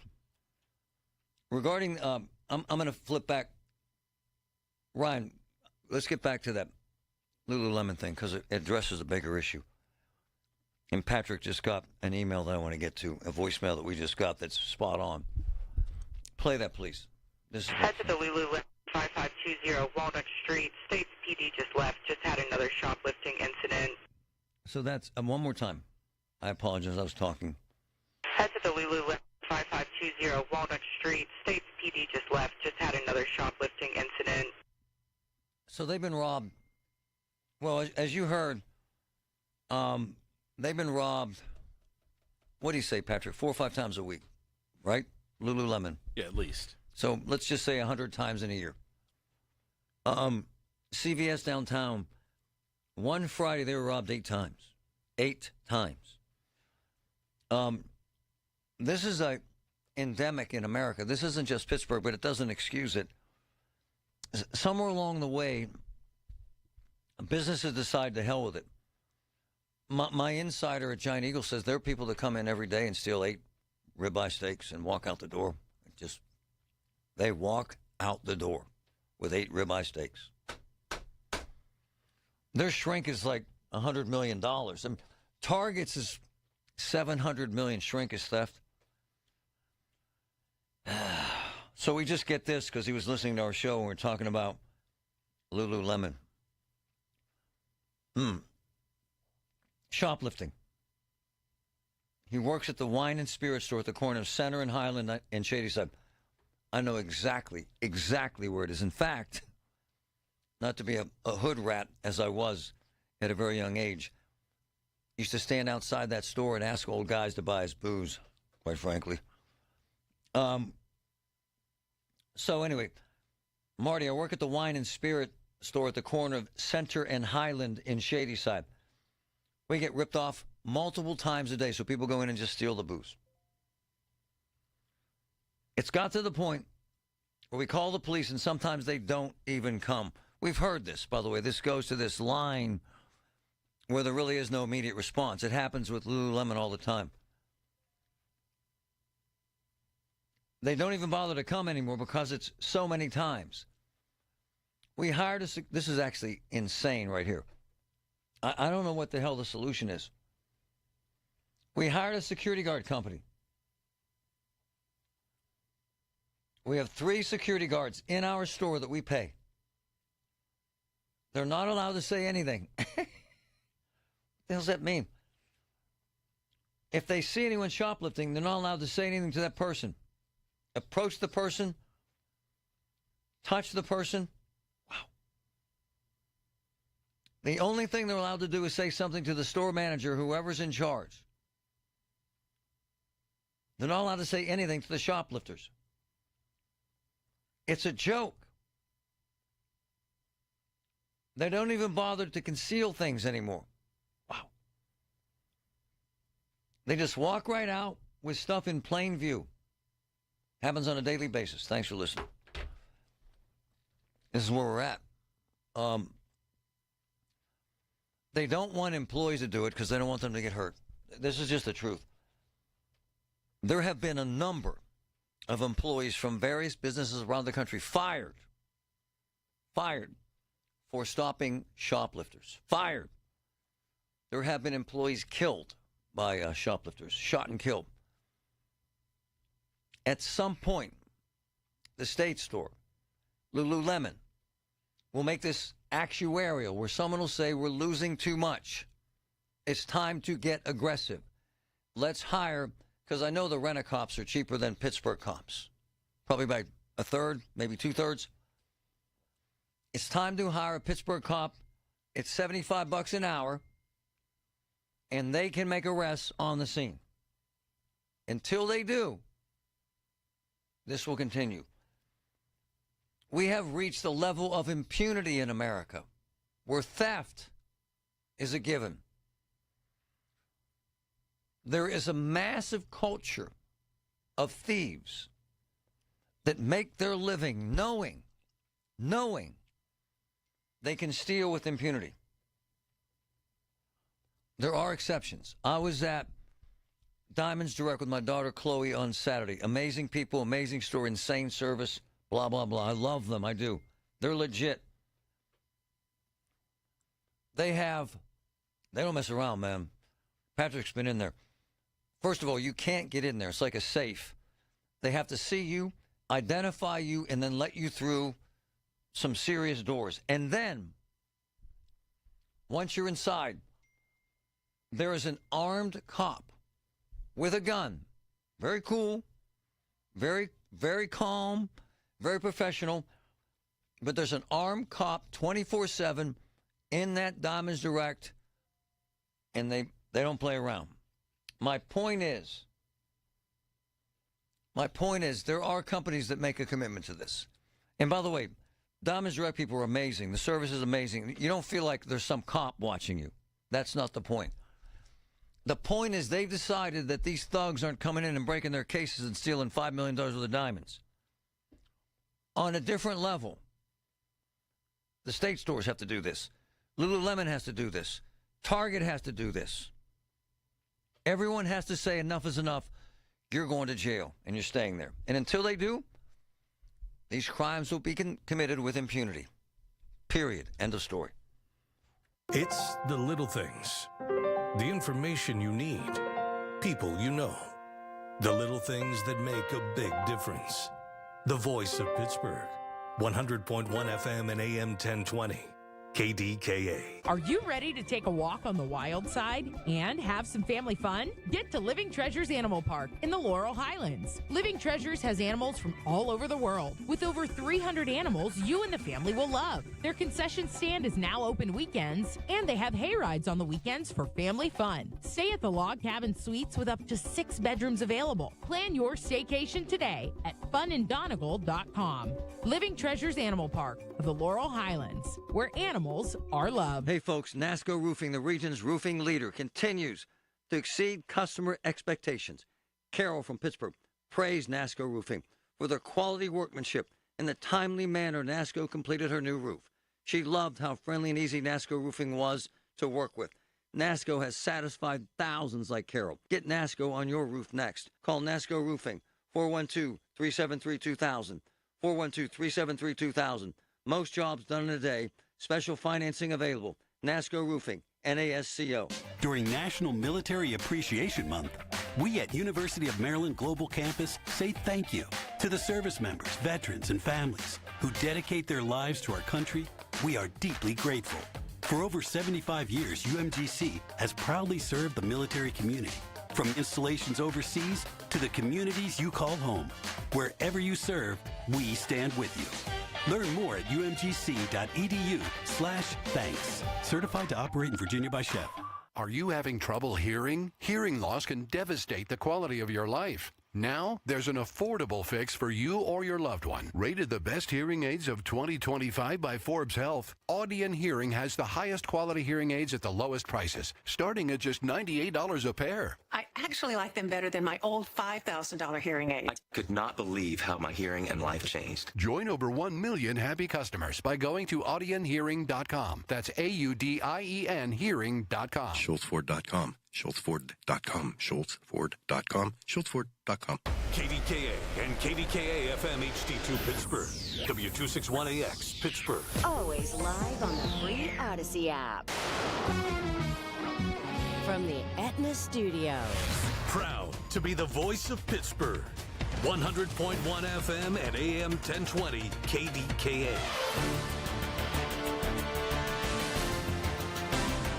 Regarding, I'm going to flip back. Ryan, let's get back to that Lululemon thing because it addresses a bigger issue. And Patrick just got an email that I want to get to, a voicemail that we just got that's spot on. Play that, please. This is Head to the Lululemon 5520 Walnut Street. States PD just left. Just had another shoplifting incident. So that's one more time. I apologize. I was talking. Head to the Lululemon 5520 Walnut Street. States PD just left. Just had another shoplifting incident. So they've been robbed. Well, as you heard, they've been robbed. What do you say, Patrick? 4 or 5 times a week, right? Lululemon. Yeah, at least. So let's just say 100 times in a year. CVS downtown, one Friday they were robbed 8 times. 8 times. This is a endemic in America. This isn't just Pittsburgh, but it doesn't excuse it. Somewhere along the way, businesses decide to hell with it. My insider at Giant Eagle says there are people that come in every day and steal 8 ribeye steaks and walk out the door. They walk out the door with 8 ribeye steaks. Their shrink is like $100 million. And Target's is $700 million. Shrink is theft. So we just get this because he was listening to our show and we're talking about Lululemon. Shoplifting. He works at the wine and spirit store at the corner of Center and Highland and Shadyside. I know exactly where it is. In fact, not to be a hood rat as I was at a very young age, used to stand outside that store and ask old guys to buy his booze, quite frankly. So anyway, Marty, I work at the wine and spirit store at the corner of Center and Highland in Shadyside. We get ripped off multiple times a day, so people go in and just steal the booze. It's got to the point where we call the police, and sometimes they don't even come. We've heard this, by the way. This goes to this line where there really is no immediate response. It happens with Lululemon all the time. They don't even bother to come anymore because it's so many times. We hired this is actually insane right here. I don't know what the hell the solution is. We hired a security guard company. We have 3 security guards in our store that we pay. They're not allowed to say anything. What the hell does that mean? If they see anyone shoplifting, they're not allowed to say anything to that person. Approach the person. Touch the person. Wow. The only thing they're allowed to do is say something to the store manager, whoever's in charge. They're not allowed to say anything to the shoplifters. It's a joke. They don't even bother to conceal things anymore. Wow. They just walk right out with stuff in plain view. Happens on a daily basis. Thanks for listening. This is where we're at. They don't want employees to do it because they don't want them to get hurt. This is just the truth. There have been a number of employees from various businesses around the country fired for stopping shoplifters. Fired. There have been employees killed by shoplifters, shot and killed. At some point, the State Store, Lululemon, will make this actuarial where someone will say, we're losing too much. It's time to get aggressive. Let's hire, because I know the rent-a-cops are cheaper than Pittsburgh cops. Probably by a third, maybe 2/3. It's time to hire a Pittsburgh cop. It's $75 an hour, and they can make arrests on the scene. Until they do, this will continue. We have reached the level of impunity in America where theft is a given. There is a massive culture of thieves that make their living knowing they can steal with impunity. There are exceptions. I was at Diamonds Direct with my daughter Chloe on Saturday. Amazing people, amazing store, insane service, blah, blah, blah. I love them. I do. They're legit. They don't mess around, man. Patrick's been in there. First of all, you can't get in there. It's like a safe. They have to see you, identify you, and then let you through some serious doors. And then, once you're inside, there is an armed cop with a gun. Very cool, very, very calm, very professional. But there's an armed cop 24/7 in that Diamonds Direct, and they don't play around. My point is, there are companies that make a commitment to this. And by the way, Diamonds Direct people are amazing. The service is amazing. You don't feel like there's some cop watching you. That's not the point. The point is they've decided that these thugs aren't coming in and breaking their cases and stealing $5 million worth of diamonds. On a different level, the state stores have to do this. Lululemon has to do this. Target has to do this. Everyone has to say enough is enough. You're going to jail, and you're staying there. And until they do, these crimes will be committed with impunity. Period. End of story. It's the little things. The information you need. People you know. The little things that make a big difference. The voice of Pittsburgh. 100.1 FM and AM 1020. KDKA. Are you ready to take a walk on the wild side and have some family fun? Get to Living Treasures Animal Park in the Laurel Highlands. Living Treasures has animals from all over the world. With over 300 animals you and the family will love. Their concession stand is now open weekends, and they have hay rides on the weekends for family fun. Stay at the Log Cabin Suites with up to 6 bedrooms available. Plan your staycation today at funanddonegal.com. Living Treasures Animal Park of the Laurel Highlands, where animals are loved. Hey folks, NASCO Roofing, the region's roofing leader, continues to exceed customer expectations. Carol from Pittsburgh praised NASCO Roofing for their quality workmanship and the timely manner NASCO completed her new roof. She loved how friendly and easy NASCO Roofing was to work with. NASCO has satisfied thousands like Carol. Get NASCO on your roof next. Call NASCO Roofing, 412-373-2000. 412-373-2000. Most jobs done in a day. Special financing available. NASCO Roofing. NASCO. During National Military Appreciation Month, we at University of Maryland Global Campus say thank you to the service members, veterans, and families who dedicate their lives to our country. We are deeply grateful. For over 75 years, UMGC has proudly served the military community, from installations overseas to the communities you call home. Wherever you serve, we stand with you. Learn more at umgc.edu/thanks. Certified to operate in Virginia by Chef. Are you having trouble hearing? Hearing loss can devastate the quality of your life. Now, there's an affordable fix for you or your loved one. Rated the best hearing aids of 2025 by Forbes Health, Audion Hearing has the highest quality hearing aids at the lowest prices, starting at just $98 a pair. I actually like them better than my old $5,000 hearing aid. I could not believe how my hearing and life changed. Join over 1 million happy customers by going to audionhearing.com. That's AUDIEN hearing.com. SchultzFord.com. SchultzFord.com. SchultzFord.com. SchultzFord.com. KDKA and KDKA FM HD2 Pittsburgh. W261AX Pittsburgh. Always live on the free Odyssey app. From the Aetna Studios. Proud to be the voice of Pittsburgh. 100.1 FM and AM 1020 KDKA.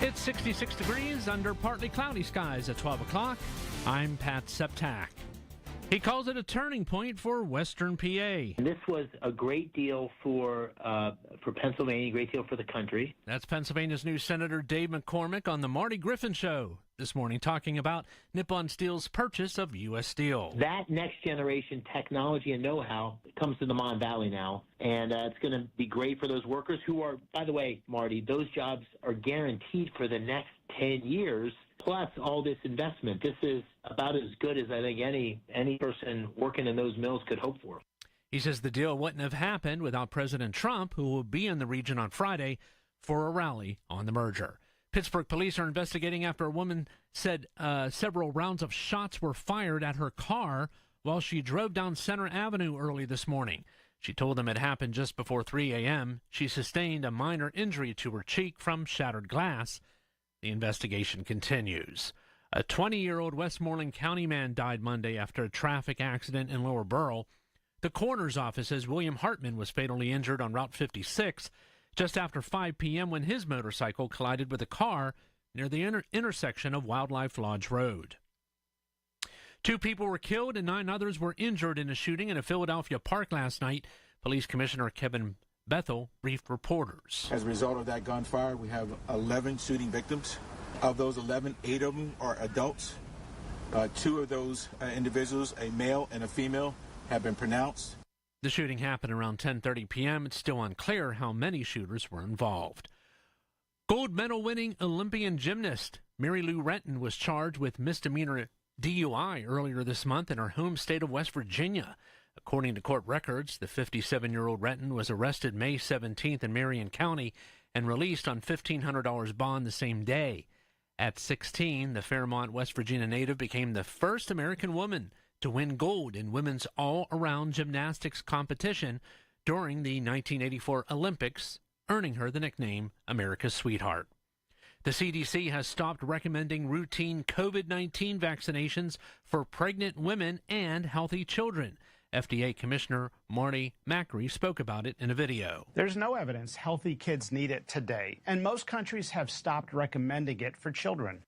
It's 66 degrees under partly cloudy skies at 12 o'clock. I'm Pat Septak. He calls it a turning point for Western PA. This was a great deal for Pennsylvania, a great deal for the country. That's Pennsylvania's new Senator Dave McCormick on the Marty Griffin Show this morning, talking about Nippon Steel's purchase of U.S. Steel. That next generation technology and know-how comes to the Mon Valley now, and it's going to be great for those workers who are, by the way, Marty, those jobs are guaranteed for the next 10 years, plus all this investment. This is about as good as I think any person working in those mills could hope for. He says the deal wouldn't have happened without President Trump, who will be in the region on Friday for a rally on the merger. Pittsburgh police are investigating after a woman said several rounds of shots were fired at her car while she drove down Center Avenue early this morning. She told them it happened just before 3 a.m. She sustained a minor injury to her cheek from shattered glass. The investigation continues. A 20-year-old Westmoreland County man died Monday after a traffic accident in Lower Borough. The coroner's office says William Hartman was fatally injured on Route 56 just after 5 p.m. when his motorcycle collided with a car near the intersection of Wildlife Lodge Road. 2 people were killed and 9 others were injured in a shooting in a Philadelphia park last night. Police Commissioner Kevin Bethel briefed reporters. As a result of that gunfire, we have 11 shooting victims. Of those 11, 8 of them are adults. 2 of those individuals, a male and a female, have been pronounced. The shooting happened around 10:30 p.m. It's still unclear how many shooters were involved. Gold medal winning Olympian gymnast Mary Lou Retton was charged with misdemeanor DUI earlier this month in her home state of West Virginia. According to court records, the 57-year-old Retton was arrested May 17th in Marion County and released on $1,500 bond the same day. At 16, the Fairmont, West Virginia native became the first American woman to win gold in women's all-around gymnastics competition during the 1984 Olympics, earning her the nickname America's Sweetheart. The CDC has stopped recommending routine COVID-19 vaccinations for pregnant women and healthy children. FDA Commissioner Marty Griffin spoke about it in a video. There's no evidence healthy kids need it today, and most countries have stopped recommending it for children.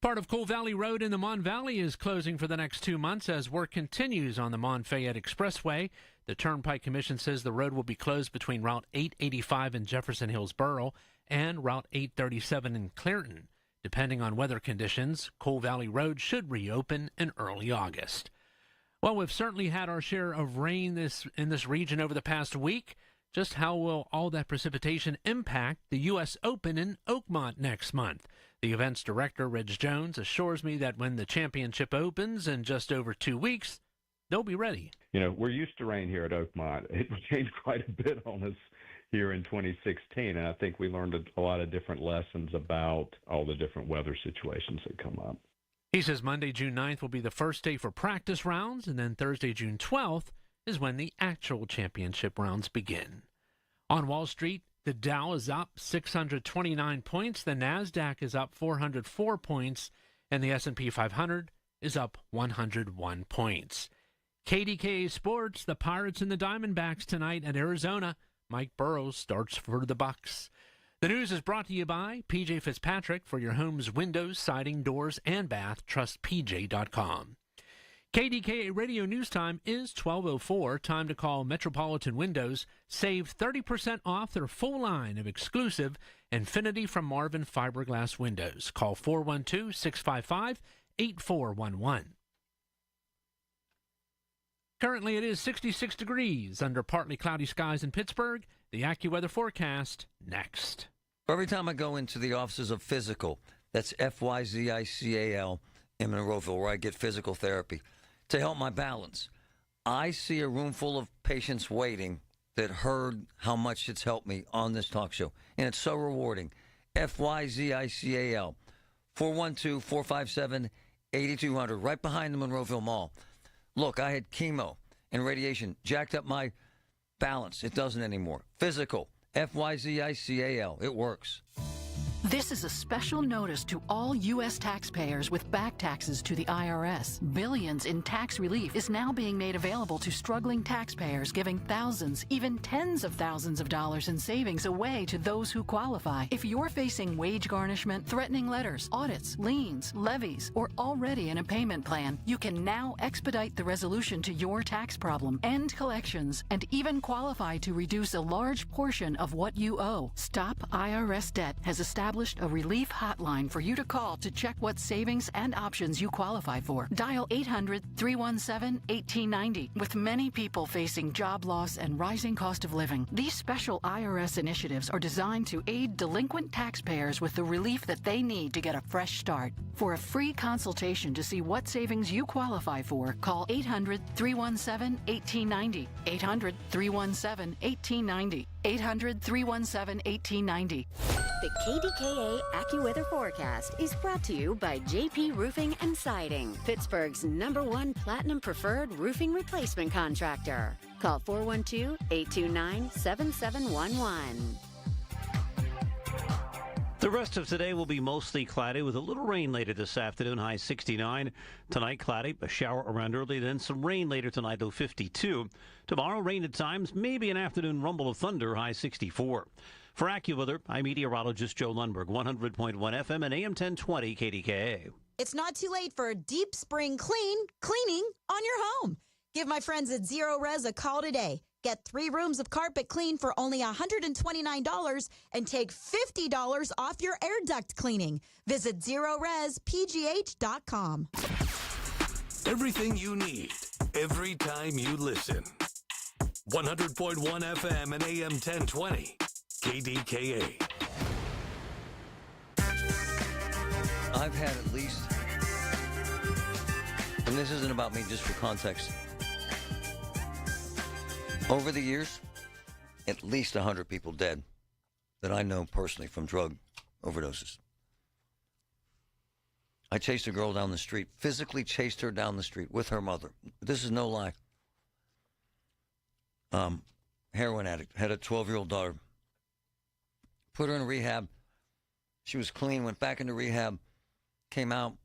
Part of Coal Valley Road in the Mon Valley is closing for the next 2 months as work continues on the Mon-Fayette Expressway. The Turnpike Commission says the road will be closed between Route 885 in Jefferson Hills Borough and Route 837 in Clearton. Depending on weather conditions, Coal Valley Road should reopen in early August. Well, we've certainly had our share of rain in this region over the past week. Just how will all that precipitation impact the U.S. Open in Oakmont next month? The event's director, Reg Jones, assures me that when the championship opens in just over 2 weeks, they'll be ready. You know, we're used to rain here at Oakmont. It changed quite a bit on us here in 2016, and I think we learned a lot of different lessons about all the different weather situations that come up. He says Monday, June 9th will be the first day for practice rounds, and then Thursday, June 12th is when the actual championship rounds begin. On Wall Street, the Dow is up 629 points, the Nasdaq is up 404 points, and the S&P 500 is up 101 points. KDKA Sports, the Pirates and the Diamondbacks tonight at Arizona. Mike Burrows starts for the Bucks. The news is brought to you by PJ Fitzpatrick. For your home's windows, siding, doors, and bath, trust PJ.com. KDKA Radio News Time is 12:04. Time to call Metropolitan Windows. Save 30% off their full line of exclusive Infinity from Marvin fiberglass windows. Call 412-655-8411. Currently, it is 66 degrees under partly cloudy skies in Pittsburgh. The AccuWeather forecast next. Every time I go into the offices of Physical, that's F-Y-Z-I-C-A-L in Monroeville, where I get physical therapy, to help my balance, I see a room full of patients waiting that heard how much it's helped me on this talk show. And it's so rewarding. F-Y-Z-I-C-A-L, 412-457-8200, right behind the Monroeville Mall. Look, I had chemo and radiation, jacked up my balance. It doesn't anymore. Physical, F-Y-Z-I-C-A-L. It works. This is a special notice to all U.S. taxpayers with back taxes to the IRS. Billions in tax relief is now being made available to struggling taxpayers, giving thousands, even tens of thousands of dollars in savings away to those who qualify. If you're facing wage garnishment, threatening letters, audits, liens, levies, or already in a payment plan, you can now expedite the resolution to your tax problem, end collections, and even qualify to reduce a large portion of what you owe. Stop IRS Debt has established a relief hotline for you to call to check what savings and options you qualify for. Dial 800-317-1890. With many people facing job loss and rising cost of living, these special IRS initiatives are designed to aid delinquent taxpayers with the relief that they need to get a fresh start. For a free consultation to see what savings you qualify for, call 800-317-1890. 800-317-1890. 800-317-1890. The KDKA AccuWeather forecast is brought to you by JP Roofing and Siding, Pittsburgh's #1 Platinum Preferred Roofing Replacement Contractor. Call 412-829-7711. The rest of today will be mostly cloudy with a little rain later this afternoon, high 69. Tonight, cloudy, a shower around early, then some rain later tonight, low 52. Tomorrow, rain at times, maybe an afternoon rumble of thunder, high 64. For AccuWeather, I'm meteorologist Joe Lundberg, 100.1 FM and AM 1020 KDKA. It's not too late for a deep spring cleaning on your home. Give my friends at Zero Res a call today. Get 3 rooms of carpet clean for only $129 and take $50 off your air duct cleaning. Visit ZeroResPGH.com. Everything you need, every time you listen. 100.1 FM and AM 1020. KDKA. I've had at least, and this isn't about me, just for context, over the years, at least 100 people dead that I know personally from drug overdoses. I chased a girl down the street, physically chased her down the street with her mother. This is no lie. Heroin addict, had a 12-year-old daughter. Put her in rehab. She was clean, went back into rehab, came out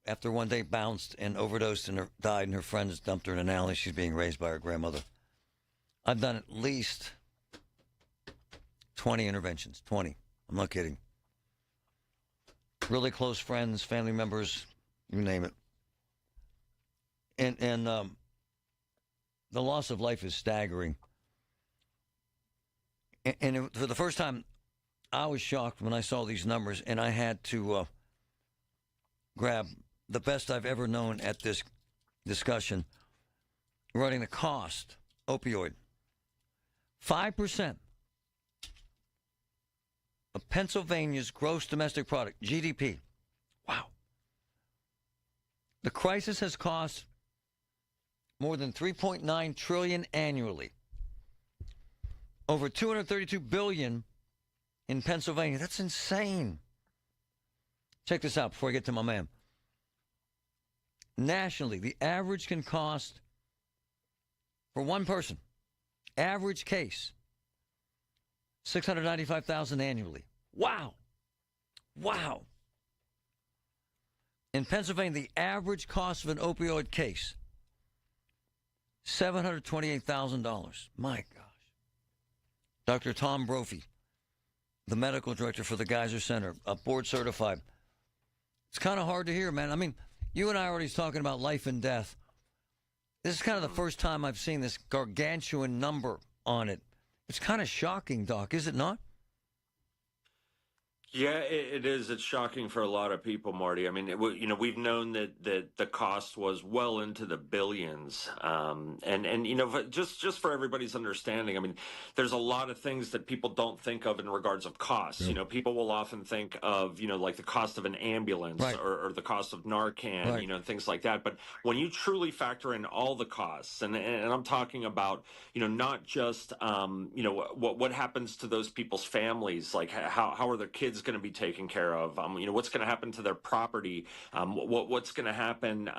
after one day, bounced and overdosed and died, and her friends dumped her in an alley. She's being raised by her grandmother. I've done at least 20 interventions, 20. I'm not kidding. Really close friends, family members, you name it. And the loss of life is staggering. And for the first time, I was shocked when I saw these numbers, and I had to grab the best I've ever known at this discussion, running the cost, opioid. 5% of Pennsylvania's gross domestic product, GDP. Wow. The crisis has cost more than $3.9 trillion annually. Over $232 billion in Pennsylvania. That's insane. Check this out before I get to my man. nationally, the average can cost, for one person, average case, $695,000 annually. Wow. Wow. In Pennsylvania, the average cost of an opioid case, $728,000. My gosh. Dr. Tom Brophy, the medical director for the Geyser Center, board certified. It's kind of hard to hear, man. I mean, you and I are already talking about life and death. This is kind of the first time I've seen this gargantuan number on it. It's kind of shocking, Doc, is it not? Yeah, it is. It's shocking for a lot of people, Marty. I mean, we've known that the cost was well into the billions, and just for everybody's understanding, I mean, there's a lot of things that people don't think of in regards of costs. Yeah. People will often think of like the cost of an ambulance, right, or the cost of Narcan, right, and things like that. But when you truly factor in all the costs, and I'm talking about not just what happens to those people's families, like how are their kids going to be taken care of, what's going to happen to their property, what's going to happen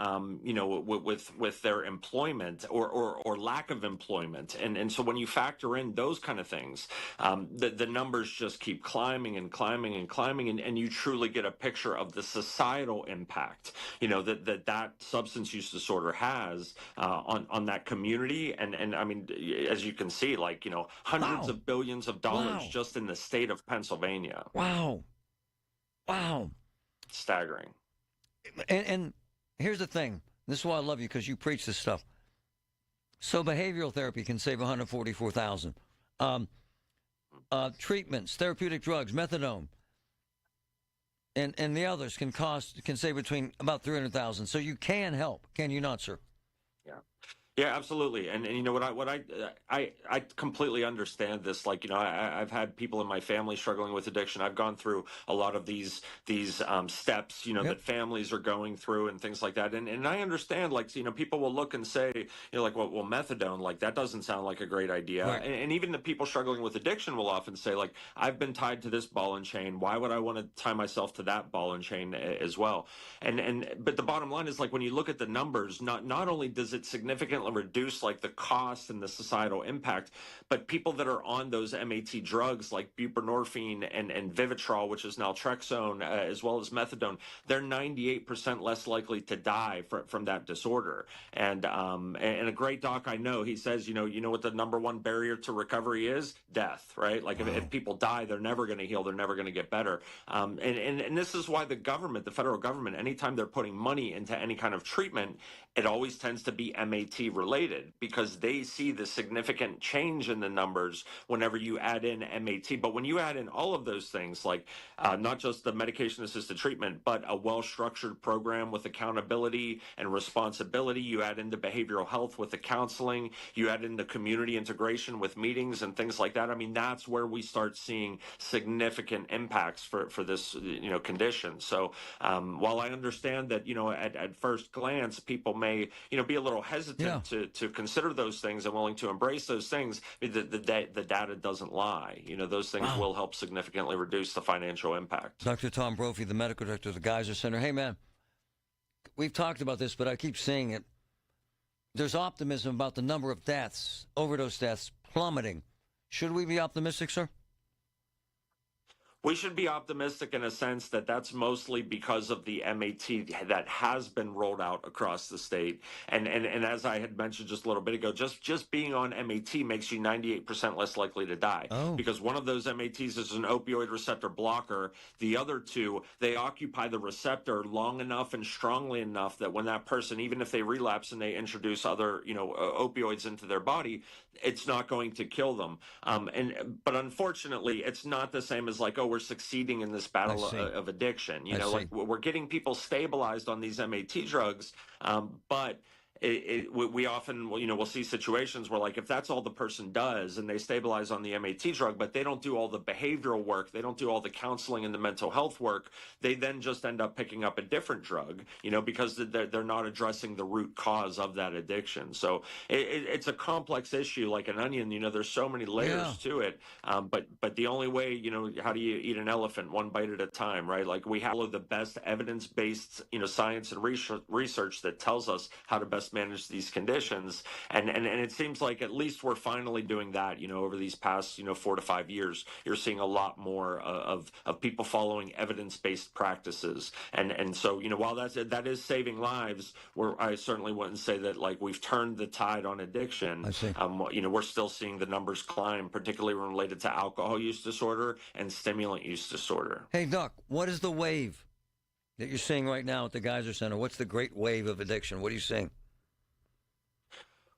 with their employment or lack of employment, and so when you factor in those kind of things, the numbers just keep climbing and climbing and climbing, and you truly get a picture of the societal impact that substance use disorder has on that community, and I mean, as you can see, hundreds of billions of dollars just in the state of Pennsylvania. Wow. Staggering. And here's the thing. This is why I love you, because you preach this stuff. So behavioral therapy can save $144,000. Treatments, therapeutic drugs, methadone, and the others can save between about $300,000. So you can help, can you not, sir? Yeah, absolutely. And I completely understand this. I've had people in my family struggling with addiction. I've gone through a lot of these steps, yep, that families are going through and things like that. And I understand, people will look and say, well, methadone, that doesn't sound like a great idea. Right. And even the people struggling with addiction will often say, I've been tied to this ball and chain. Why would I want to tie myself to that ball and chain as well? But the bottom line is, when you look at the numbers, not only does it significantly reduce the cost and the societal impact, but people that are on those MAT drugs like buprenorphine and Vivitrol, which is naltrexone, as well as methadone, they're 98% less likely to die from that disorder. And a great doc I know, he says, you know what the number one barrier to recovery is? Death, right? If people die, they're never going to heal, they're never going to get better. And this is why the federal government, anytime they're putting money into any kind of treatment, it always tends to be MAT related, because they see the significant change in the numbers whenever you add in MAT. But when you add in all of those things, not just the medication-assisted treatment, but a well-structured program with accountability and responsibility, you add in the behavioral health with the counseling, you add in the community integration with meetings and things like that. I mean, that's where we start seeing significant impacts for this condition. So while I understand that at first glance people may be a little hesitant to consider those things and willing to embrace those things, the data doesn't lie. Those things will help significantly reduce the financial impact. Dr. Tom Brophy, the medical director of the Geyser Center. Hey, man, we've talked about this, but I keep seeing it. There's optimism about the number of deaths, overdose deaths, plummeting. Should we be optimistic, sir? We should be optimistic in a sense that that's mostly because of the MAT that has been rolled out across the state. And as I had mentioned just a little bit ago, just being on MAT makes you 98% less likely to die. Oh. Because one of those MATs is an opioid receptor blocker. The other two, they occupy the receptor long enough and strongly enough that when that person, even if they relapse and they introduce other, opioids into their body, it's not going to kill them. But unfortunately, it's not the same as we're succeeding in this battle of addiction. We're getting people stabilized on these MAT drugs, but we often, we'll see situations where, like, if that's all the person does and they stabilize on the MAT drug, but they don't do all the behavioral work, they don't do all the counseling and the mental health work, they then just end up picking up a different drug, because they're not addressing the root cause of that addiction. So it's a complex issue, like an onion. There's so many layers to it. But the only way, how do you eat an elephant one bite at a time, right? Like, we have the best evidence-based, science and research that tells us how to best manage these conditions, and it seems like at least we're finally doing that. Over these past 4 to 5 years, you're seeing a lot more of people following evidence-based practices, and so while that is saving lives, I certainly wouldn't say that, like, we've turned the tide on addiction. I see. We're still seeing the numbers climb, particularly related to alcohol use disorder and stimulant use disorder. Hey, Doc, what is the wave that you're seeing right now at the Geyser Center? What's the great wave of addiction? What are you seeing?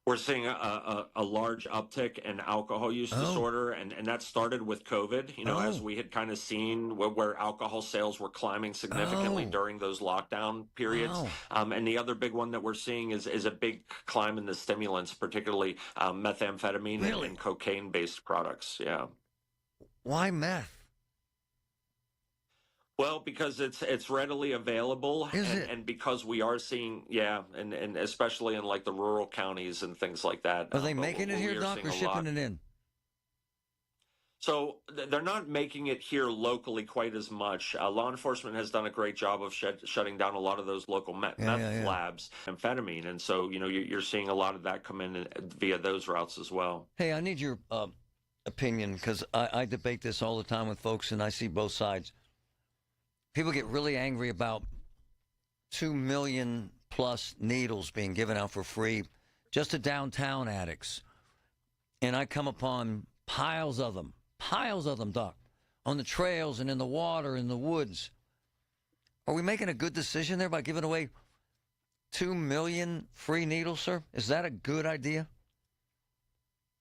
We're seeing a large uptick in alcohol use disorder, and that started with COVID, as we had kind of seen where alcohol sales were climbing significantly during those lockdown periods. And the other big one that we're seeing is a big climb in the stimulants, particularly methamphetamine and cocaine-based products. Yeah. Why meth? Well, because it's readily available, and because we are seeing, and especially in, like, the rural counties and things like that. Are they making it here, Doc, or shipping it in? So they're not making it here locally quite as much. Law enforcement has done a great job of shutting down a lot of those local meth labs, amphetamine, and so you're seeing a lot of that come in via those routes as well. Hey, I need your opinion, because I debate this all the time with folks, and I see both sides. People get really angry about 2 million plus needles being given out for free just to downtown addicts. And I come upon piles of them, Doc, on the trails and in the water, in the woods. Are we making a good decision there by giving away 2 million free needles, sir? Is that a good idea?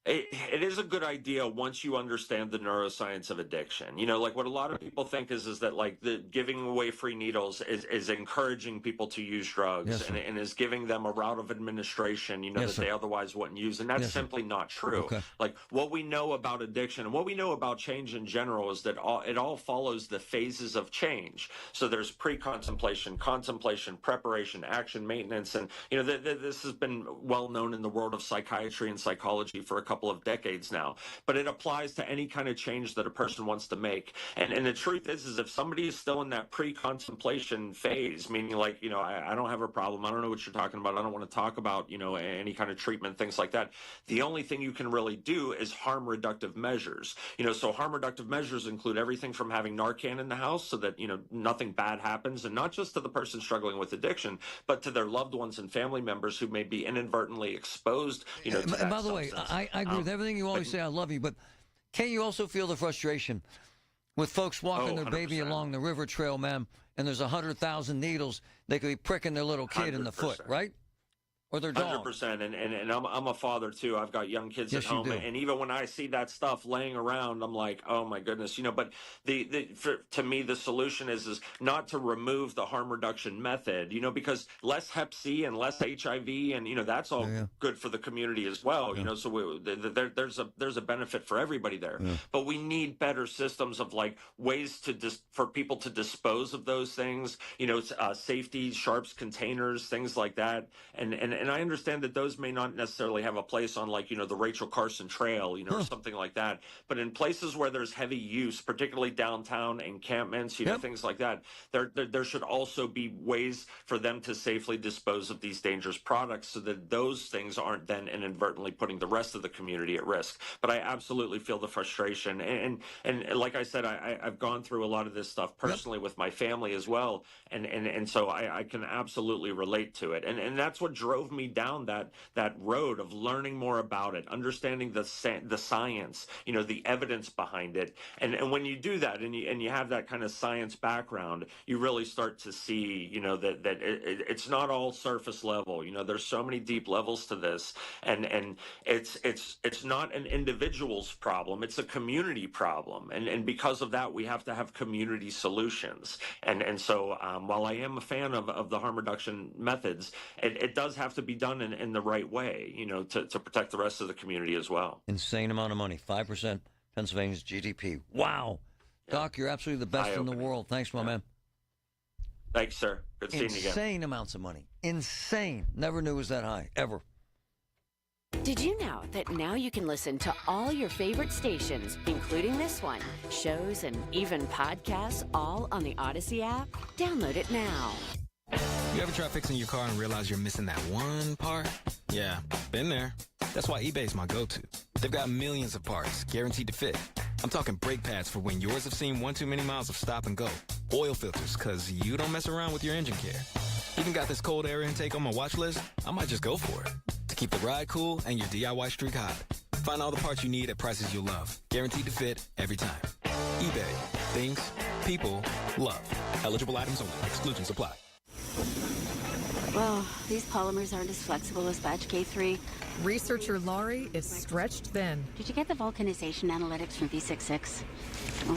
It is a good idea once you understand the neuroscience of addiction. Like, what a lot of people think is that, like, the giving away free needles is encouraging people to use drugs, and is giving them a route of administration, that they otherwise wouldn't use. And that's simply not true. Okay. Like, what we know about addiction and what we know about change in general is that it all follows the phases of change. So there's pre-contemplation, contemplation, preparation, action, maintenance. And, this has been well known in the world of psychiatry and psychology for a couple of decades now, but it applies to any kind of change that a person wants to make. And the truth is if somebody is still in that pre-contemplation phase, meaning, like, I don't have a problem, I don't know what you're talking about, I don't want to talk about, any kind of treatment, things like that, the only thing you can really do is harm reductive measures. So harm reductive measures include everything from having Narcan in the house so that, nothing bad happens, and not just to the person struggling with addiction, but to their loved ones and family members who may be inadvertently exposed, to that. And by the way, I agree with everything you always say. I love you, but can you also feel the frustration with folks walking their baby along the river trail, ma'am, and there's 100,000 needles? They could be pricking their little kid 100%. In the foot, right? Or their dog. 100%, and I'm a father too. I've got young kids at home, and even when I see that stuff laying around, I'm like, oh my goodness, But to me, the solution is not to remove the harm reduction method, because less Hep C and less HIV, and that's all good for the community as well, So there's a benefit for everybody there. But we need better systems of, like, ways for people to dispose of those things, safety, sharps containers, things like that, and I understand that those may not necessarily have a place on, like, the Rachel Carson Trail, or something like that. But in places where there's heavy use, particularly downtown encampments, things like that, there should also be ways for them to safely dispose of these dangerous products so that those things aren't then inadvertently putting the rest of the community at risk. But I absolutely feel the frustration. And like I said, I've gone through a lot of this stuff personally with my family as well. And so I can absolutely relate to it. And that's what drove me down that road of learning more about it, understanding the science, the evidence behind it, and when you do that and you have that kind of science background, you really start to see, that it's not all surface level. There's so many deep levels to this, and it's not an individual's problem; it's a community problem, and because of that, we have to have community solutions. And so while I am a fan of the harm reduction methods, it does have have to be done in the right way, to protect the rest of the community as well. Insane amount of money, 5% Pennsylvania's GDP. Wow. Yeah. Doc, you're absolutely the best in the world. Thanks, my man. Thanks, sir. Good seeing you again. Insane amounts of money. Insane. Never knew it was that high, ever. Did you know that now you can listen to all your favorite stations, including this one, shows, and even podcasts, all on the Odyssey app? Download it now. You ever try fixing your car and realize you're missing that one part? Yeah, been there. That's why eBay's my go-to. They've got millions of parts, guaranteed to fit. I'm talking brake pads for when yours have seen one too many miles of stop and go. Oil filters, because you don't mess around with your engine care. Even got this cold air intake on my watch list. I might just go for it. To keep the ride cool and your DIY streak hot. Find all the parts you need at prices you'll love. Guaranteed to fit every time. eBay. Things, people, love. Eligible items only. Exclusions apply. Well, these polymers aren't as flexible as batch K3. Researcher Laurie is stretched thin. Did you get the vulcanization analytics from V66?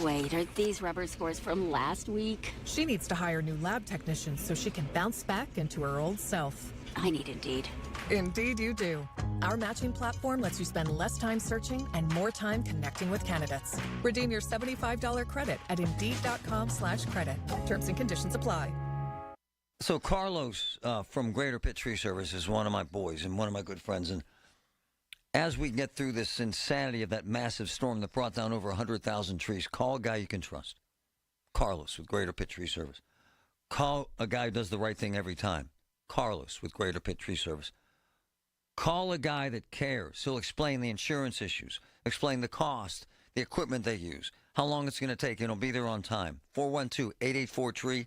Wait, are these rubber scores from last week? She needs to hire new lab technicians so she can bounce back into her old self. I need Indeed. Indeed you do. Our matching platform lets you spend less time searching and more time connecting with candidates. Redeem your $75 credit at Indeed.com/credit. Terms and conditions apply. So Carlos from Greater Pitt Tree Service is one of my boys and one of my good friends. And as we get through this insanity of that massive storm that brought down over 100,000 trees, call a guy you can trust. Carlos with Greater Pitt Tree Service. Call a guy who does the right thing every time. Carlos with Greater Pitt Tree Service. Call a guy that cares. He'll explain the insurance issues, explain the cost, the equipment they use, how long it's going to take, and he'll be there on time. 412-884-TREE.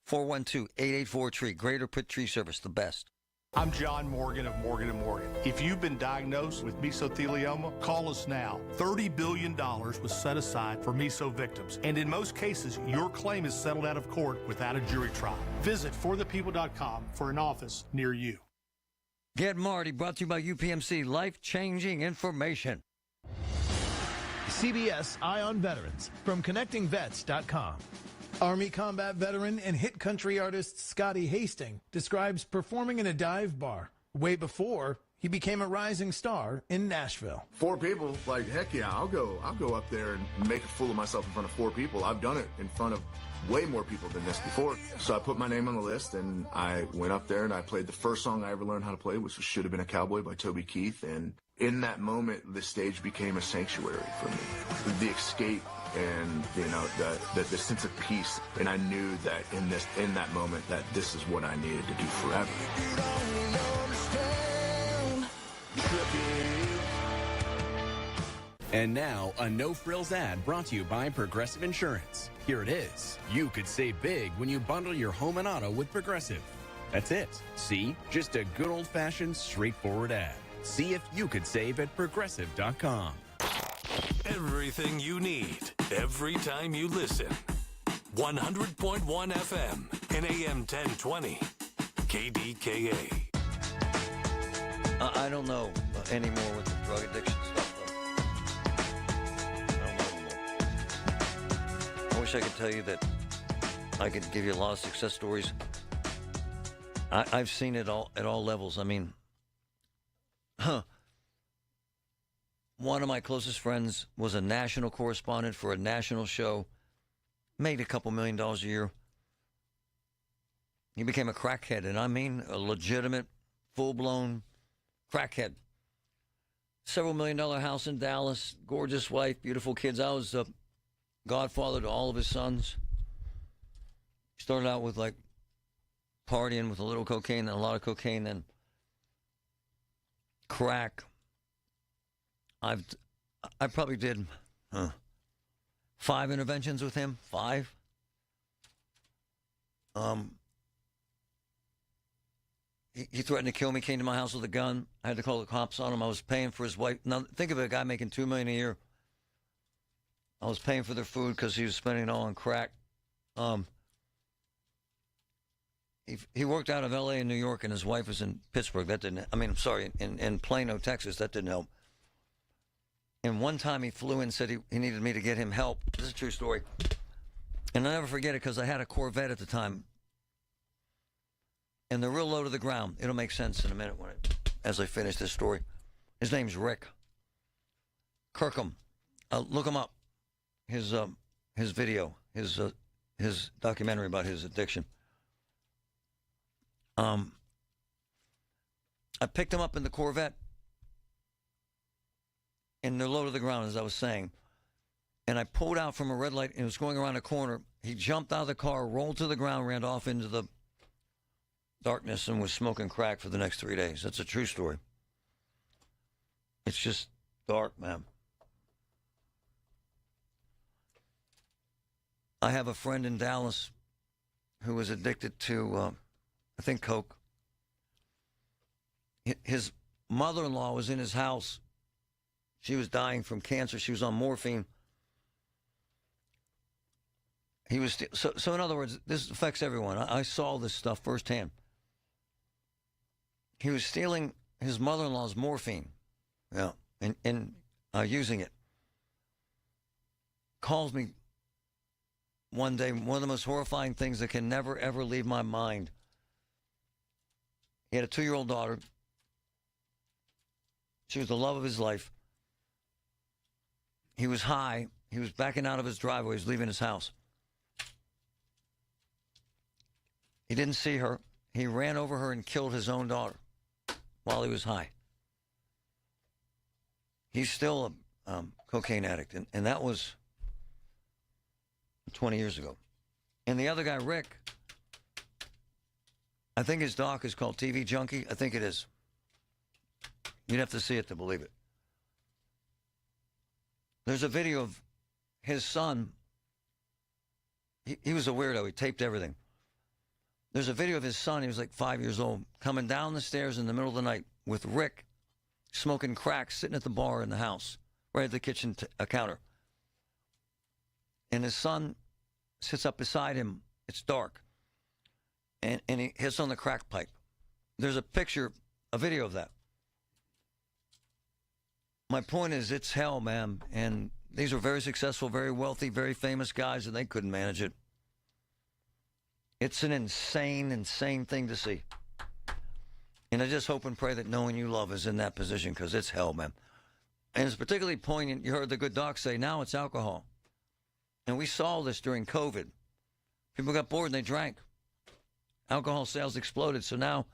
412-884-TREE. Greater Pitt Tree Service, the best. I'm John Morgan of Morgan & Morgan. If you've been diagnosed with mesothelioma, call us now. $30 billion was set aside for meso victims, and in most cases, your claim is settled out of court without a jury trial. Visit forthepeople.com for an office near you. Get Marty, brought to you by UPMC, life-changing information. CBS Eye on Veterans from ConnectingVets.com. Army combat veteran and hit country artist Scotty Hastings describes performing in a dive bar way before he became a rising star in Nashville. 4 people, like, heck yeah, I'll go up there and make a fool of myself in front of 4 people. I've done it in front of way more people than this before. So I put my name on the list, and I went up there and I played the first song I ever learned how to play, which was Should Have Been a Cowboy by Toby Keith. And in that moment, the stage became a sanctuary for me. The escape and, the sense of peace. And I knew that in that moment that this is what I needed to do forever. And now, a no-frills ad brought to you by Progressive Insurance. Here it is. You could save big when you bundle your home and auto with Progressive. That's it. See? Just a good old-fashioned, straightforward ad. See if you could save at Progressive.com. Everything you need, every time you listen. 100.1 FM and AM 1020. KDKA. I don't know anymore with the drug addiction stuff. I wish I could tell you that I could give you a lot of success stories. I've seen it all at all levels. I mean, one of my closest friends was a national correspondent for a national show, made a couple $1 million a year. He became a crackhead, and I mean a legitimate, full-blown crackhead. Several $1 million house in Dallas, gorgeous wife, beautiful kids. I was the godfather to all of his sons. Started out with like partying with a little cocaine, then a lot of cocaine, then crack. I probably did 5 interventions with him. 5. He threatened to kill me, came to my house with a gun. I had to call the cops on him. I was paying for his wife. Now, think of it, a guy making $2 million a year. I was paying for their food because he was spending it all on crack. He worked out of L.A. and New York, and his wife was in Pittsburgh. That didn't. I mean, I'm sorry, in Plano, Texas. That didn't help. And one time he flew in and said he needed me to get him help. This is a true story. And I'll never forget it because I had a Corvette at the time. and they're real low to the ground. It'll make sense in a minute as I finish this story. His name's Rick Kirkham. Look him up. His video, his documentary about his addiction. I picked him up in the Corvette, and they're low to the ground, as I was saying. And I pulled out from a red light, and it was going around a corner. He jumped out of the car, rolled to the ground, ran off into the darkness, and was smoking crack for the next 3 days. That's a true story. It's just dark, man. I have a friend in Dallas who was addicted to, I think, coke. His mother-in-law was in his house. She was dying from cancer. She was on morphine. He was so. In other words, this affects everyone. I saw this stuff firsthand. He was stealing his mother-in-law's morphine, yeah, and using it. Calls me one day. One of the most horrifying things that can never ever leave my mind. He had a 2-year-old daughter. She was the love of his life. He was high. He was backing out of his driveway. He was leaving his house. He didn't see her. He ran over her and killed his own daughter while he was high. He's still a cocaine addict, and that was 20 years ago. And the other guy, Rick, I think his doc is called TV Junkie. I think it is. You'd have to see it to believe it. There's a video of his son. He was a weirdo. He taped everything. There's a video of his son, he was like 5 years old, coming down the stairs in the middle of the night with Rick smoking crack, sitting at the bar in the house, right at the kitchen counter. And his son sits up beside him. It's dark. And he hits on the crack pipe. There's a picture, a video of that. My point is, it's hell, man. And these are very successful, very wealthy, very famous guys, and they couldn't manage it. It's an insane, insane thing to see. And I just hope and pray that no one you love is in that position, because it's hell, man. And it's particularly poignant. You heard the good doc say, now it's alcohol. And we saw this during COVID. People got bored and they drank. Alcohol sales exploded. So now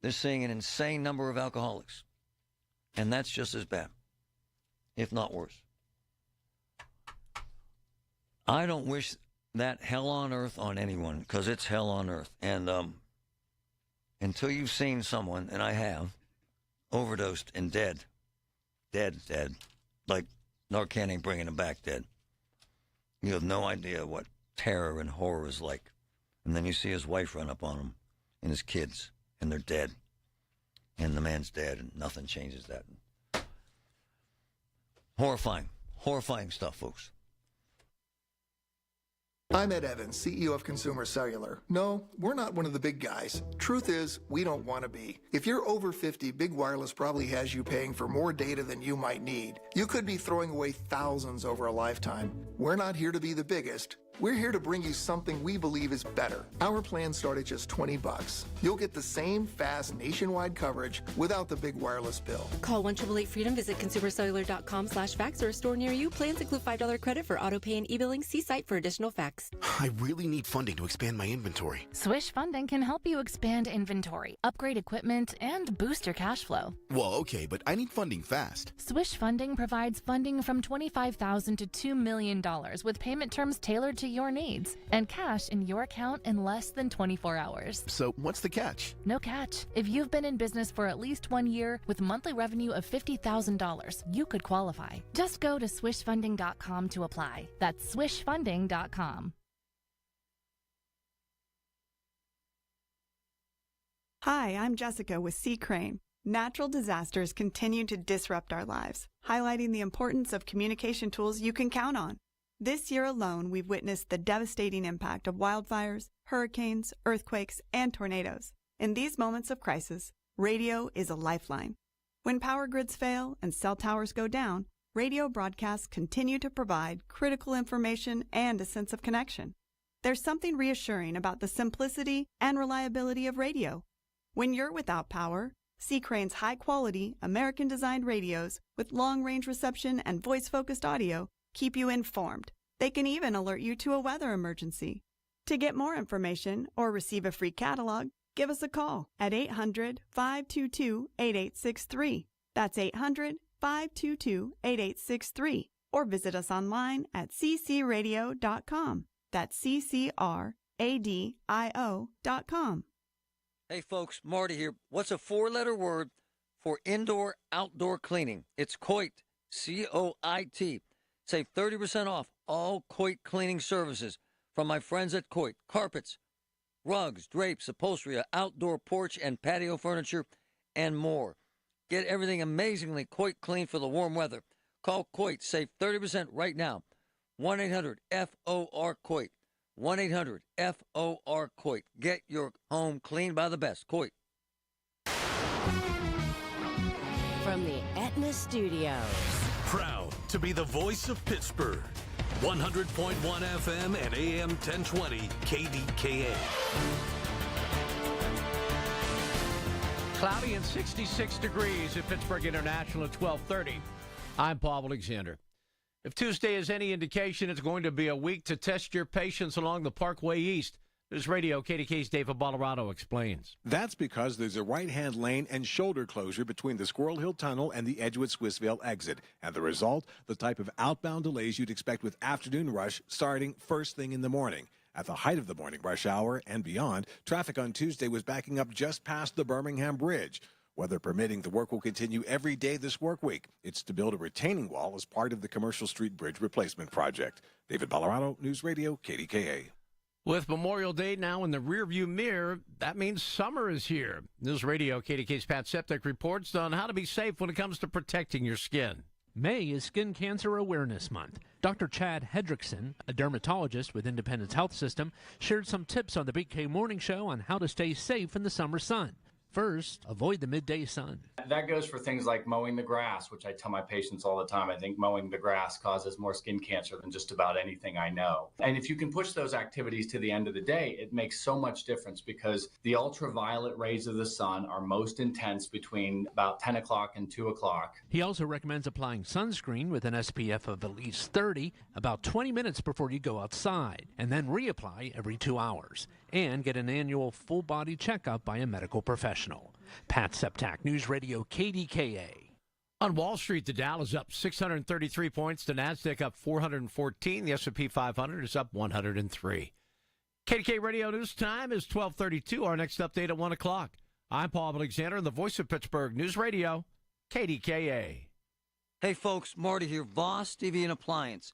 they're seeing an insane number of alcoholics. And that's just as bad, if not worse. I don't wish that hell on earth on anyone, because it's hell on earth. And until you've seen someone, and I have, overdosed and dead, like Narcan ain't bringing him back dead, you have no idea what terror and horror is like. And then you see his wife run up on him and his kids, and they're dead. And the man's dead, and nothing changes that. Horrifying. Horrifying stuff, folks. I'm Ed Evans, CEO of Consumer Cellular. No, we're not one of the big guys. Truth is, we don't want to be. If you're over 50, Big Wireless probably has you paying for more data than you might need. You could be throwing away thousands over a lifetime. We're not here to be the biggest. We're here to bring you something we believe is better. Our plans start at just $20. You'll get the same fast nationwide coverage without the big wireless bill. Call 1-888-FREEDOM, visit consumercellular.com/fax or a store near you. Plans include $5 credit for auto pay and e-billing. See site for additional facts. I really need funding to expand my inventory. Swish Funding can help you expand inventory, upgrade equipment, and boost your cash flow. Well, okay, but I need funding fast. Swish Funding provides funding from $25,000 to $2 million with payment terms tailored to your needs and cash in your account in less than 24 hours. So what's the catch? No catch. If you've been in business for at least 1 year with monthly revenue of $50,000, you could qualify. Just go to swishfunding.com to apply. That's swishfunding.com. Hi, I'm Jessica with Sea Crane. Natural disasters continue to disrupt our lives, highlighting the importance of communication tools you can count on. This year alone, we've witnessed the devastating impact of wildfires, hurricanes, earthquakes, and tornadoes. In these moments of crisis, radio is a lifeline. When power grids fail and cell towers go down, radio broadcasts continue to provide critical information and a sense of connection. There's something reassuring about the simplicity and reliability of radio. When you're without power, C. Crane's high-quality, American-designed radios with long-range reception and voice-focused audio keep you informed. They can even alert you to a weather emergency. To get more information or receive a free catalog, give us a call at 800-522-8863. That's 800-522-8863. Or visit us online at ccradio.com. That's ccradio.com. Hey folks, Marty here. What's a four-letter word for indoor-outdoor cleaning? It's COIT, C-O-I-T. Save 30% off all COIT cleaning services from my friends at COIT. Carpets, rugs, drapes, upholstery, outdoor porch and patio furniture, and more. Get everything amazingly COIT clean for the warm weather. Call COIT. Save 30% right now. 1-800-FOR-COIT. 1-800-FOR-COIT. Get your home cleaned by the best. COIT. From the Aetna Studios. Proud to be the voice of Pittsburgh. 100.1 FM and AM 1020 KDKA. Cloudy and 66 degrees at Pittsburgh International at 12:30. I'm Paul Alexander. If Tuesday is any indication, it's going to be a week to test your patience along the Parkway East. News Radio KDK's David Bolorado explains. That's because there's a right-hand lane and shoulder closure between the Squirrel Hill Tunnel and the Edgewood-Swissvale exit. And the result, the type of outbound delays you'd expect with afternoon rush starting first thing in the morning. At the height of the morning rush hour and beyond, traffic on Tuesday was backing up just past the Birmingham Bridge. Weather permitting, the work will continue every day this work week. It's to build a retaining wall as part of the Commercial Street Bridge replacement project. David Bolorado, News Radio, KDKA. With Memorial Day now in the rearview mirror, that means summer is here. News Radio KDK's Pat Septic reports on how to be safe when it comes to protecting your skin. May is Skin Cancer Awareness Month. Dr. Chad Hedrickson, a dermatologist with Independence Health System, shared some tips on the Big K Morning Show on how to stay safe in the summer sun. First, avoid the midday sun. That goes for things like mowing the grass, which I tell my patients all the time. I think mowing the grass causes more skin cancer than just about anything I know. And if you can push those activities to the end of the day, it makes so much difference because the ultraviolet rays of the sun are most intense between about 10 o'clock and 2 o'clock. He also recommends applying sunscreen with an SPF of at least 30 about 20 minutes before you go outside, and then reapply every 2 hours. And get an annual full-body checkup by a medical professional. Pat Septak, News Radio KDKA. On Wall Street, the Dow is up 633 points. The Nasdaq up 414. The S&P 500 is up 103. KDK Radio News Time is 12:32. Our next update at 1 o'clock. I'm Paul Alexander, the voice of Pittsburgh News Radio, KDKA. Hey, folks, Marty here. Voss TV and Appliance.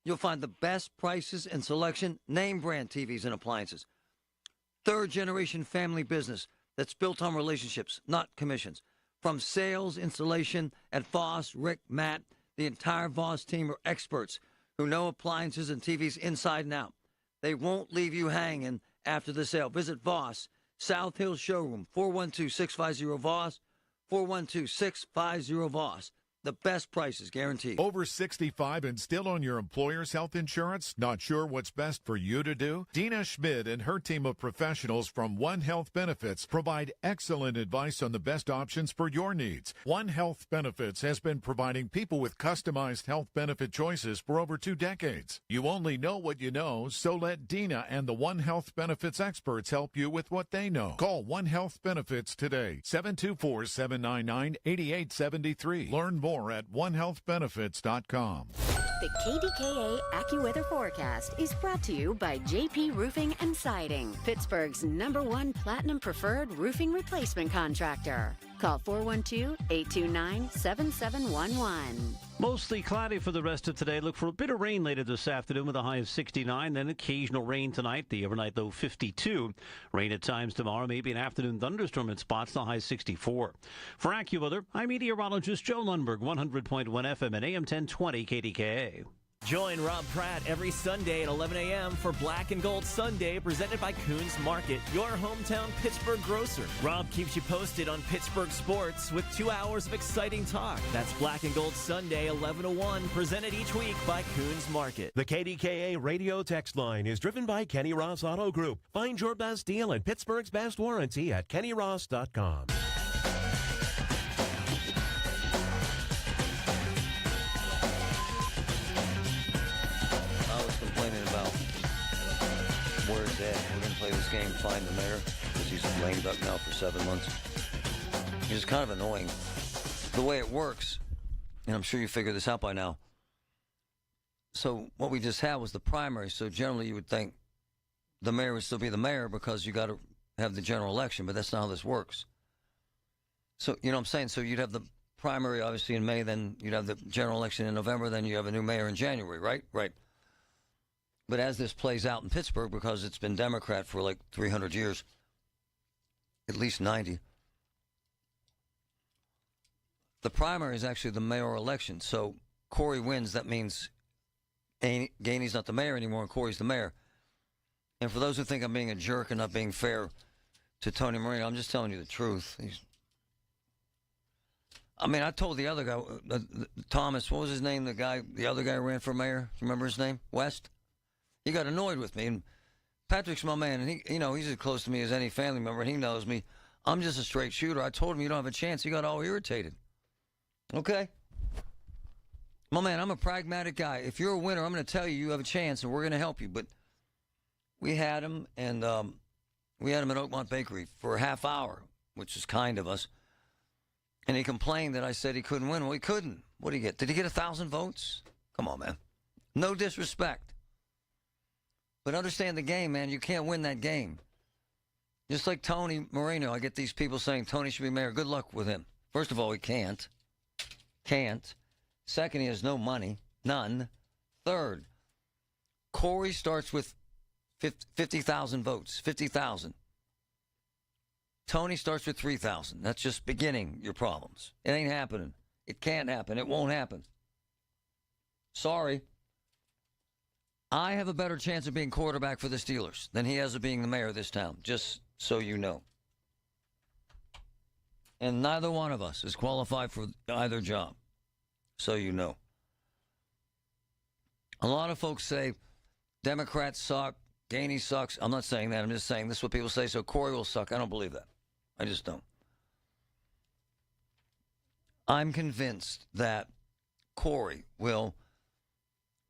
You'll find the best prices and selection name-brand TVs and appliances. Third-generation family business that's built on relationships, not commissions. From sales, installation, at Voss, Rick, Matt, the entire Voss team are experts who know appliances and TVs inside and out. They won't leave you hanging after the sale. Visit Voss, South Hill Showroom, 412-650-VOSS, 412-650-VOSS. The best prices guaranteed. Over 65 and still on your employer's health insurance? Not sure what's best for you to do? Dina Schmidt and her team of professionals from One Health Benefits provide excellent advice on the best options for your needs. One Health Benefits has been providing people with customized health benefit choices for over 2 decades. You only know what you know, so let Dina and the One Health Benefits experts help you with what they know. Call One Health Benefits today, 724-799-8873. Learn more at onehealthbenefits.com. The KDKA AccuWeather forecast is brought to you by JP Roofing and Siding, Pittsburgh's #1 Platinum Preferred Roofing Replacement Contractor. Call 412-829-7711. Mostly cloudy for the rest of today. Look for a bit of rain later this afternoon with a high of 69. Then occasional rain tonight. The overnight low 52. Rain at times tomorrow. Maybe an afternoon thunderstorm in spots. The high 64. For AccuWeather, I'm meteorologist Joe Lundberg. 100.1 FM and AM 1020 KDKA. Join Rob Pratt every Sunday at 11 a.m. for Black and Gold Sunday, presented by Coons Market, your hometown Pittsburgh grocer. Rob keeps you posted on Pittsburgh sports with 2 hours of exciting talk. That's Black and Gold Sunday, 11 to 1, presented each week by Coons Market. The KDKA radio text line is driven by Kenny Ross Auto Group. Find your best deal and Pittsburgh's best warranty at kennyross.com. Where's Ed? We're going to play this game, Find the Mayor, because he's in lame duck now for 7 months. It's kind of annoying. The way it works, and I'm sure you figured this out by now. So what we just had was the primary, so generally you would think the mayor would still be the mayor because you got to have the general election, but that's not how this works. So, you know what I'm saying? So you'd have the primary, obviously, in May, then you'd have the general election in November, then you have a new mayor in January, right? Right. But as this plays out in Pittsburgh, because it's been Democrat for like 300 years, at least 90, the primary is actually the mayoral election. So Corey wins. That means Gainey's not the mayor anymore, and Corey's the mayor. And for those who think I'm being a jerk and not being fair to Tony Marino, I'm just telling you the truth. I told the other guy, Thomas, what was his name? The other guy who ran for mayor. You remember his name? West? He got annoyed with me, and Patrick's my man, and he's as close to me as any family member, and he knows me. I'm just a straight shooter. I told him you don't have a chance. He got all irritated. Okay? My man, I'm a pragmatic guy. If you're a winner, I'm going to tell you have a chance, and we're going to help you. But we had him, and we had him at Oakmont Bakery for a half hour, which is kind of us. And he complained that I said he couldn't win. Well, he couldn't. What did he get? Did he get 1,000 votes? Come on, man. No disrespect. But understand the game, man. You can't win that game. Just like Tony Marino, I get these people saying Tony should be mayor. Good luck with him. First of all, he can't. Second, he has no money. None. Third, Corey starts with 50,000 votes. 50,000. Tony starts with 3,000. That's just beginning your problems. It ain't happening. It can't happen. It won't happen. Sorry. I have a better chance of being quarterback for the Steelers than he has of being the mayor of this town, just so you know. And neither one of us is qualified for either job, so you know. A lot of folks say Democrats suck, Gainey sucks. I'm not saying that. I'm just saying this is what people say, so Corey will suck. I don't believe that. I just don't. I'm convinced that Corey will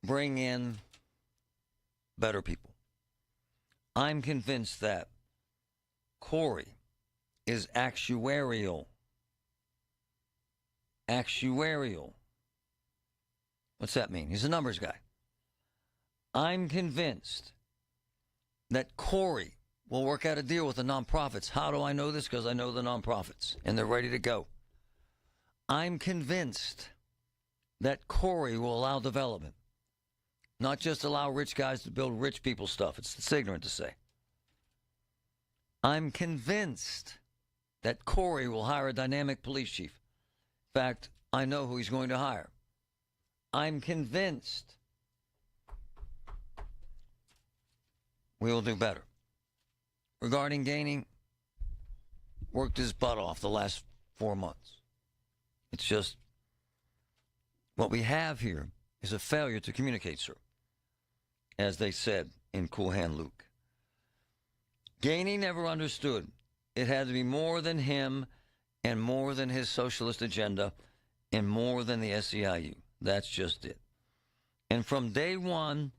bring in better people. I'm convinced that Corey is actuarial. Actuarial. What's that mean? He's a numbers guy. I'm convinced that Corey will work out a deal with the nonprofits. How do I know this? Because I know the nonprofits, and they're ready to go. I'm convinced that Corey will allow development. Not just allow rich guys to build rich people stuff. It's ignorant to say. I'm convinced that Corey will hire a dynamic police chief. In fact, I know who he's going to hire. I'm convinced we will do better. Regarding Gainey, worked his butt off the last 4 months. It's just what we have here is a failure to communicate, sir. As they said in Cool Hand Luke. Gainey never understood. It had to be more than him and more than his socialist agenda and more than the SEIU. That's just it. And from day one,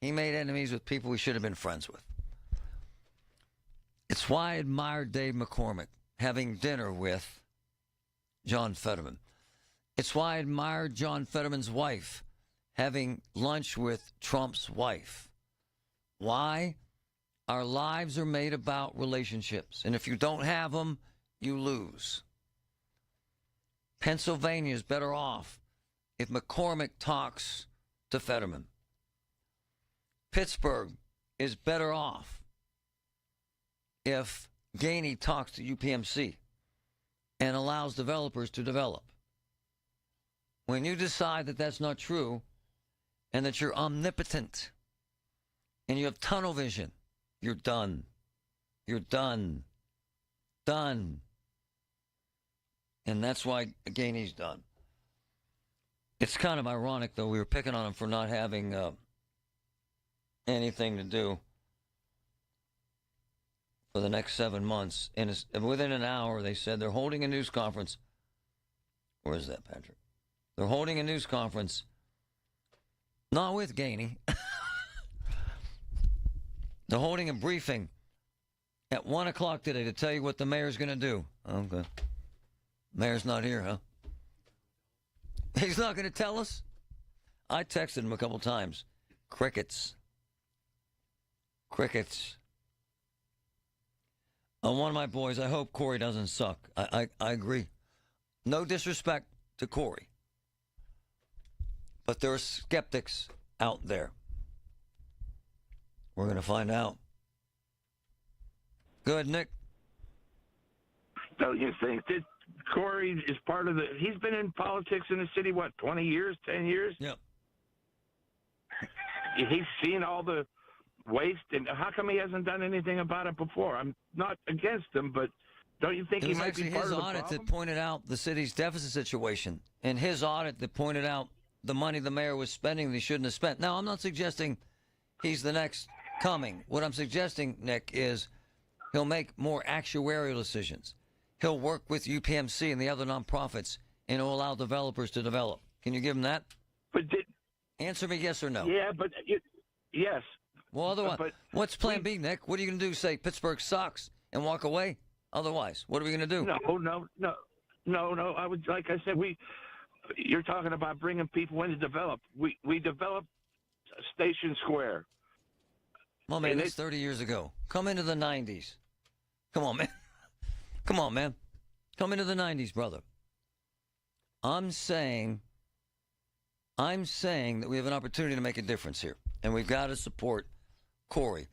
he made enemies with people we should have been friends with. It's why I admired Dave McCormick having dinner with John Fetterman. It's why I admired John Fetterman's wife having lunch with Trump's wife. Why? Our lives are made about relationships. And if you don't have them, you lose. Pennsylvania is better off if McCormick talks to Fetterman. Pittsburgh is better off if Gainey talks to UPMC and allows developers to develop. When you decide that that's not true, and that you're omnipotent and you have tunnel vision, you're done. You're done. Done. And that's why Gainey's done. It's kind of ironic, though. We were picking on him for not having anything to do for the next 7 months. And within an hour, they said they're holding a news conference. Where is that, Patrick? They're holding a news conference, not with Gainey. They're holding a briefing at 1 o'clock today to tell you what the mayor's going to do. Okay. Mayor's not here, huh? He's not going to tell us? I texted him a couple times. Crickets. Crickets. One of my boys, I hope Corey doesn't suck. I agree. No disrespect to Corey. But there are skeptics out there. We're going to find out. Go ahead, Nick. Don't you think that Corey is part of he's been in politics in the city, 20 years, 10 years? Yep. He's seen all the waste, and how come he hasn't done anything about it before? I'm not against him, but don't you think he might be part of the problem? It was actually his audit that pointed out the city's deficit situation, and his audit that pointed out the money the mayor was spending that he shouldn't have spent. Now, I'm not suggesting he's the next coming. What I'm suggesting, Nick, is he'll make more actuarial decisions. He'll work with UPMC and the other nonprofits, and he'll allow developers to develop. Can you give him that? But answer me yes or no. Yeah, but yes. Well, otherwise, what's Plan B, Nick? What are you going to do? Say Pittsburgh sucks and walk away? Otherwise, what are we going to do? No. I would, like I said, you're talking about bringing people in to develop. We developed Station Square. Well, man, that's 30 years ago. Come into the 90s. Come on, man. Come on, man. Come into the 90s, brother. I'm saying that we have an opportunity to make a difference here, and we've got to support Corey.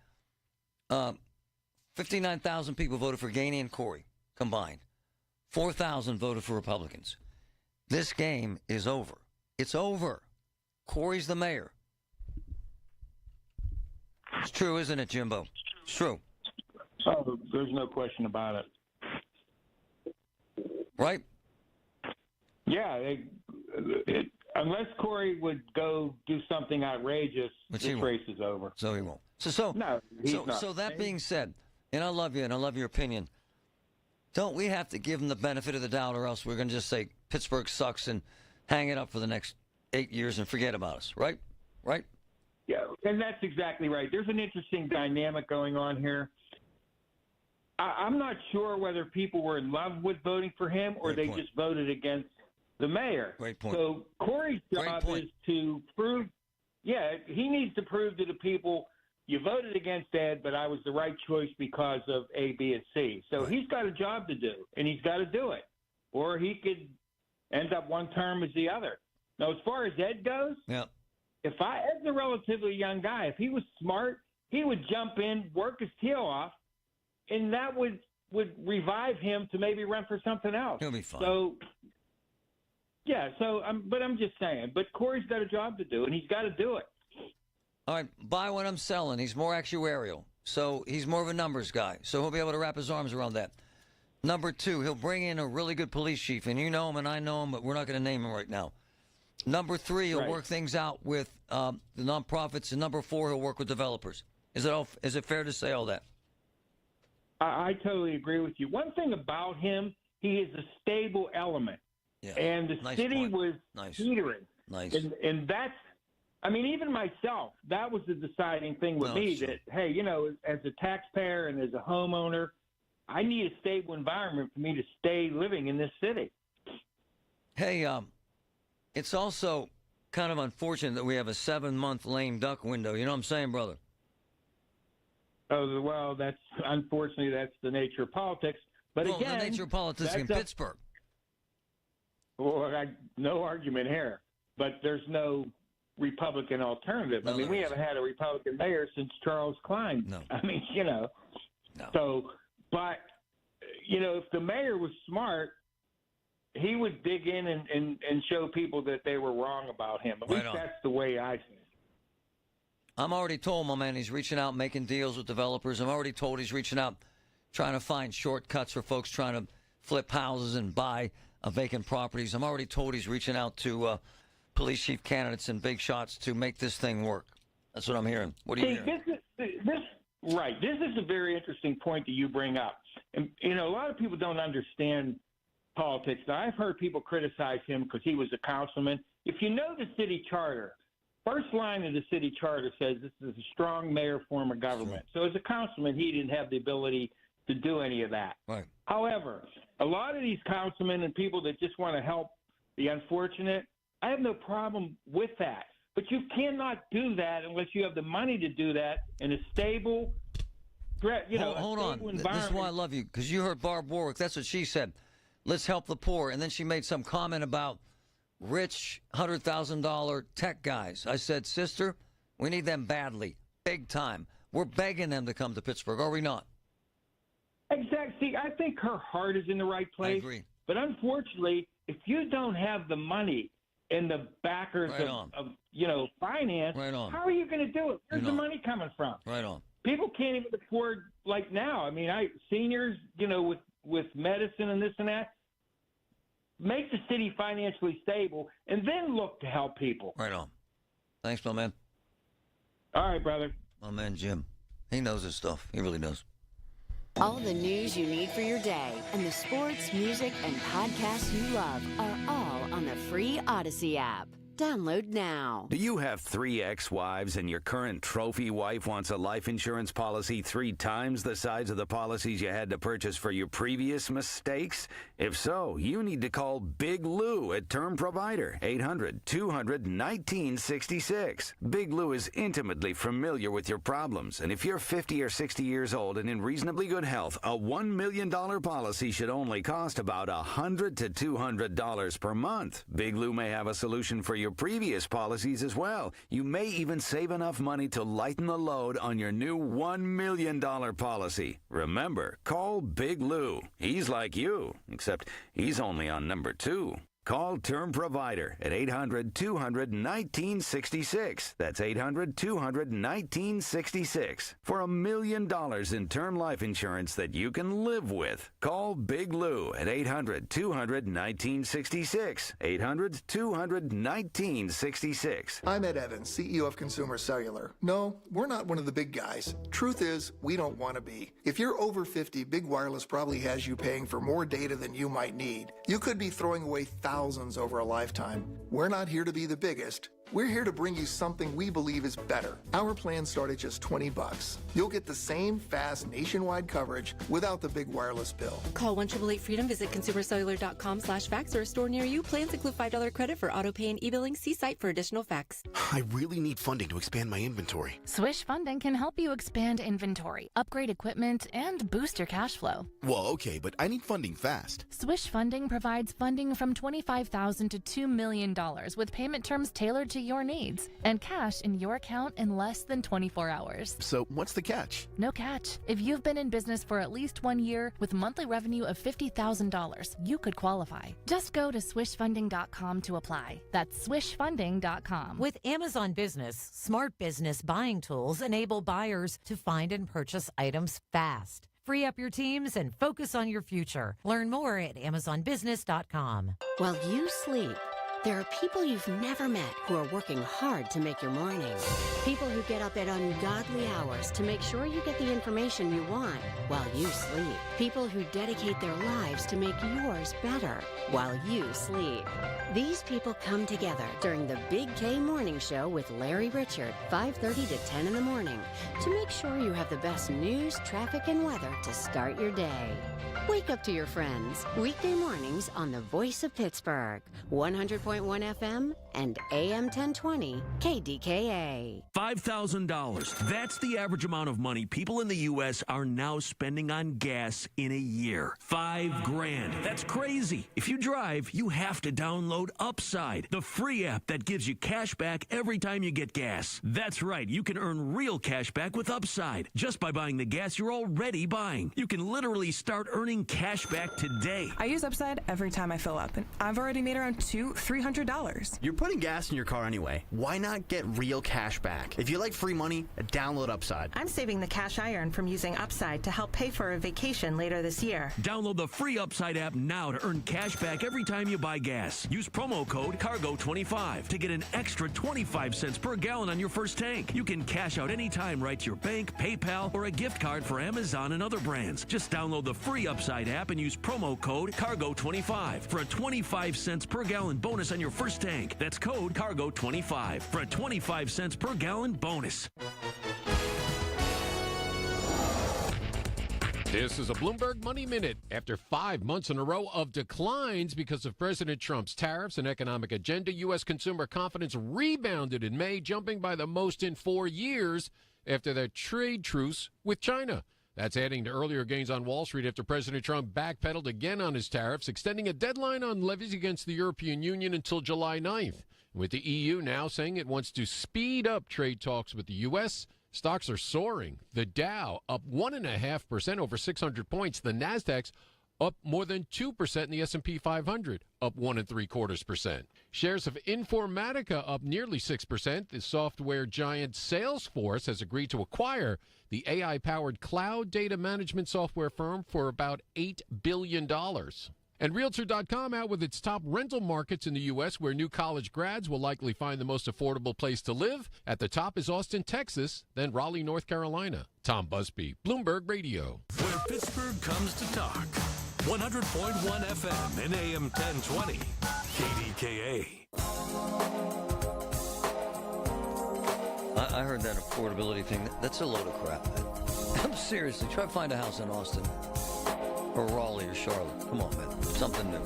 59,000 people voted for Gainey and Corey combined. 4,000 voted for Republicans. This game is over. It's over. Corey's the mayor. It's true, isn't it, Jimbo? It's true. Oh, there's no question about it. Right? Yeah. Unless Corey would go do something outrageous, this race is over. So he won't. So that being said, and I love you and I love your opinion, don't we have to give him the benefit of the doubt, or else we're going to just say Pittsburgh sucks and hang it up for the next 8 years and forget about us, right? Right? Yeah, and that's exactly right. There's an interesting dynamic going on here. I'm not sure whether people were in love with voting for him or they just voted against the mayor. Great point. So Corey's job is to prove, he needs to prove to the people, you voted against Ed, but I was the right choice because of A, B, and C. So he's got a job to do, and he's got to do it. Or he could end up one term as the other. Now, as far as Ed goes, Ed's a relatively young guy. If he was smart, he would jump in, work his tail off, and that would revive him to maybe run for something else. He'll be fine. So, but I'm just saying. But Corey's got a job to do, and he's got to do it. All right, buy what I'm selling. He's more actuarial, so he's more of a numbers guy. So he'll be able to wrap his arms around that. Number two, he'll bring in a really good police chief, and you know him and I know him, but we're not going to name him right now. Number three, he'll work things out with the nonprofits, and number four, he'll work with developers. Is it fair to say all that? I totally agree with you. One thing about him, he is a stable element. Yeah. And the city was teetering. Nice. And that's, I mean, even myself, that was the deciding thing with me that, hey, as a taxpayer and as a homeowner, I need a stable environment for me to stay living in this city. Hey, it's also kind of unfortunate that we have a 7-month lame duck window. You know what I'm saying, brother? Oh, well, unfortunately, that's the nature of politics. But again, the nature of politics in Pittsburgh. Well, no argument here. But there's no Republican alternative. I mean, we haven't had a Republican mayor since Charles Klein. No. I mean, No. So, but, if the mayor was smart, he would dig in and show people that they were wrong about him. At least that's the way I see it. I'm already told, my man, he's reaching out, making deals with developers. I'm already told he's reaching out, trying to find shortcuts for folks trying to flip houses and buy vacant properties. I'm already told he's reaching out to police chief candidates and big shots to make this thing work. That's what I'm hearing. What do you hear? This is a very interesting point that you bring up. And, a lot of people don't understand politics. Now, I've heard people criticize him because he was a councilman. If you know the city charter, first line of the city charter says this is a strong mayor form of government. So as a councilman, he didn't have the ability to do any of that. Right. However, a lot of these councilmen and people that just want to help the unfortunate, I have no problem with that. But you cannot do that unless you have the money to do that in a stable, hold on. This is why I love you, because you heard Barb Warwick. That's what she said. Let's help the poor. And then she made some comment about rich $100,000 tech guys. I said, sister, we need them badly, big time. We're begging them to come to Pittsburgh, are we not? Exactly. See, I think her heart is in the right place. I agree. But unfortunately, if you don't have the money and the backers of finance, how are you going to do it? Where's the money coming from? Right on. People can't even afford, like now. I mean, seniors, with medicine and this and that, make the city financially stable and then look to help people. Right on. Thanks, my man. All right, brother. My man, Jim. He knows his stuff. He really does. All the news you need for your day and the sports, music, and podcasts you love are all on the free Odyssey app. Download now. Do you have 3 ex-wives and your current trophy wife wants a life insurance policy 3 times the size of the policies you had to purchase for your previous mistakes? If so, you need to call Big Lou at Term Provider, 800-200-1966. Big Lou is intimately familiar with your problems, and if you're 50 or 60 years old and in reasonably good health, a $1 million policy should only cost about $100 to $200 per month. Big Lou may have a solution for your previous policies as well. You may even save enough money to lighten the load on your new $1 million policy. Remember, call Big Lou. He's like you, except he's only on number 2. Call Term Provider at 800-200-1966. That's 800-200-1966 for $1 million in term life insurance that you can live with. Call Big Lou at 800-200-1966. 800-200-1966. I'm Ed Evans, CEO of Consumer Cellular. No, we're not one of the big guys. Truth is, we don't want to be. If you're over 50, Big Wireless probably has you paying for more data than you might need. You could be throwing away thousands over a lifetime. We're not here to be the biggest. We're here to bring you something we believe is better. Our plans start at just $20. You'll get the same fast nationwide coverage without the big wireless bill. Call 1-888-FREEDOM, visit consumercellular.com/fax or a store near you. Plans include $5 credit for auto pay and e-billing. See site for additional facts. I really need funding to expand my inventory. Swish Funding can help you expand inventory, upgrade equipment, and boost your cash flow. Well, okay, but I need funding fast. Swish Funding provides funding from $25,000 to $2 million with payment terms tailored to your needs and cash in your account in less than 24 hours. So what's the catch? No catch. If you've been in business for at least 1 year with monthly revenue of $50,000, you could qualify. Just go to swishfunding.com to apply. That's swishfunding.com. With Amazon Business, smart business buying tools enable buyers to find and purchase items fast. Free up your teams and focus on your future. Learn more at amazonbusiness.com. While you sleep, there are people you've never met who are working hard to make your morning. People who get up at ungodly hours to make sure you get the information you want while you sleep. People who dedicate their lives to make yours better while you sleep. These people come together during the Big K Morning Show with Larry Richard, 5:30 to 10 in the morning, to make sure you have the best news, traffic, and weather to start your day. Wake up to your friends. Weekday mornings on the Voice of Pittsburgh, 100.1 FM and AM 1020 KDKA. $5,000. That's the average amount of money people in the U.S. are now spending on gas in a year. $5,000. That's crazy. If you drive, you have to download Upside, the free app that gives you cash back every time you get gas. That's right. You can earn real cash back with Upside just by buying the gas you're already buying. You can literally start earning cash back today. I use Upside every time I fill up, and I've already made around $200-300 $300. You're putting gas in your car anyway. Why not get real cash back? If you like free money, download Upside. I'm saving the cash I earn from using Upside to help pay for a vacation later this year. Download the free Upside app now to earn cash back every time you buy gas. Use promo code CARGO25 to get an extra 25 cents per gallon on your first tank. You can cash out anytime right to your bank, PayPal, or a gift card for Amazon and other brands. Just download the free Upside app and use promo code CARGO25 for a 25 cents per gallon bonus on your first tank. That's code CARGO25 for a 25 cents per gallon bonus. This is a Bloomberg Money Minute. After 5 months in a row of declines because of President Trump's tariffs and economic agenda, U.S. consumer confidence rebounded in May, jumping by the most in 4 years after their trade truce with China. That's adding to earlier gains on Wall Street after President Trump backpedaled again on his tariffs, extending a deadline on levies against the European Union until July 9th. With the EU now saying it wants to speed up trade talks with the U.S., stocks are soaring. The Dow up 1.5% over 600 points. The Nasdaq's up more than 2% in the S&P 500, up 1.75%. Shares of Informatica up nearly 6%. The software giant Salesforce has agreed to acquire the AI-powered cloud data management software firm for about $8 billion. And Realtor.com out with its top rental markets in the U.S., where new college grads will likely find the most affordable place to live. At the top is Austin, Texas, then Raleigh, North Carolina. Tom Busby, Bloomberg Radio. Where Pittsburgh comes to talk. 100.1 FM and AM 1020. KDKA. I heard that affordability thing. That's a load of crap, man. I'm seriously. Try to find a house in Austin or Raleigh or Charlotte. Come on, man. Something new.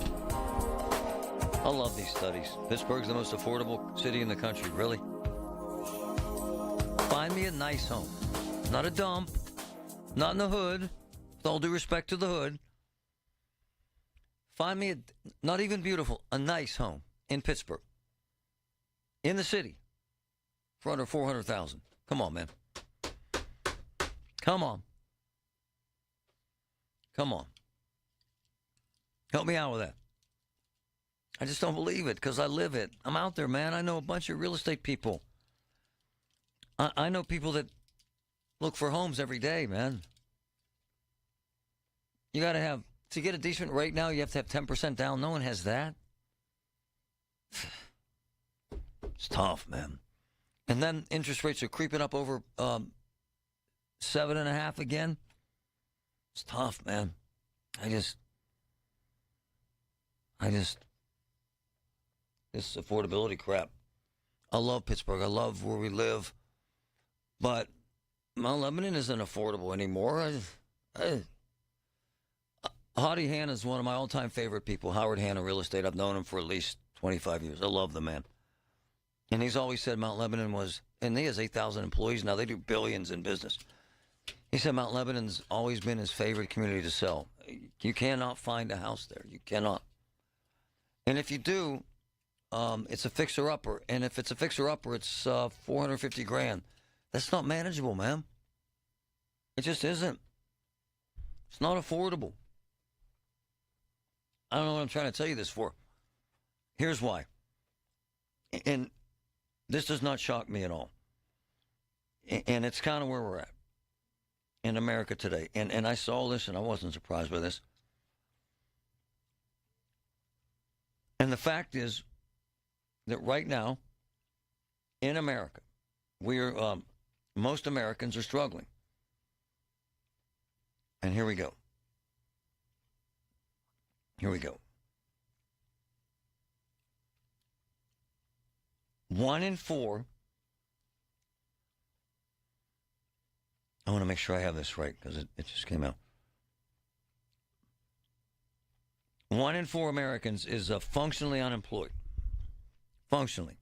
I love these studies. Pittsburgh's the most affordable city in the country. Really? Find me a nice home. Not a dump. Not in the hood. With all due respect to the hood. Find me not even beautiful, a nice home in Pittsburgh. In the city. For under $400,000. Come on, man. Come on. Come on. Help me out with that. I just don't believe it because I live it. I'm out there, man. I know a bunch of real estate people. I know people that look for homes every day, man. You got to have, to get a decent rate now, you have to have 10% down. No one has that. It's tough, man. And then interest rates are creeping up over 7.5 again. It's tough, man. This affordability crap. I love Pittsburgh. I love where we live. But Mount Lebanon isn't affordable anymore. Howdy Hanna is one of my all-time favorite people. Howard Hanna, real estate. I've known him for at least 25 years. I love the man. And he's always said Mount Lebanon was, and he has 8,000 employees now. They do billions in business. He said Mount Lebanon's always been his favorite community to sell. You cannot find a house there. You cannot. And if you do, it's a fixer-upper. And if it's a fixer-upper, it's $450,000. That's not manageable, man. It just isn't. It's not affordable. I don't know what I'm trying to tell you this for. Here's why. And this does not shock me at all. And it's kind of where we're at in America today. And I saw this, and I wasn't surprised by this. And the fact is that right now, in America, most Americans are struggling. And here we go. Here we go. 1 in 4. I want to make sure I have this right because it just came out. 1 in 4 Americans is functionally unemployed. Functionally.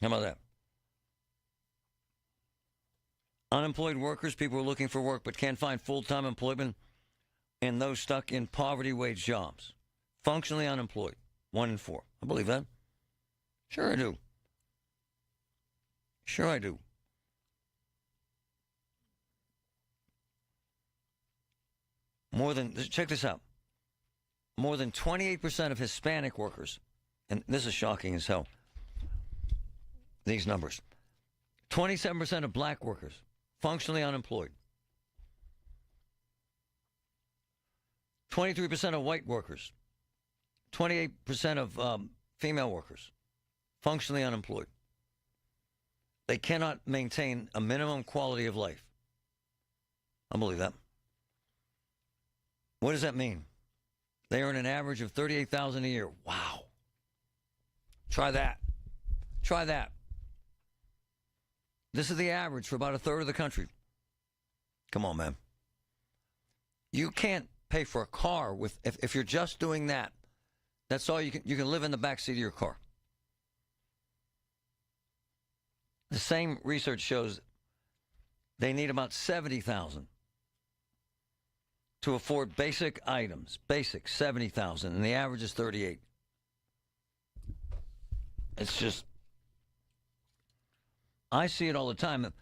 How about that? Unemployed workers, people who are looking for work but can't find full-time employment, and those stuck in poverty wage jobs. Functionally unemployed. 1 in 4. I believe that. Sure I do. Sure I do. Check this out. More than 28% of Hispanic workers and this is shocking as hell, these numbers. 27% of black workers functionally unemployed. 23% of white workers. 28% of female workers functionally unemployed. They cannot maintain a minimum quality of life. I believe that. What does that mean? They earn an average of $38,000 a year. Wow. Try that. Try that. This is the average for about a third of the country. Come on, man. You can't pay for a car with if you're just doing that. That's all you can live in the back seat of your car. The same research shows they need about $70,000 to afford basic items. Basic, $70,000, and the average is $38,000. It's just, I see it all the time.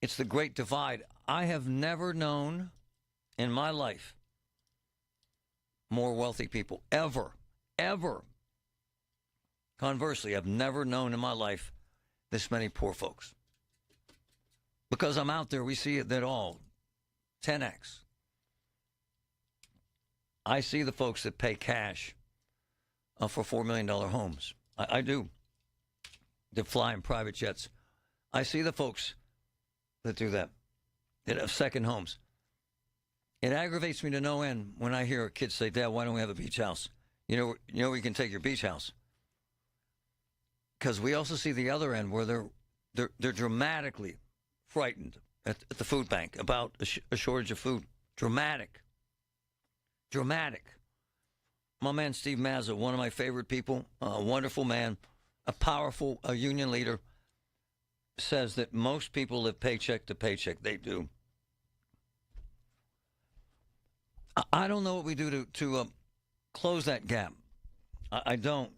It's the great divide. I have never known in my life more wealthy people, ever. Conversely, I've never known in my life this many poor folks. Because I'm out there, we see it all. 10x. I see the folks that pay cash for $4 million homes. I do. That fly in private jets. I see the folks that do that have second homes. It aggravates me to no end when I hear kids say, Dad, why don't we have a beach house? You know where you can take your beach house. Because we also see the other end where they're dramatically frightened at the food bank about a shortage of food. Dramatic. My man Steve Mazza, one of my favorite people, a wonderful man, a powerful union leader, says that most people live paycheck to paycheck. They do. I don't know what we do to close that gap. I don't.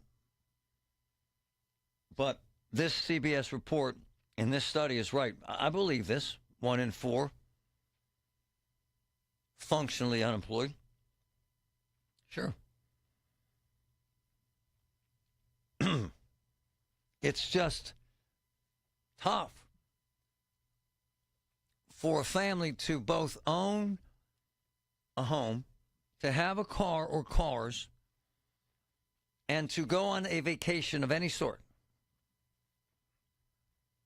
But this CBS report and this study is right. I believe this. 1 in 4 functionally unemployed. Sure. It's just tough for a family to both own a home, to have a car or cars, and to go on a vacation of any sort.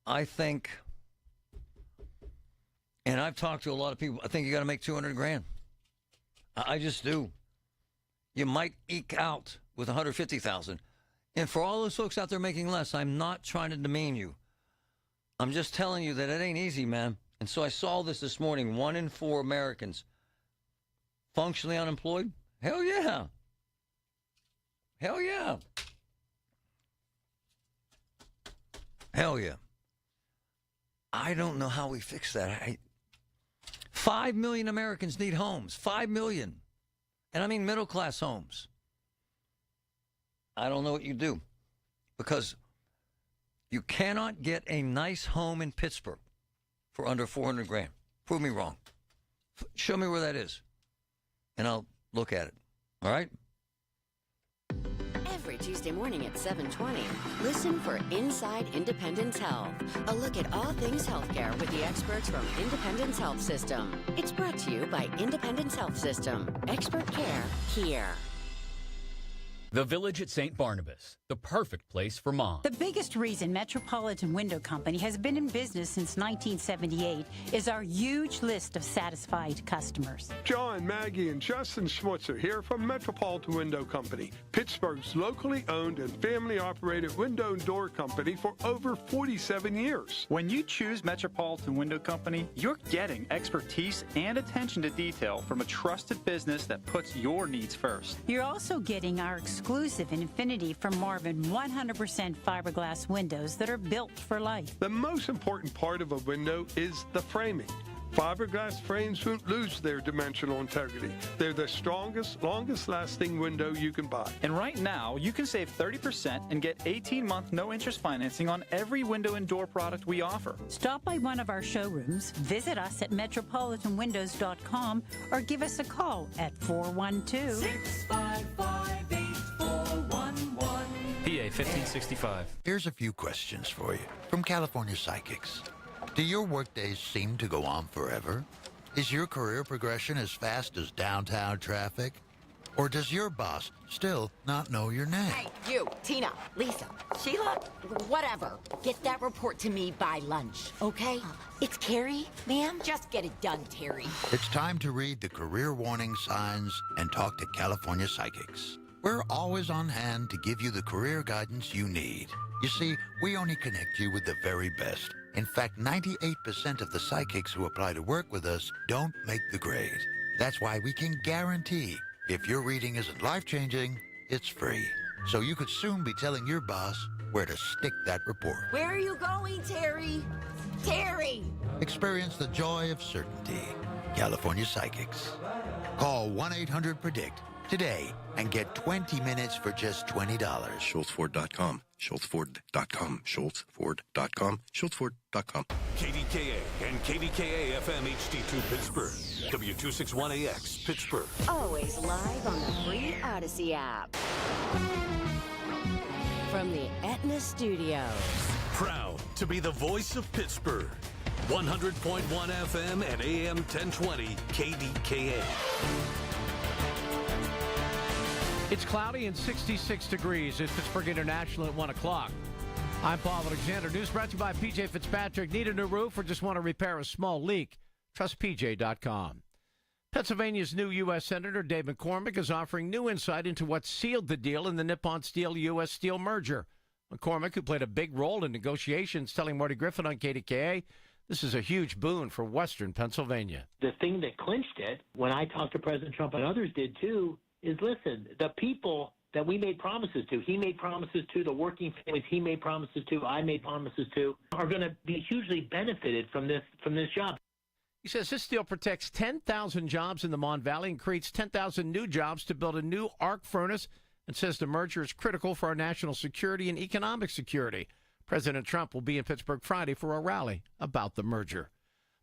I think, and I've talked to a lot of people, I think you got to make $200,000. I just do. You might eke out with $150,000. And for all those folks out there making less, I'm not trying to demean you. I'm just telling you that it ain't easy, man. And so I saw this morning. 1 in 4 Americans functionally unemployed. Hell yeah. Hell yeah. Hell yeah. I don't know how we fix that. 5 million Americans need homes. 5 million. And I mean middle-class homes. I don't know what you do. Because you cannot get a nice home in Pittsburgh for under $400,000. Prove me wrong. Show me where that is. And I'll look at it. All right? Every Tuesday morning at 7:20, listen for Inside Independence Health, a look at all things healthcare with the experts from Independence Health System. It's brought to you by Independence Health System. Expert care here. The Village at St. Barnabas, the perfect place for mom. The biggest reason Metropolitan Window Company has been in business since 1978 is our huge list of satisfied customers. John, Maggie, and Justin Schmutzer here from Metropolitan Window Company, Pittsburgh's locally owned and family-operated window and door company for over 47 years. When you choose Metropolitan Window Company, you're getting expertise and attention to detail from a trusted business that puts your needs first. You're also getting our exclusive Infinity from Marvin 100% fiberglass windows that are built for life. The most important part of a window is the framing. Fiberglass frames won't lose their dimensional integrity. They're the strongest, longest-lasting window you can buy. And right now, you can save 30% and get 18-month no-interest financing on every window and door product we offer. Stop by one of our showrooms, visit us at metropolitanwindows.com, or give us a call at 412-655-8411. 1565. Here's a few questions for you from California Psychics. Do your workdays seem to go on forever? Is your career progression as fast as downtown traffic? Or does your boss still not know your name? Hey, you, Tina, Lisa, Sheila, whatever. Get that report to me by lunch, okay? It's Carrie, ma'am. Just get it done, Terry. It's time to read the career warning signs and talk to California Psychics. We're always on hand to give you the career guidance you need. You see, we only connect you with the very best. In fact, 98% of the psychics who apply to work with us don't make the grade. That's why we can guarantee if your reading isn't life-changing, it's free. So you could soon be telling your boss where to stick that report. Where are you going, Terry? Terry! Experience the joy of certainty. California Psychics. Call 1-800-PREDICT today and get 20 minutes for just $20. SchultzFord.com. SchultzFord.com. SchultzFord.com. SchultzFord.com. KDKA and KDKA FM HD2 Pittsburgh. W261AX Pittsburgh. Always live on the free Odyssey app. From the Aetna Studios. Proud to be the voice of Pittsburgh. 100.1 FM and AM 1020 KDKA. It's cloudy and 66 degrees at Pittsburgh International at 1 o'clock. I'm Paul Alexander. News brought to you by P.J. Fitzpatrick. Need a new roof or just want to repair a small leak? Trust PJ.com. Pennsylvania's new U.S. Senator Dave McCormick is offering new insight into what sealed the deal in the Nippon Steel-U.S. Steel merger. McCormick, who played a big role in negotiations, telling Marty Griffin on KDKA, this is a huge boon for Western Pennsylvania. The thing that clinched it, when I talked to President Trump and others did too, is listen, the people that we made promises to, he made promises to, the working families he made promises to, I made promises to, are going to be hugely benefited from this job. He says this deal protects 10,000 jobs in the Mon Valley and creates 10,000 new jobs to build a new arc furnace, and says the merger is critical for our national security and economic security. President Trump will be in Pittsburgh Friday for a rally about the merger.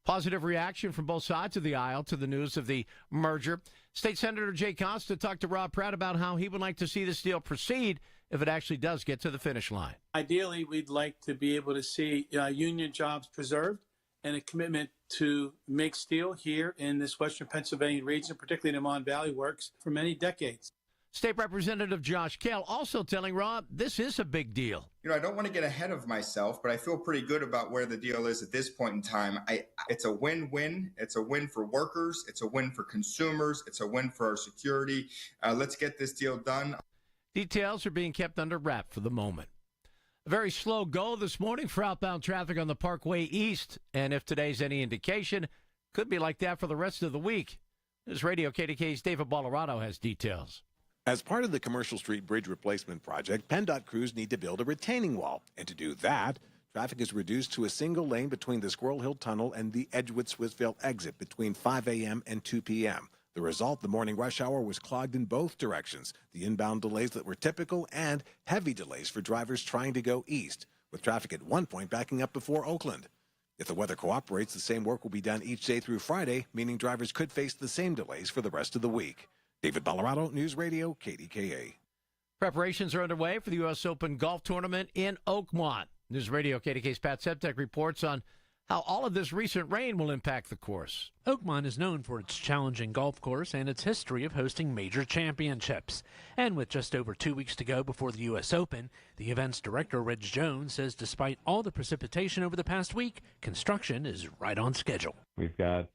Positive reaction from both sides of the aisle to the news of the merger. State Senator Jay Costa talked to Rob Pratt about how he would like to see this deal proceed if it actually does get to the finish line. Ideally, we'd like to be able to see union jobs preserved and a commitment to make steel here in this Western Pennsylvania region, particularly in the Mon Valley Works, for many decades. State Representative Josh Kell also telling Rob this is a big deal. You know, I don't want to get ahead of myself, but I feel pretty good about where the deal is at this point in time. It's a win-win. It's a win for workers. It's a win for consumers. It's a win for our security. Let's get this deal done. Details are being kept under wrap for the moment. A very slow go this morning for outbound traffic on the Parkway East, and if today's any indication, could be like that for the rest of the week. News Radio KDK's David Bollerado has details. As part of the Commercial Street Bridge Replacement Project, PennDOT crews need to build a retaining wall. And to do that, traffic is reduced to a single lane between the Squirrel Hill Tunnel and the Edgewood-Swissvale exit between 5 a.m. and 2 p.m. The result, the morning rush hour was clogged in both directions. The inbound delays that were typical and heavy delays for drivers trying to go east, with traffic at one point backing up before Oakland. If the weather cooperates, the same work will be done each day through Friday, meaning drivers could face the same delays for the rest of the week. David Bollerado, News Radio, KDKA. Preparations are underway for the U.S. Open Golf Tournament in Oakmont. News Radio KDK's Pat Septek reports on how all of this recent rain will impact the course. Oakmont is known for its challenging golf course and its history of hosting major championships. And with just over 2 weeks to go before the U.S. Open, the event's director, Reg Jones, says despite all the precipitation over the past week, construction is right on schedule. We've got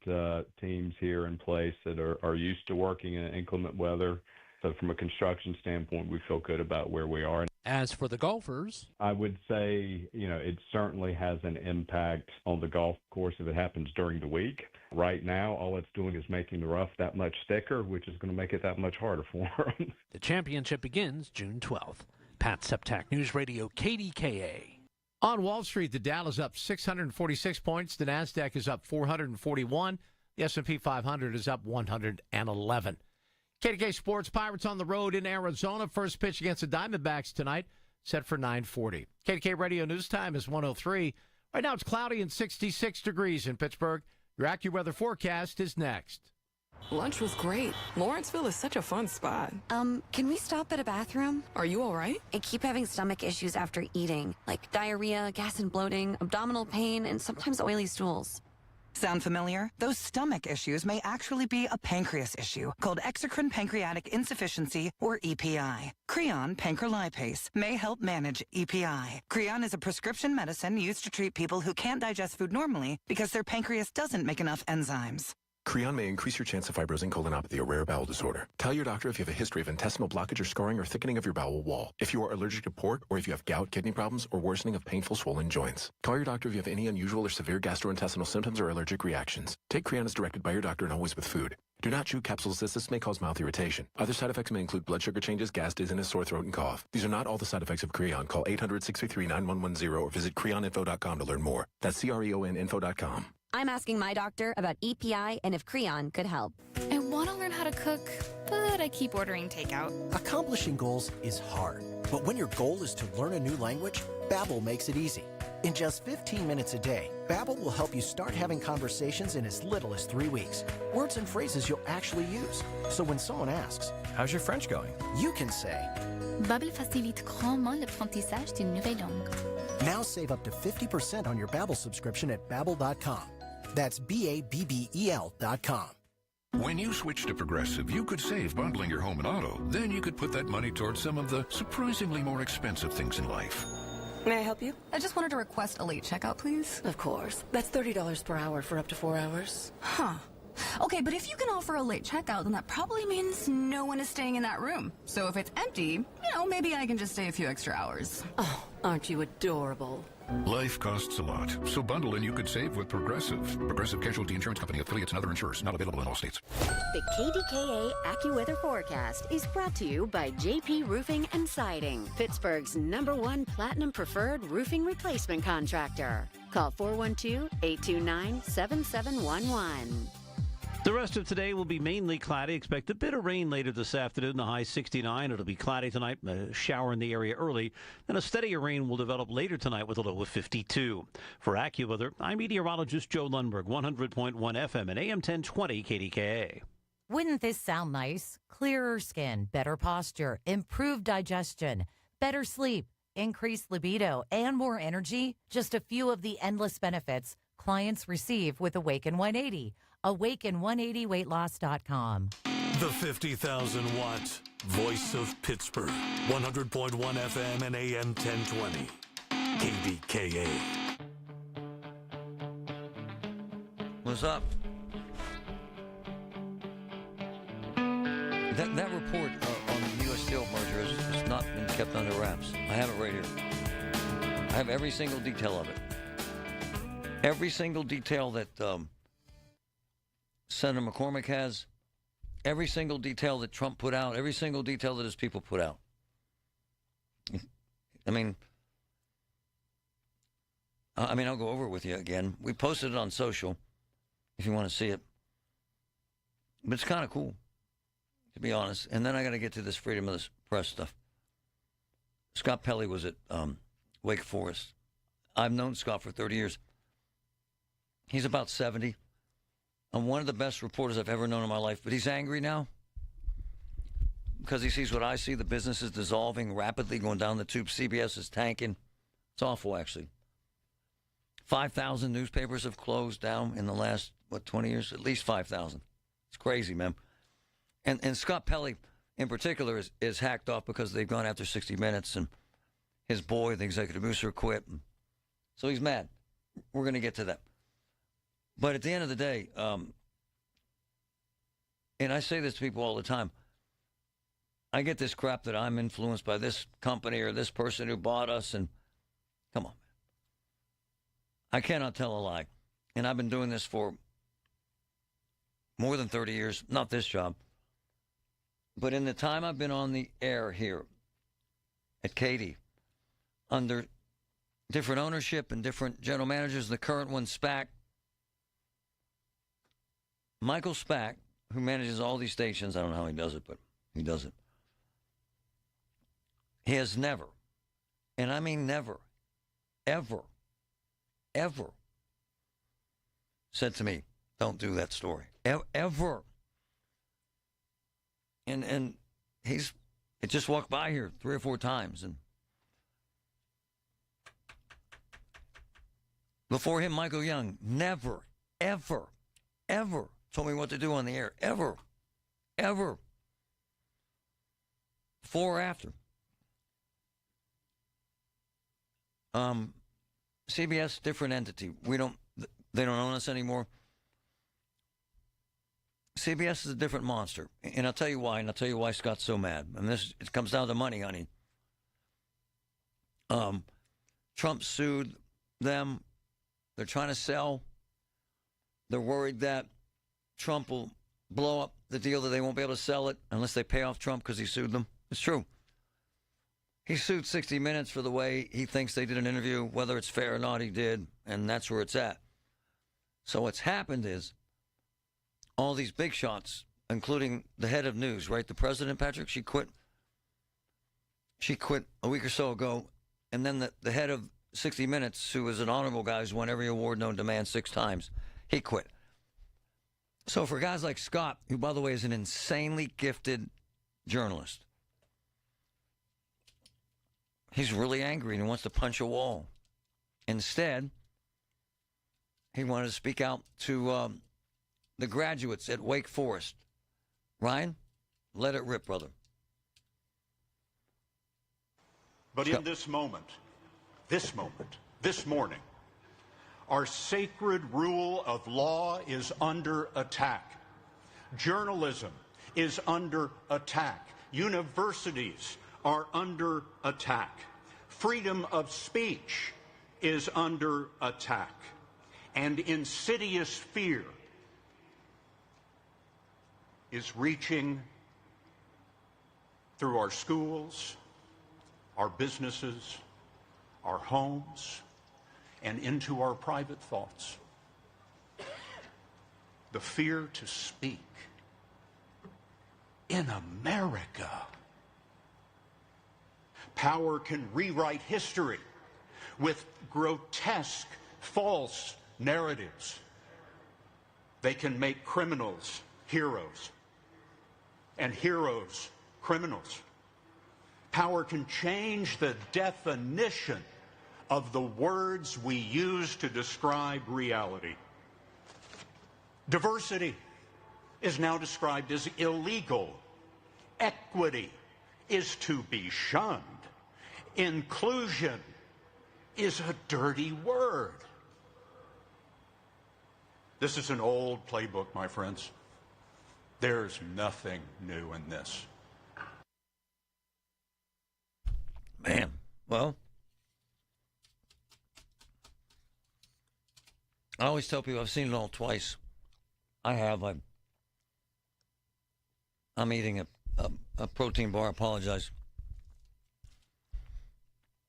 teams here in place that are used to working in inclement weather. So from a construction standpoint, we feel good about where we are. As for the golfers, I would say, it certainly has an impact on the golf course if it happens during the week. Right now, all it's doing is making the rough that much thicker, which is going to make it that much harder for them. The championship begins June 12th. Pat Septak, News Radio, KDKA. On Wall Street, the Dow is up 646 points. The NASDAQ is up 441. The S&P 500 is up 111. KDK Sports, Pirates on the road in Arizona. First pitch against the Diamondbacks tonight, set for 9:40. KDK Radio News Time is 1:03. Right now it's cloudy and 66 degrees in Pittsburgh. Your AccuWeather forecast is next. Lunch was great. Lawrenceville is such a fun spot. Can we stop at a bathroom? Are you all right? I keep having stomach issues after eating, like diarrhea, gas and bloating, abdominal pain, and sometimes oily stools. Sound familiar? Those stomach issues may actually be a pancreas issue called exocrine pancreatic insufficiency, or EPI. Creon pancrelipase may help manage EPI. Creon is a prescription medicine used to treat people who can't digest food normally because their pancreas doesn't make enough enzymes. Creon may increase your chance of fibrosing colonopathy, a rare bowel disorder. Tell your doctor if you have a history of intestinal blockage or scarring or thickening of your bowel wall, if you are allergic to pork, or if you have gout, kidney problems, or worsening of painful swollen joints. Call your doctor if you have any unusual or severe gastrointestinal symptoms or allergic reactions. Take Creon as directed by your doctor and always with food. Do not chew capsules as this may cause mouth irritation. Other side effects may include blood sugar changes, gas, dizziness, sore throat, and cough. These are not all the side effects of Creon. Call 800-633-9110 or visit creoninfo.com to learn more. That's CREONinfo.com. I'm asking my doctor about EPI and if Creon could help. I want to learn how to cook, but I keep ordering takeout. Accomplishing goals is hard, but when your goal is to learn a new language, Babbel makes it easy. In just 15 minutes a day, Babbel will help you start having conversations in as little as 3 weeks. Words and phrases you'll actually use. So when someone asks, "How's your French going?" you can say, Babbel facilite grandement l'apprentissage d'une nouvelle langue. Now save up to 50% on your Babbel subscription at Babbel.com. That's Babbel.com. When you switch to Progressive, you could save bundling your home and auto. Then you could put that money towards some of the surprisingly more expensive things in life. May I help you? I just wanted to request a late checkout, please. Of course. That's $30 per hour for up to 4 hours. Huh. Okay, but if you can offer a late checkout, then that probably means no one is staying in that room. So if it's empty, maybe I can just stay a few extra hours. Oh, aren't you adorable? Life costs a lot, so bundle and you could save with Progressive. Progressive Casualty Insurance Company, affiliates, and other insurers. Not available in all states. The KDKA AccuWeather forecast is brought to you by JP Roofing and Siding, Pittsburgh's #1 Platinum Preferred Roofing Replacement Contractor. Call 412-829-7711. The rest of today will be mainly cloudy. Expect a bit of rain later this afternoon, the high 69. It'll be cloudy tonight, a shower in the area early. Then a steadier rain will develop later tonight with a low of 52. For AccuWeather, I'm meteorologist Joe Lundberg, 100.1 FM and AM 1020 KDKA. Wouldn't this sound nice? Clearer skin, better posture, improved digestion, better sleep, increased libido, and more energy? Just a few of the endless benefits clients receive with Awaken 180. Awaken180weightloss.com. The 50,000-watt voice of Pittsburgh. 100.1 FM and AM 1020. KDKA. What's up? That report on the U.S. Steel merger has not been kept under wraps. I have it right here. I have every single detail of it. Every single detail that Senator McCormick has, every single detail that Trump put out, every single detail that his people put out. I mean, I'll go over it with you again. We posted it on social if you want to see it. But it's kind of cool, to be honest. And then I got to get to this freedom of the press stuff. Scott Pelley was at Wake Forest. I've known Scott for 30 years. He's about 70. I'm one of the best reporters I've ever known in my life, but he's angry now because he sees what I see. The business is dissolving rapidly, going down the tube. CBS is tanking. It's awful, actually. 5,000 newspapers have closed down in the last, 20 years? At least 5,000. It's crazy, man. And Scott Pelley, in particular, is hacked off because they've gone after 60 Minutes, and his boy, the executive producer, quit. So he's mad. We're going to get to that. But at the end of the day, and I say this to people all the time, I get this crap that I'm influenced by this company or this person who bought us, and come on, man. I cannot tell a lie. And I've been doing this for more than 30 years, not this job. But in the time I've been on the air here at KD, under different ownership and different general managers, the current one, SPAC, Michael Spack, who manages all these stations, I don't know how he does it, but he does it. He has never, and I mean never, ever said to me, don't do that story. Ever. And it just walked by here 3 or 4 times. And before him, Michael Young never, ever, ever told me what to do on the air. Ever. Ever. Before or after. CBS, different entity. They don't own us anymore. CBS is a different monster. And I'll tell you why, and I'll tell you why Scott's so mad. And it comes down to money, honey. Trump sued them. They're trying to sell. They're worried that Trump will blow up the deal, that they won't be able to sell it unless they pay off Trump because he sued them. It's true. He sued 60 Minutes for the way he thinks they did an interview, whether it's fair or not, he did, and that's where it's at. So what's happened is all these big shots, including the head of news, right? The president, Patrick, she quit a week or so ago, and then the head of 60 Minutes, who is an honorable guy who's won every award known to man 6 times, he quit. So for guys like Scott, who, by the way, is an insanely gifted journalist, he's really angry and he wants to punch a wall. Instead, he wanted to speak out to the graduates at Wake Forest. Ryan, let it rip, brother. But in this moment, this morning, our sacred rule of law is under attack. Journalism is under attack. Universities are under attack. Freedom of speech is under attack. And insidious fear is reaching through our schools, our businesses, our homes, and into our private thoughts. The fear to speak in America. Power can rewrite history with grotesque, false narratives. They can make criminals heroes and heroes criminals. Power can change the definition of the words we use to describe reality. Diversity is now described as illegal. Equity is to be shunned. Inclusion is a dirty word. This is an old playbook, my friends. There's nothing new in this. Man, well, I always tell people I've seen it all twice. I have. I'm eating a protein bar. I apologize.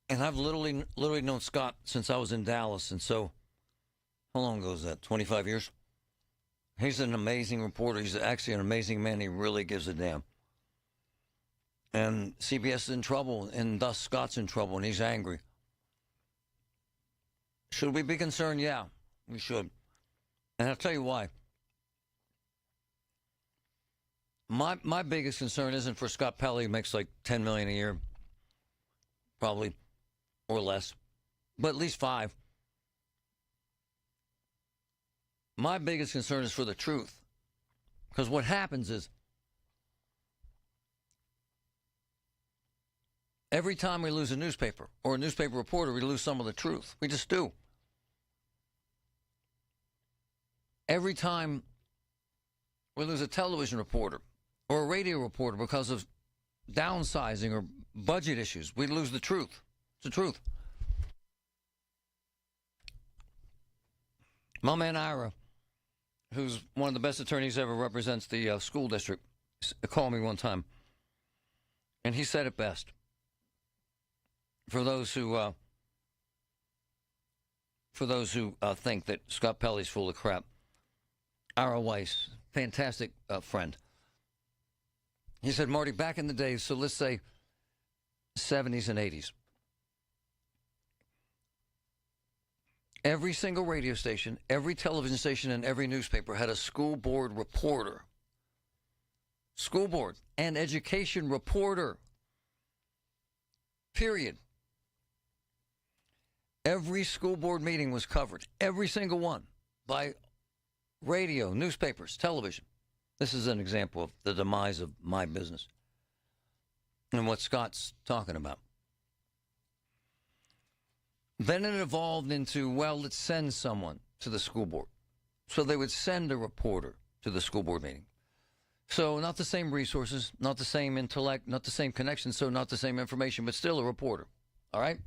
And I've literally known Scott since I was in Dallas. And so, how long ago is that? 25 years? He's an amazing reporter. He's actually an amazing man. He really gives a damn. And CBS is in trouble, and thus Scott's in trouble, and he's angry. Should we be concerned? Yeah, we should. And I'll tell you why. My biggest concern isn't for Scott Pelley, who makes like $10 million a year, probably, or less, but at least 5. My biggest concern is for the truth. Because what happens is, every time we lose a newspaper or a newspaper reporter, we lose some of the truth. We just do. Every time we lose a television reporter or a radio reporter because of downsizing or budget issues, we lose the truth. It's the truth. My man Ira, who's one of the best attorneys ever, represents the school district, called me one time, and he said it best. For those who think that Scott Pelley's full of crap, Ira Weiss, fantastic friend. He said, Marty, back in the days, so let's say 70s and 80s, every single radio station, every television station, and every newspaper had a school board reporter. School board. and education reporter. Period. Every school board meeting was covered, every single one, by radio, newspapers, television. This is an example of the demise of my business and what Scott's talking about. Then it evolved into, well, let's send someone to the school board. So they would send a reporter to the school board meeting. So not the same resources, not the same intellect, not the same connection, so not the same information, but still a reporter. All right?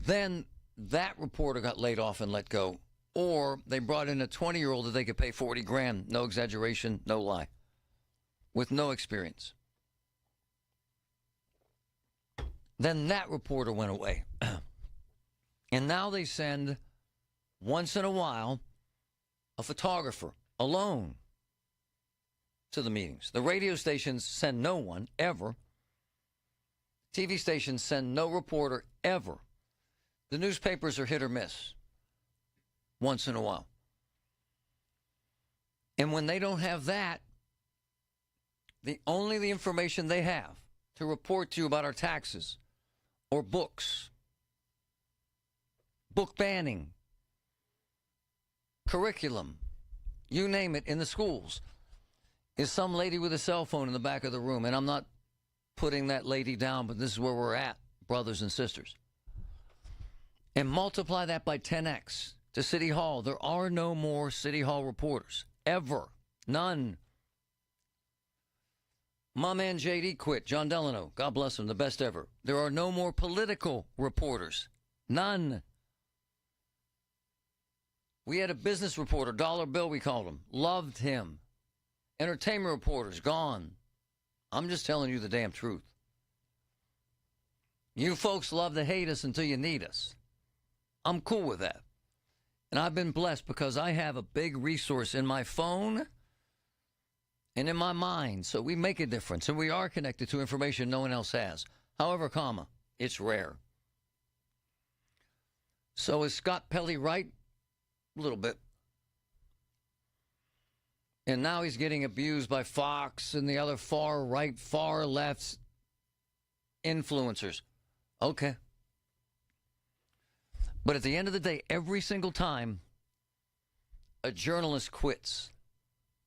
Then that reporter got laid off and let go. Or they brought in a 20-year-old that they could pay $40,000, no exaggeration, no lie, with no experience. Then that reporter went away. And now they send, once in a while, a photographer alone to the meetings. The radio stations send no one, ever. TV stations send no reporter, ever. The newspapers are hit or miss, once in a while. And when they don't have that, the information they have to report to you about our taxes or books, book banning, curriculum, you name it, in the schools, is some lady with a cell phone in the back of the room. And I'm not putting that lady down, but this is where we're at, brothers and sisters. And multiply that by 10x to City Hall. There are no more City Hall reporters, ever. None. My man JD quit, John Delano. God bless him, the best ever. There are no more political reporters. None. We had a business reporter, Dollar Bill we called him. Loved him. Entertainment reporters, gone. I'm just telling you the damn truth. You folks love to hate us until you need us. I'm cool with that. And I've been blessed because I have a big resource in my phone and in my mind. So we make a difference, and we are connected to information no one else has. However, it's rare. So is Scott Pelley right? A little bit. And now he's getting abused by Fox and the other far right, far left influencers. Okay. But at the end of the day, every single time a journalist quits,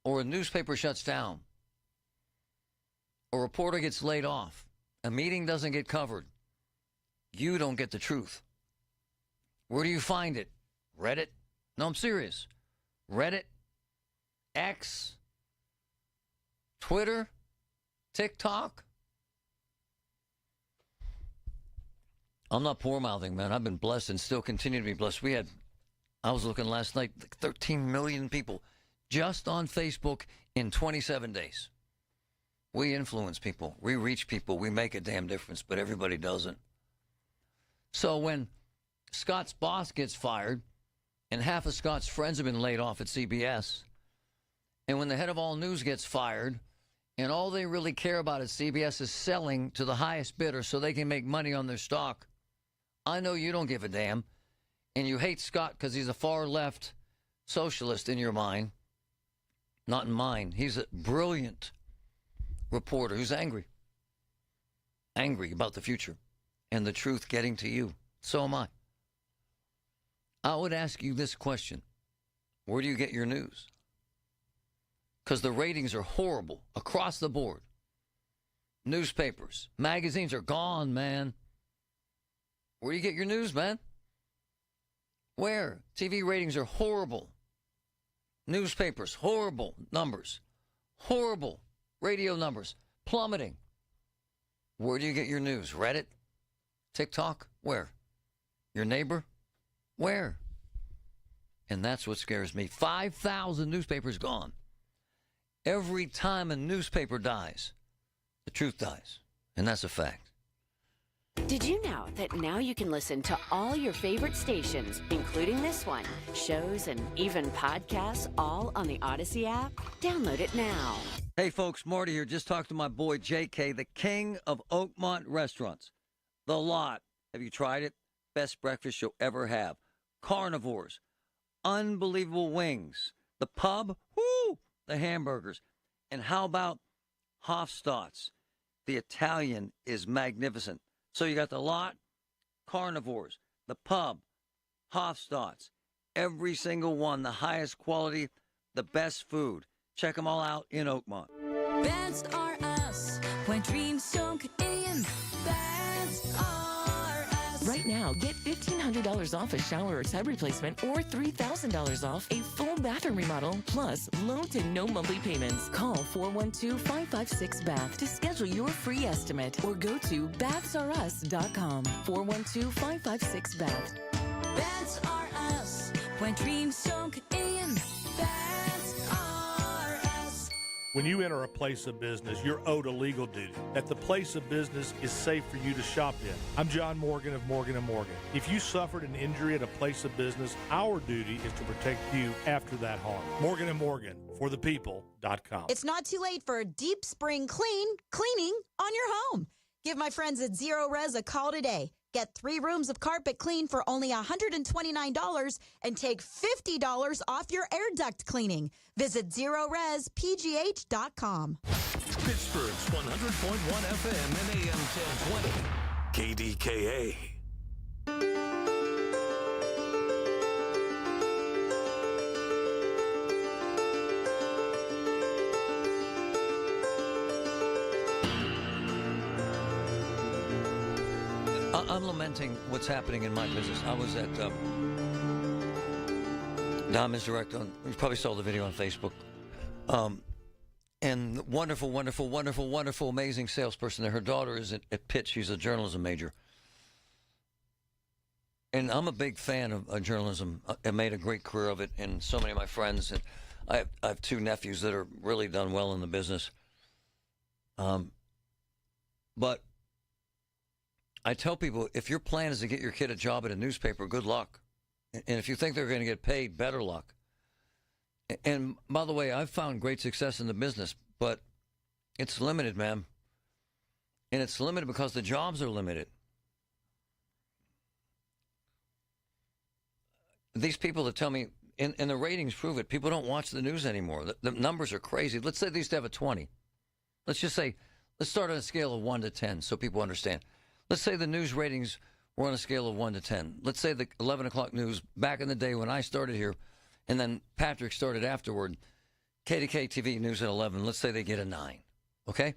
or a newspaper shuts down, or a reporter gets laid off, a meeting doesn't get covered, you don't get the truth. Where do you find it? Reddit? No, I'm serious. Reddit, X, Twitter, TikTok. I'm not poor-mouthing, man. I've been blessed and still continue to be blessed. I was looking last night, 13 million people just on Facebook in 27 days. We influence people. We reach people. We make a damn difference, but everybody doesn't. So when Scott's boss gets fired and half of Scott's friends have been laid off at CBS, and when the head of all news gets fired and all they really care about at CBS is selling to the highest bidder so they can make money on their stock, I know you don't give a damn, and you hate Scott because he's a far-left socialist in your mind. Not in mine. He's a brilliant reporter who's angry. Angry about the future and the truth getting to you. So am I. I would ask you this question. Where do you get your news? Because the ratings are horrible across the board. Newspapers, magazines are gone, man. Where do you get your news, man? Where? TV ratings are horrible. Newspapers, horrible numbers. Horrible radio numbers, plummeting. Where do you get your news? Reddit? TikTok? Where? Your neighbor? Where? And that's what scares me. 5,000 newspapers gone. Every time a newspaper dies, the truth dies. And that's a fact. Did you know that now you can listen to all your favorite stations, including this one, shows, and even podcasts, all on the Odyssey app? Download it now. Hey, folks, Marty here. Just talked to my boy, JK, the king of Oakmont restaurants. The Lot. Have you tried it? Best breakfast you'll ever have. Carnivores. Unbelievable wings. The Pub. Woo! The hamburgers. And how about Hofstadt's. The Italian is magnificent. So you got the lot, Carnivores, the pub, Hofstadt's. Every single one, the highest quality, the best food. Check them all out in Oakmont. Best are us when dreams sunk in. Best are us. Right now, get $1,500 off a shower or tub replacement or $3,000 off a full bathroom remodel, plus low to no monthly payments. Call 412-556-BATH to schedule your free estimate or go to bathsareus.com. 412-556-BATH. Best are us when dreams sunk in. Best are us. When you enter a place of business, you're owed a legal duty that the place of business is safe for you to shop in. I'm John Morgan of Morgan & Morgan. If you suffered an injury at a place of business, our duty is to protect you after that harm. Morgan & Morgan, for the people.com. It's not too late for a deep spring cleaning on your home. Give my friends at Zero Res a call today. Get 3 rooms of carpet clean for only $129 and take $50 off your air duct cleaning. Visit ZeroResPGH.com. Pittsburgh's 100.1 FM and AM 1020. KDKA. I'm lamenting what's happening in my business. I was at Diamonds Direct. You probably saw the video on Facebook. And wonderful, wonderful, wonderful, wonderful, amazing salesperson there. Her daughter is at Pitt. She's a journalism major. And I'm a big fan of journalism. I made a great career of it, and so many of my friends. And I have 2 nephews that are really done well in the business. But I tell people, if your plan is to get your kid a job at a newspaper, good luck. And if you think they're going to get paid, better luck. And by the way, I've found great success in the business, but it's limited, ma'am. And it's limited because the jobs are limited. These people that tell me, and the ratings prove it, people don't watch the news anymore. The numbers are crazy. Let's say they used to have a 20. Let's just say, let's start on a scale of 1 to 10 so people understand. Let's say the news ratings were on a scale of 1 to 10. Let's say the 11 o'clock news back in the day when I started here, and then Patrick started afterward, KDKA TV News at 11. Let's say they get a 9. Okay?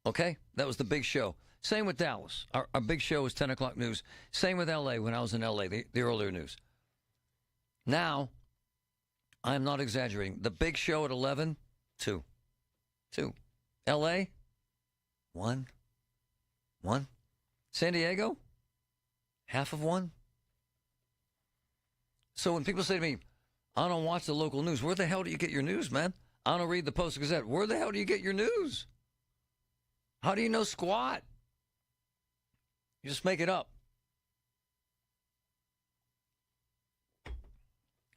Okay? That was the big show. Same with Dallas. Our big show was 10 o'clock news. Same with L.A. when I was in L.A., the earlier news. Now, I'm not exaggerating. The big show at 11, 2. L.A., 1. San Diego, half of 1. So when people say to me, I don't watch the local news, where the hell do you get your news, man? I don't read the Post-Gazette. Where the hell do you get your news? How do you know squat? You just make it up.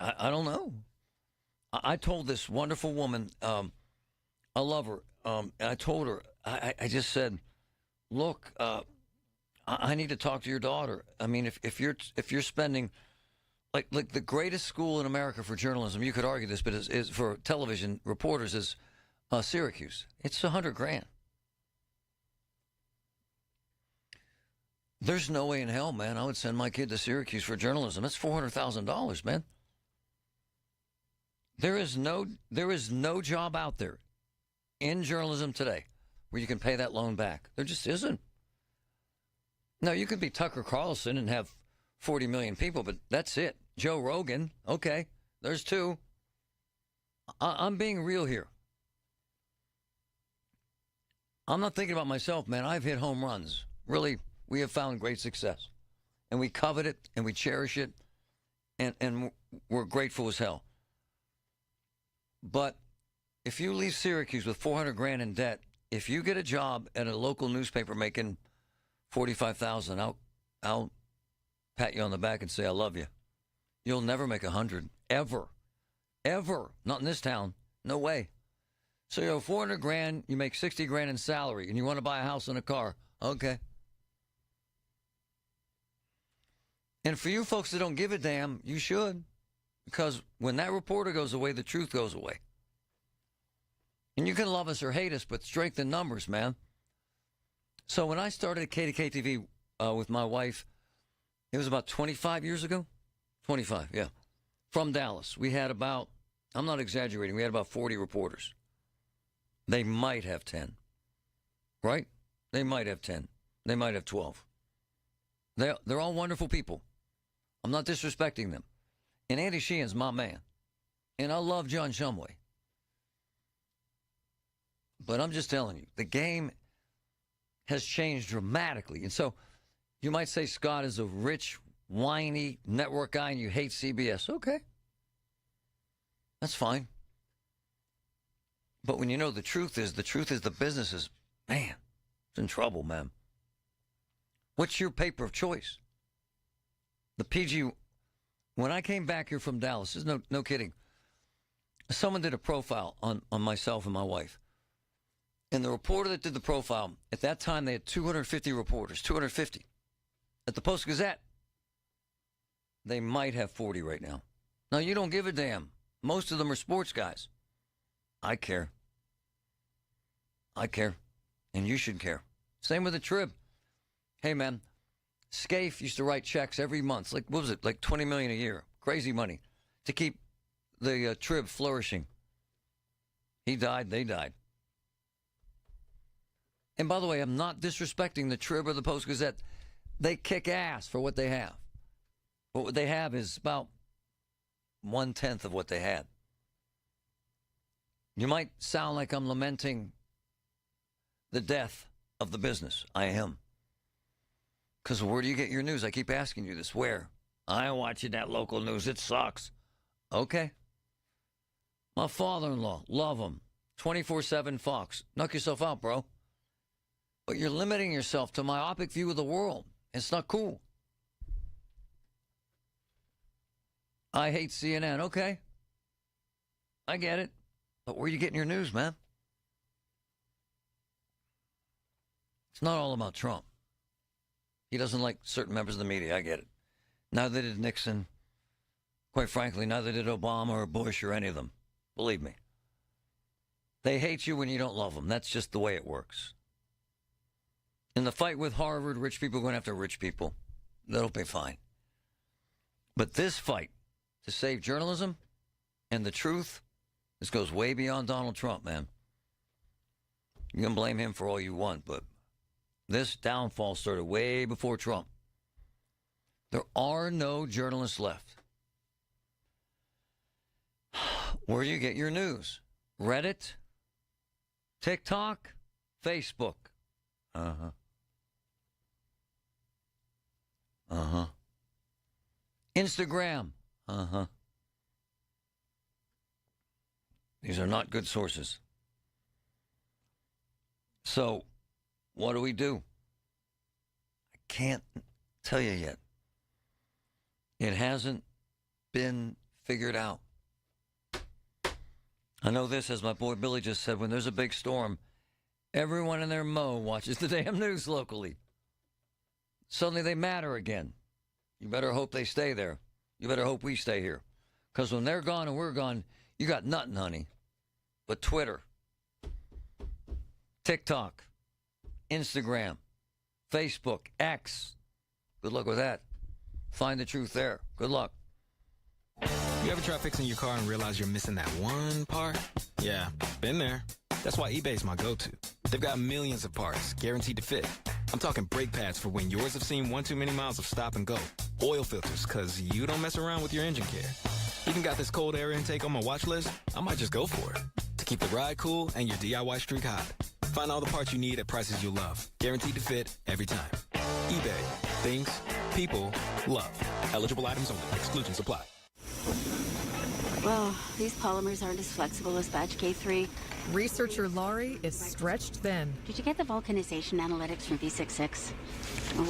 I don't know. I told this wonderful woman, I love her, and I told her, I just said, look, I need to talk to your daughter. I mean, if you're spending like the greatest school in America for journalism, you could argue this, but is for television reporters is Syracuse. It's $100,000. There's no way in hell, man, I would send my kid to Syracuse for journalism. That's $400,000, man. There is no job out there in journalism today where you can pay that loan back. There just isn't. No, you could be Tucker Carlson and have 40 million people, but that's it. Joe Rogan, okay, there's 2. I'm being real here. I'm not thinking about myself, man. I've hit home runs. Really, we have found great success. And we covet it, and we cherish it, and we're grateful as hell. But if you leave Syracuse with $400,000 in debt, if you get a job at a local newspaper making $45,000, I'll pat you on the back and say I love you. You'll never make 100, ever, not in this town, no way. So you have $400,000, you make $60,000 in salary, and you want to buy a house and a car, okay. And for you folks that don't give a damn, you should, because when that reporter goes away, the truth goes away. And you can love us or hate us, but strength in numbers, man. So when I started at KDKA TV with my wife, it was about 25 years ago. 25, yeah. From Dallas. We had about, I'm not exaggerating, we had about 40 reporters. They might have 10. Right? They might have 10. They might have 12. They're all wonderful people. I'm not disrespecting them. And Andy Sheehan's my man. And I love John Shumway. But I'm just telling you, the game has changed dramatically. And so you might say Scott is a rich, whiny network guy and you hate CBS. Okay. That's fine. But when you know the truth is the business is, man, it's in trouble, man. What's your paper of choice? The PG, when I came back here from Dallas, this is no kidding. Someone did a profile on myself and my wife. And the reporter that did the profile, at that time they had 250 reporters, 250. At the Post-Gazette, they might have 40 right now. Now, you don't give a damn. Most of them are sports guys. I care. I care. And you should care. Same with the Trib. Hey, man, Scaife used to write checks every month. Like, what was it? Like $20 million a year. Crazy money. To keep the Trib flourishing. He died. They died. And by the way, I'm not disrespecting the Trib or the Post-Gazette. They kick ass for what they have. But what they have is about 1/10 of what they had. You might sound like I'm lamenting the death of the business. I am. Because where do you get your news? I keep asking you this. Where? I ain't watching that local news. It sucks. Okay. My father-in-law, love him. 24/7 Fox. Knock yourself out, bro. But you're limiting yourself to myopic view of the world. It's not cool. I hate CNN. Okay. I get it. But where are you getting your news, man? It's not all about Trump. He doesn't like certain members of the media. I get it. Neither did Nixon. Quite frankly, neither did Obama or Bush or any of them. Believe me. They hate you when you don't love them. That's just the way it works. In the fight with Harvard, rich people are going after rich people. That'll be fine. But this fight to save journalism and the truth, this goes way beyond Donald Trump, man. You can blame him for all you want, but this downfall started way before Trump. There are no journalists left. Where do you get your news? Reddit? TikTok? Facebook? Instagram? These are not good sources. So, what do? I can't tell you yet. It hasn't been figured out. I know this, as my boy Billy just said, when there's a big storm, everyone and their Mo watches the damn news locally. Suddenly they matter again. You better hope they stay there. You better hope we stay here. Because when they're gone and we're gone, you got nothing, honey. But Twitter, TikTok, Instagram, Facebook, X. Good luck with that. Find the truth there. Good luck. You ever try fixing your car and realize you're missing that one part? Yeah, been there. That's why eBay's my go-to. They've got millions of parts, guaranteed to fit. I'm talking brake pads for when yours have seen one too many miles of stop and go. Oil filters, because you don't mess around with your engine care. Even got this cold air intake on my watch list. I might just go for it. To keep the ride cool and your DIY streak hot. Find all the parts you need at prices you'll love. Guaranteed to fit every time. eBay. Things, people, love. Eligible items only. Exclusions apply. Well, these polymers aren't as flexible as batch K3. Researcher Laurie is stretched thin. Did you get the vulcanization analytics from V66?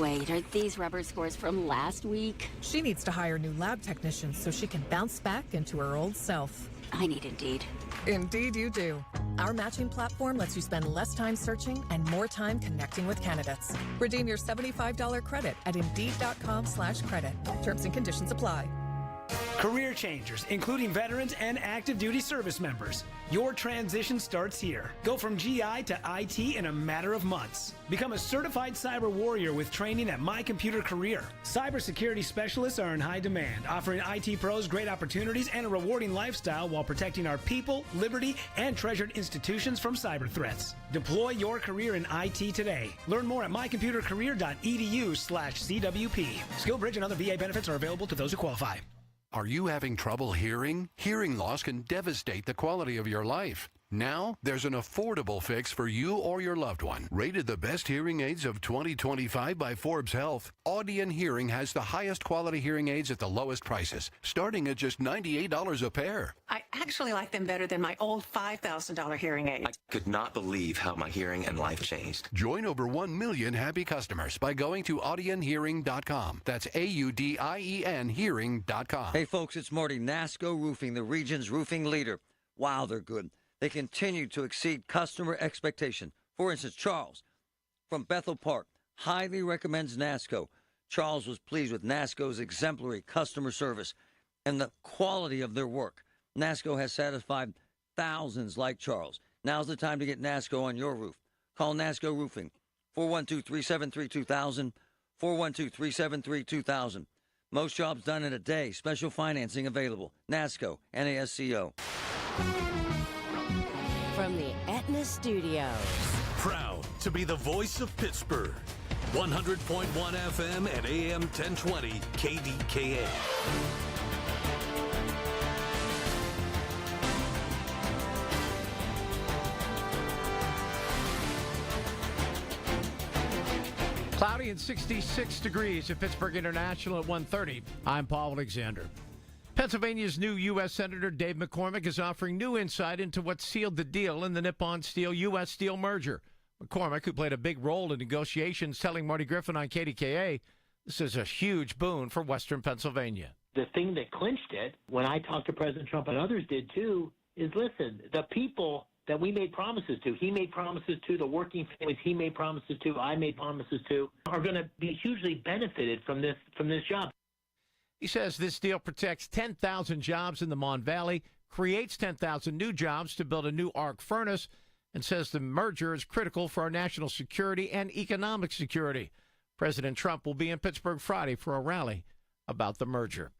Wait, are these rubber scores from last week? She needs to hire new lab technicians so she can bounce back into her old self. I need Indeed. Indeed you do. Our matching platform lets you spend less time searching and more time connecting with candidates. Redeem your $75 credit at Indeed.com/credit. Terms and conditions apply. Career changers, including veterans and active duty service members. Your transition starts here. Go from GI to IT in a matter of months. Become a certified cyber warrior with training at My Computer Career. Cybersecurity specialists are in high demand, offering IT pros great opportunities and a rewarding lifestyle while protecting our people, liberty, and treasured institutions from cyber threats. Deploy your career in IT today. Learn more at mycomputercareer.edu/CWP. SkillBridge and other VA benefits are available to those who qualify. Are you having trouble hearing? Hearing loss can devastate the quality of your life. Now, there's an affordable fix for you or your loved one. Rated the best hearing aids of 2025 by Forbes Health, Audion Hearing has the highest quality hearing aids at the lowest prices, starting at just $98 a pair. I actually like them better than my old $5,000 hearing aid. I could not believe how my hearing and life changed. Join over 1 million happy customers by going to audionhearing.com. That's AUDIEN hearing.com. Hey, folks, it's Marty. NASCO Roofing, the region's roofing leader. Wow, they're good. They continue to exceed customer expectation. For instance, Charles from Bethel Park highly recommends NASCO. Charles was pleased with NASCO's exemplary customer service and the quality of their work. NASCO has satisfied thousands like Charles. Now's the time to get NASCO on your roof. Call NASCO Roofing, 412-373-2000, 412-373-2000. Most jobs done in a day. Special financing available. NASCO, NASCO. From the Aetna Studios. Proud to be the voice of Pittsburgh. 100.1 FM and AM 1020 KDKA. Cloudy and 66 degrees at Pittsburgh International at 1:30. I'm Paul Alexander. Pennsylvania's new U.S. Senator Dave McCormick is offering new insight into what sealed the deal in the Nippon Steel-U.S. Steel merger. McCormick, who played a big role in negotiations, telling Marty Griffin on KDKA, this is a huge boon for Western Pennsylvania. The thing that clinched it, when I talked to President Trump and others did too, is listen, the people that we made promises to, he made promises to, the working families he made promises to, I made promises to, are going to be hugely benefited from this job. He says this deal protects 10,000 jobs in the Mon Valley, creates 10,000 new jobs to build a new arc furnace, and says the merger is critical for our national security and economic security. President Trump will be in Pittsburgh Friday for a rally about the merger.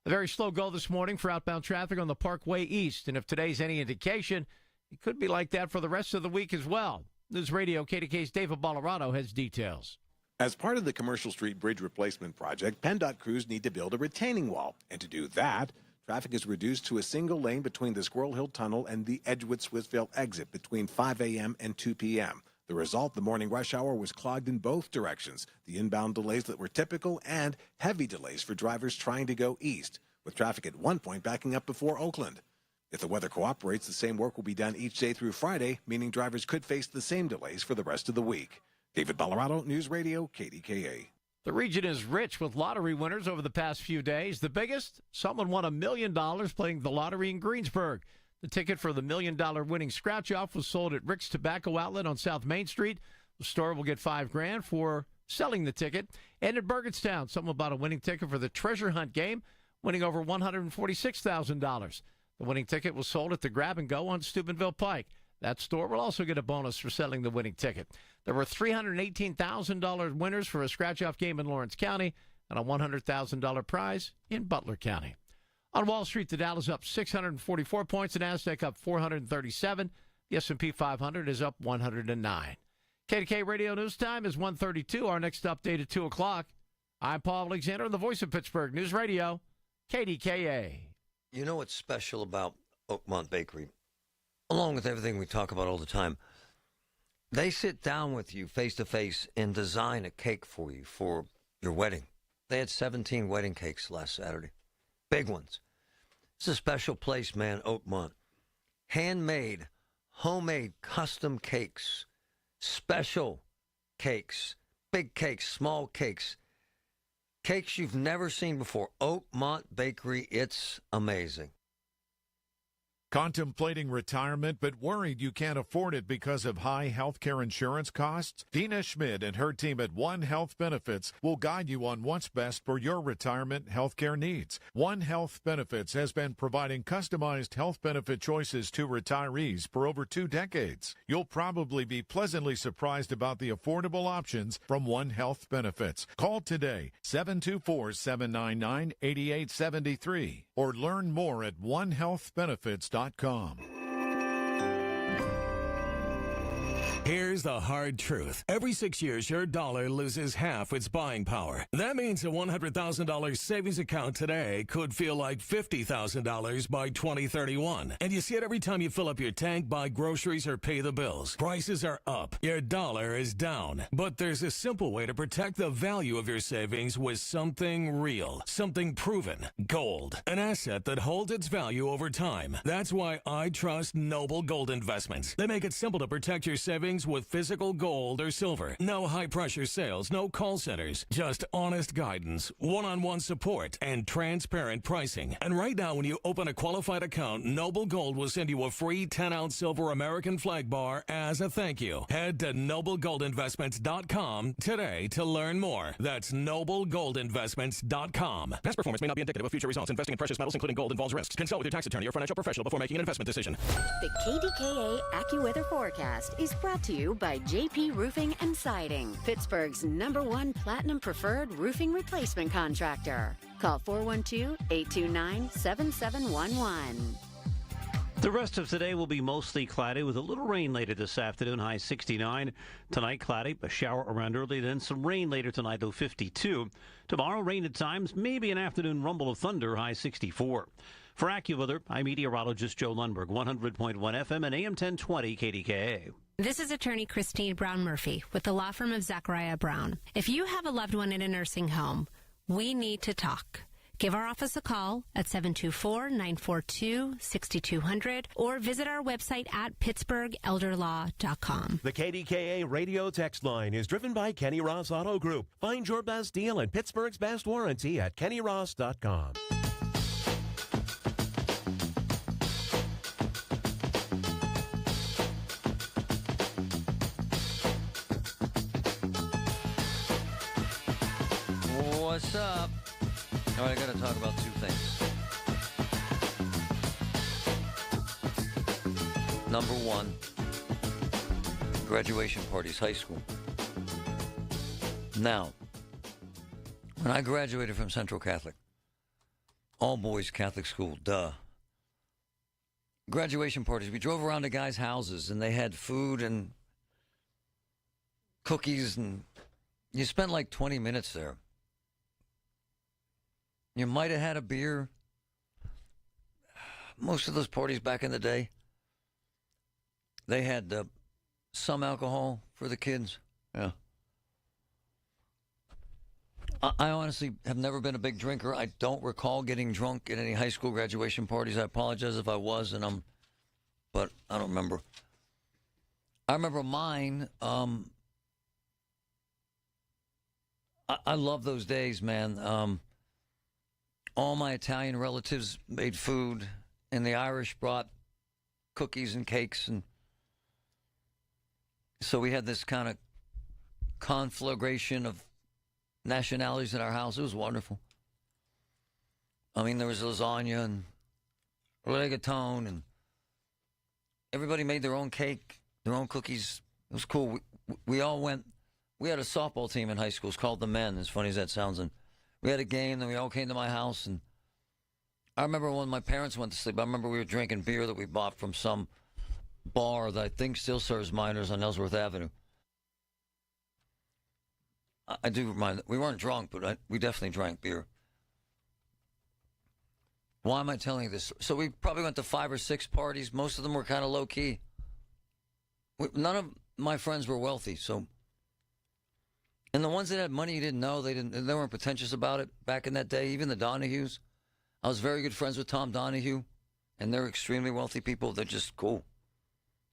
A very slow go this morning for outbound traffic on the Parkway East, and if today's any indication, it could be like that for the rest of the week as well. News Radio KDK's David Bolorado has details. As part of the Commercial Street Bridge Replacement Project, PennDOT crews need to build a retaining wall. And to do that, traffic is reduced to a single lane between the Squirrel Hill Tunnel and the Edgewood-Swissvale exit between 5 a.m. and 2 p.m. The result, the morning rush hour was clogged in both directions. The inbound delays that were typical and heavy delays for drivers trying to go east, with traffic at one point backing up before Oakland. If the weather cooperates, the same work will be done each day through Friday, meaning drivers could face the same delays for the rest of the week. David Bolorado, News Radio, KDKA. The region is rich with lottery winners over the past few days. The biggest, someone won $1 million playing the lottery in Greensburg. The ticket for the $1 million winning scratch-off was sold at Rick's Tobacco Outlet on South Main Street. The store will get $5,000 for selling the ticket. And in Bergenstown, someone bought a winning ticket for the treasure hunt game, winning over $146,000. The winning ticket was sold at the Grab and Go on Steubenville Pike. That store will also get a bonus for selling the winning ticket. There were $318,000 winners for a scratch-off game in Lawrence County and a $100,000 prize in Butler County. On Wall Street, the Dow is up 644 points, the Nasdaq up 437. The S&P 500 is up 109. KDK Radio News Time is 1:32. Our next update at 2 o'clock. I'm Paul Alexander, the voice of Pittsburgh News Radio, KDKA. You know what's special about Oakmont Bakery? Along with everything we talk about all the time, they sit down with you face-to-face and design a cake for you for your wedding. They had 17 wedding cakes last Saturday. Big ones. It's a special place, man, Oakmont. Handmade, homemade, custom cakes. Special cakes. Big cakes, small cakes. Cakes you've never seen before. Oakmont Bakery, it's amazing. Contemplating retirement but worried you can't afford it because of high healthcare insurance costs? Dina Schmidt and her team at One Health Benefits will guide you on what's best for your retirement healthcare needs. One Health Benefits has been providing customized health benefit choices to retirees for over 2 decades. You'll probably be pleasantly surprised about the affordable options from One Health Benefits. Call today, 724-799-8873, or learn more at onehealthbenefits.com. Here's the hard truth. Every 6 years, your dollar loses half its buying power. That means a $100,000 savings account today could feel like $50,000 by 2031. And you see it every time you fill up your tank, buy groceries, or pay the bills. Prices are up. Your dollar is down. But there's a simple way to protect the value of your savings with something real, something proven. Gold. An asset that holds its value over time. That's why I trust Noble Gold Investments. They make it simple to protect your savings with physical gold or silver. No high-pressure sales, no call centers, just honest guidance, one-on-one support, and transparent pricing. And right now, when you open a qualified account, Noble Gold will send you a free 10-ounce silver American flag bar as a thank you. Head to noblegoldinvestments.com today to learn more. That's noblegoldinvestments.com. Past performance may not be indicative of future results. Investing in precious metals, including gold, involves risks. Consult with your tax attorney or financial professional before making an investment decision. The KDKA AccuWeather forecast is brought to you by JP Roofing and Siding, Pittsburgh's #1 Platinum Preferred Roofing Replacement Contractor. Call 412-829-7711. The rest of today will be mostly cloudy with a little rain later this afternoon, high 69. Tonight, cloudy, a shower around early, then some rain later tonight, low 52. Tomorrow, rain at times, maybe an afternoon rumble of thunder, high 64. For AccuWeather, I'm meteorologist Joe Lundberg, 100.1 FM and AM 1020 KDKA. This is attorney Christine Brown-Murphy with the law firm of Zachariah Brown. If you have a loved one in a nursing home, we need to talk. Give our office a call at 724-942-6200 or visit our website at pittsburghelderlaw.com. The KDKA radio text line is driven by Kenny Ross Auto Group. Find your best deal and Pittsburgh's best warranty at kennyross.com. What's up? All right, I got to talk about 2 things. Number 1, graduation parties, high school. Now, when I graduated from Central Catholic, all boys Catholic school, graduation parties, we drove around to guys' houses and they had food and cookies, and you spent like 20 minutes there. You might have had a beer. Most of those parties back in the day, they had some alcohol for the kids. Yeah. I honestly have never been a big drinker. I don't recall getting drunk at any high school graduation parties. I apologize if I was, but I don't remember. I remember mine. I love those days, man. All my Italian relatives made food, and the Irish brought cookies and cakes, and so we had this kind of conflagration of nationalities in our house. It was wonderful. I mean, there was lasagna and rigatone, and everybody made their own cake, their own cookies. It was cool. We all went. We had a softball team in high school. It's called the Men, as funny as that sounds, and we had a game, then we all came to my house, and I remember when my parents went to sleep, I remember we were drinking beer that we bought from some bar that I think still serves minors on Ellsworth Avenue. I do remind, we weren't drunk, but we definitely drank beer. Why am I telling you this? So we probably went to 5 or 6 parties. Most of them were kind of low-key. None of my friends were wealthy, so... And the ones that had money you didn't know, they weren't pretentious about it back in that day. Even the Donahues. I was very good friends with Tom Donahue, and they're extremely wealthy people. They're just cool.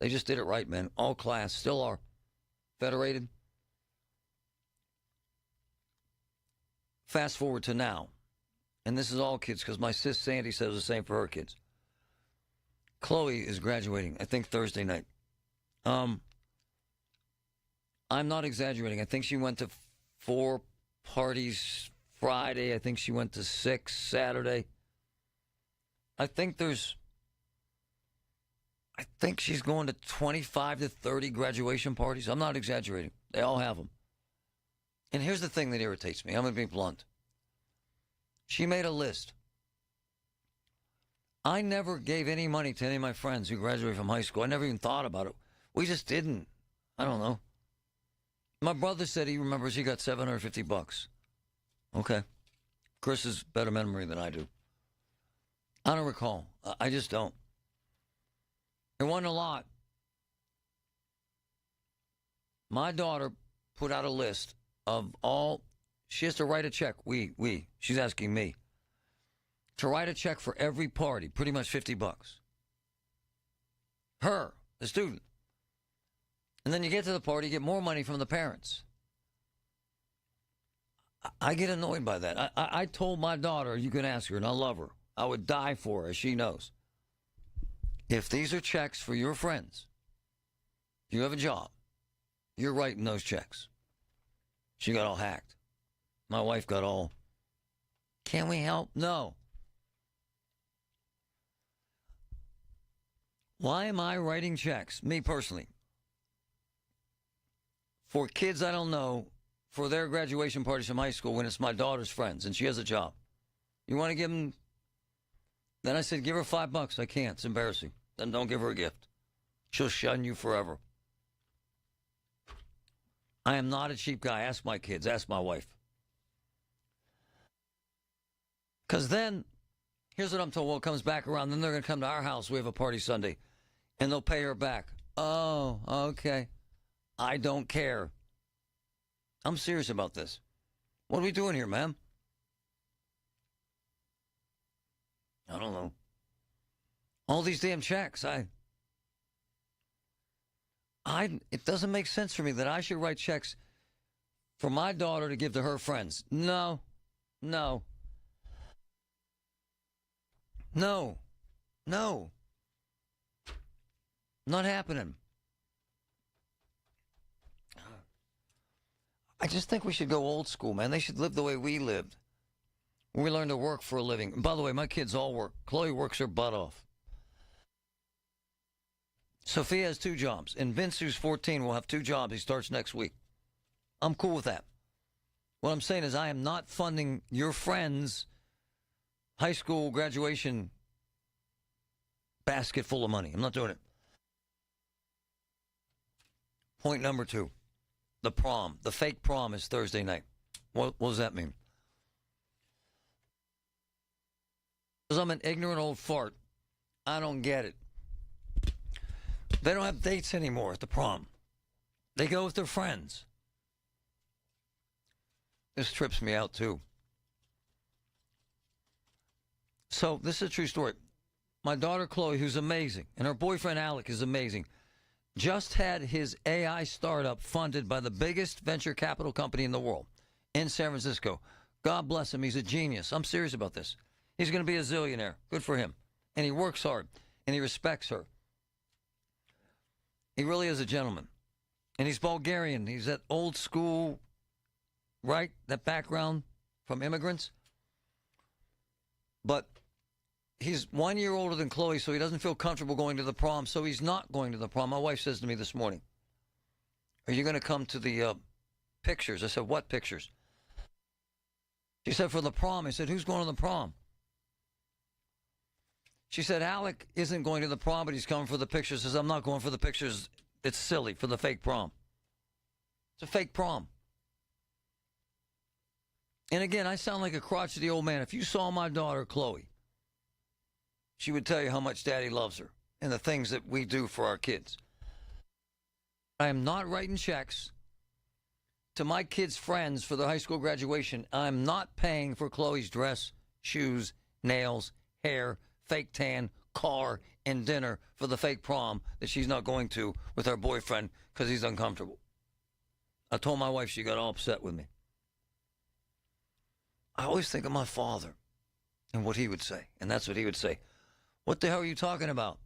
They just did it right, man. All class, still are. Federated. Fast forward to now. And this is all kids, because my sis Sandy says the same for her kids. Chloe is graduating, I think, Thursday night. I'm not exaggerating. I think she went to 4 parties Friday. I think she went to 6 Saturday. I think she's going to 25 to 30 graduation parties. I'm not exaggerating. They all have them. And here's the thing that irritates me. I'm going to be blunt. She made a list. I never gave any money to any of my friends who graduated from high school. I never even thought about it. We just didn't. I don't know. My brother said he remembers he got $750. Okay. Chris has better memory than I do. I don't recall. I just don't. It wasn't a lot. My daughter put out a list of all. She has to write a check. She's asking me to write a check for every party, pretty much $50. Her, the student. And then you get to the party, you get more money from the parents. I get annoyed by that. I told my daughter, you can ask her, and I love her. I would die for her, as she knows. If these are checks for your friends, you have a job, you're writing those checks. She got all hacked. My wife got all, can we help? No. Why am I writing checks, me personally, for kids I don't know, for their graduation parties from high school when it's my daughter's friends and she has a job? You want to give them? Then I said, give her $5. I can't. It's embarrassing. Then don't give her a gift. She'll shun you forever. I am not a cheap guy. Ask my kids. Ask my wife. Because then, here's what I'm told. Well, it comes back around. Then they're going to come to our house. We have a party Sunday. And they'll pay her back. Oh, okay. I don't care. I'm serious about this. What are we doing here, ma'am? I don't know. All these damn checks. It doesn't make sense for me that I should write checks for my daughter to give to her friends. No. Not happening. I just think we should go old school, man. They should live the way we lived. We learn to work for a living. And by the way, my kids all work. Chloe works her butt off. Sophia has 2 jobs. And Vince, who's 14, will have 2 jobs. He starts next week. I'm cool with that. What I'm saying is I am not funding your friends' high school graduation basket full of money. I'm not doing it. Point number 2. The prom. The fake prom is Thursday night. What does that mean? Because I'm an ignorant old fart. I don't get it. They don't have dates anymore at the prom. They go with their friends. This trips me out, too. So, this is a true story. My daughter, Chloe, who's amazing, and her boyfriend, Alec, is amazing, just had his AI startup funded by the biggest venture capital company in the world in San Francisco. God bless him. He's a genius. I'm serious about this. He's going to be a zillionaire. Good for him. And he works hard, and he respects her. He really is a gentleman. And he's Bulgarian. He's that old school, right? That background from immigrants. But he's 1 year older than Chloe, so he doesn't feel comfortable going to the prom, so he's not going to the prom. My wife says to me this morning, are you going to come to the pictures? I said, what pictures? She said, for the prom. I said, who's going to the prom? She said, Alec isn't going to the prom, but he's coming for the pictures. Says, I'm not going for the pictures. It's silly for the fake prom. It's a fake prom. And again, I sound like a crotchety old man. If you saw my daughter, Chloe, she would tell you how much Daddy loves her and the things that we do for our kids. I am not writing checks to my kids' friends for the high school graduation. I'm not paying for Chloe's dress, shoes, nails, hair, fake tan, car, and dinner for the fake prom that she's not going to with her boyfriend because he's uncomfortable. I told my wife, she got all upset with me. I always think of my father and what he would say, and that's what he would say. What the hell are you talking about?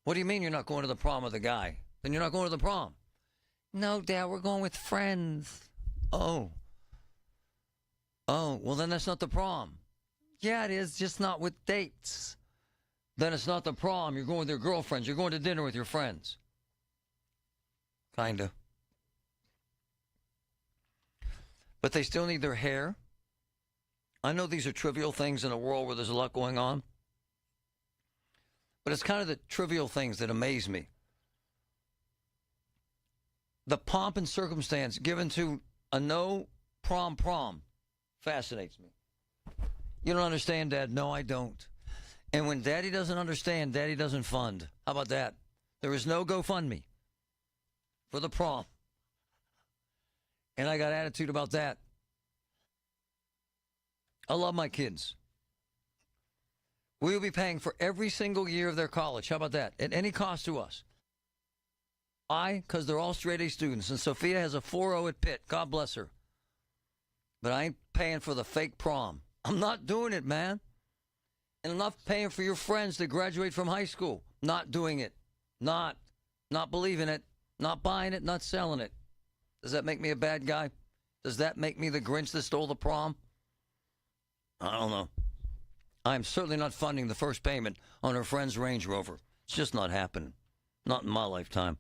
What do you mean you're not going to the prom with a guy? Then you're not going to the prom. No, Dad, we're going with friends. Oh, well, then that's not the prom. Yeah, it is, just not with dates. Then it's not the prom. You're going with your girlfriends. You're going to dinner with your friends. Kinda. But they still need their hair. I know these are trivial things in a world where there's a lot going on. But it's kind of the trivial things that amaze me. The pomp and circumstance given to a no prom fascinates me. You don't understand, Dad? No, I don't. And when Daddy doesn't understand, Daddy doesn't fund. How about that? There is no GoFundMe for the prom. And I got attitude about that. I love my kids. We will be paying for every single year of their college. How about that? At any cost to us. Why? Because they're all straight A students. And Sophia has a 4.0 at Pitt. God bless her. But I ain't paying for the fake prom. I'm not doing it, man. And I'm not paying for your friends to graduate from high school. Not doing it. Not believing it. Not buying it. Not selling it. Does that make me a bad guy? Does that make me the Grinch that stole the prom? I don't know. I'm certainly not funding the first payment on her friend's Range Rover. It's just not happening. Not in my lifetime.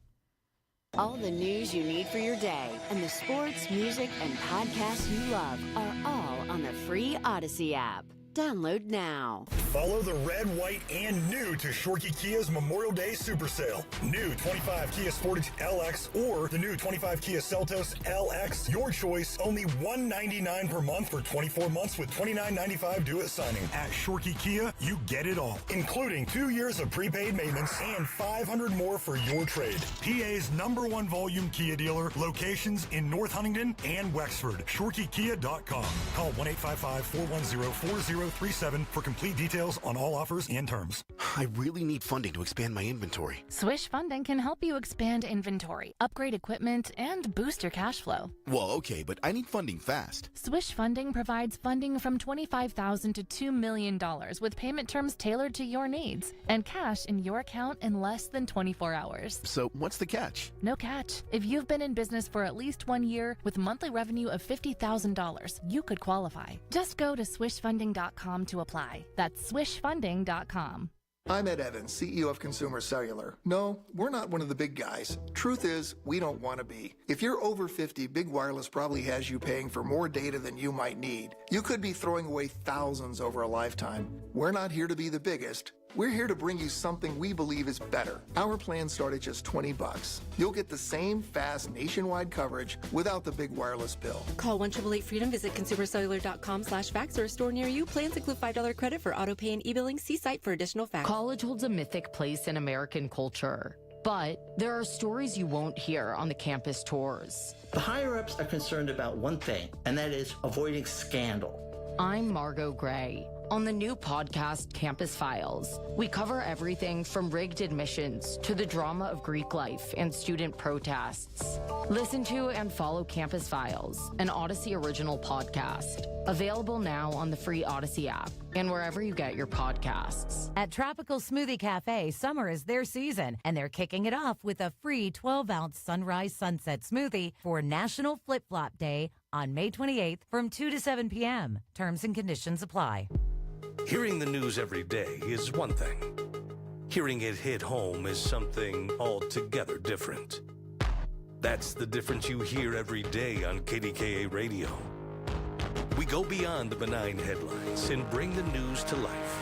All the news you need for your day and the sports, music, and podcasts you love are all on the free Odyssey app. Download now. Follow the red, white, and new to Shorkey Kia's Memorial Day Super Sale. New 25 Kia Sportage LX or the new 25 Kia Seltos LX. Your choice, only $199 per month for 24 months with $29.95 due at signing. At Shorkey Kia, you get it all, including 2 years of prepaid maintenance and $500 more for your trade. PA's #1 volume Kia dealer, locations in North Huntingdon and Wexford. ShorkeyKia.com. Call 1-855-410-4037 for complete details on all offers and terms. I really need funding to expand my inventory. Swish Funding can help you expand inventory, upgrade equipment, and boost your cash flow. Well, okay, but I need funding fast. Swish Funding provides funding from $25,000 to $2 million with payment terms tailored to your needs and cash in your account in less than 24 hours. So what's the catch? No catch. If you've been in business for at least 1 year with monthly revenue of $50,000, you could qualify. Just go to swishfunding.com to apply. That's swishfunding.com. I'm Ed Evans, CEO of Consumer Cellular. No, we're not one of the big guys. Truth is, we don't want to be. If you're over 50, Big Wireless probably has you paying for more data than you might need. You could be throwing away thousands over a lifetime. We're not here to be the biggest. We're here to bring you something we believe is better. Our plans start at just $20. You'll get the same fast nationwide coverage without the big wireless bill. Call 1-888-FREEDOM. Visit consumercellular.com/facts or a store near you. Plans include $5 credit for auto pay and e-billing. See site for additional facts. College holds a mythic place in American culture. But there are stories you won't hear on the campus tours. The higher-ups are concerned about one thing, and that is avoiding scandal. I'm Margot Gray. On the new podcast, Campus Files, we cover everything from rigged admissions to the drama of Greek life and student protests. Listen to and follow Campus Files, an Odyssey original podcast. Available now on the free Odyssey app and wherever you get your podcasts. At Tropical Smoothie Cafe, summer is their season, and they're kicking it off with a free 12-ounce Sunrise Sunset Smoothie for National Flip Flop Day on May 28th from 2 to 7 p.m. Terms and conditions apply. Hearing the news every day is one thing. Hearing it hit home is something altogether different. That's the difference you hear every day on KDKA Radio. We go beyond the benign headlines and bring the news to life.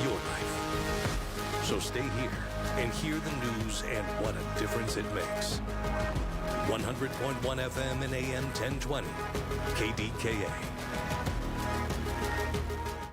Your life. So stay here and hear the news and what a difference it makes. 100.1 FM and AM 1020. KDKA.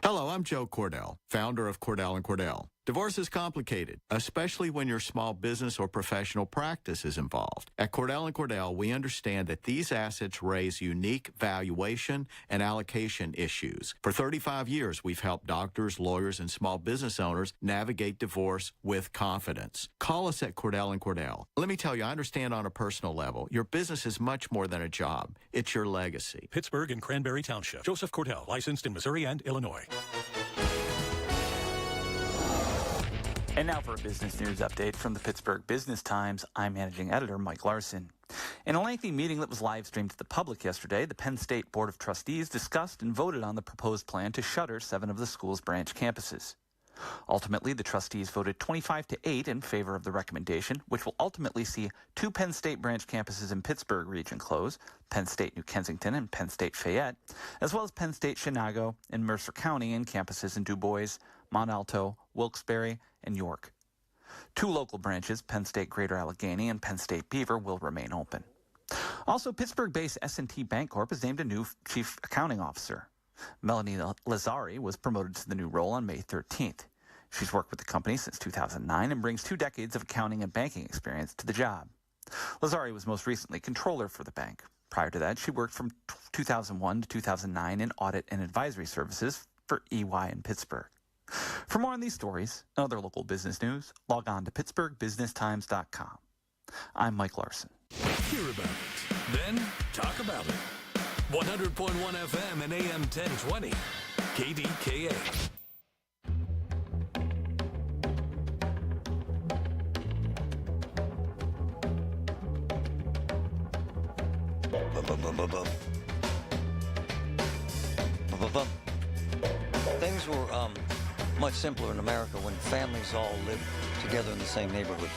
Hello, I'm Joe Cordell, founder of Cordell & Cordell. Divorce is complicated, especially when your small business or professional practice is involved. At Cordell & Cordell, we understand that these assets raise unique valuation and allocation issues. For 35 years, we've helped doctors, lawyers, and small business owners navigate divorce with confidence. Call us at Cordell & Cordell. Let me tell you, I understand on a personal level, your business is much more than a job. It's your legacy. Pittsburgh and Cranberry Township. Joseph Cordell, licensed in Missouri and Illinois. And now for a business news update from the Pittsburgh Business Times. I'm managing editor Mike Larson. In a lengthy meeting that was live streamed to the public yesterday, the Penn State Board of Trustees discussed and voted on the proposed plan to shutter 7 of the school's branch campuses. Ultimately, the trustees voted 25-8 in favor of the recommendation, which will ultimately see 2 Penn State branch campuses in Pittsburgh region close, Penn State New Kensington and Penn State Fayette, as well as Penn State Chenango and Mercer County and campuses in Du Bois, Mont Alto, Wilkes-Barre, and York. 2 local branches, Penn State Greater Allegheny and Penn State Beaver, will remain open. Also, Pittsburgh-based S&T Bancorp has named a new chief accounting officer. Melanie Lazzari was promoted to the new role on May 13th. She's worked with the company since 2009 and brings 2 decades of accounting and banking experience to the job. Lazzari was most recently controller for the bank. Prior to that, she worked from 2001 to 2009 in audit and advisory services for EY in Pittsburgh. For more on these stories and other local business news, log on to PittsburghBusinessTimes.com. I'm Mike Larson. Hear about it, then talk about it. 100.1 FM and AM 1020. KDKA. Things were much simpler in America when families all lived together in the same neighborhood.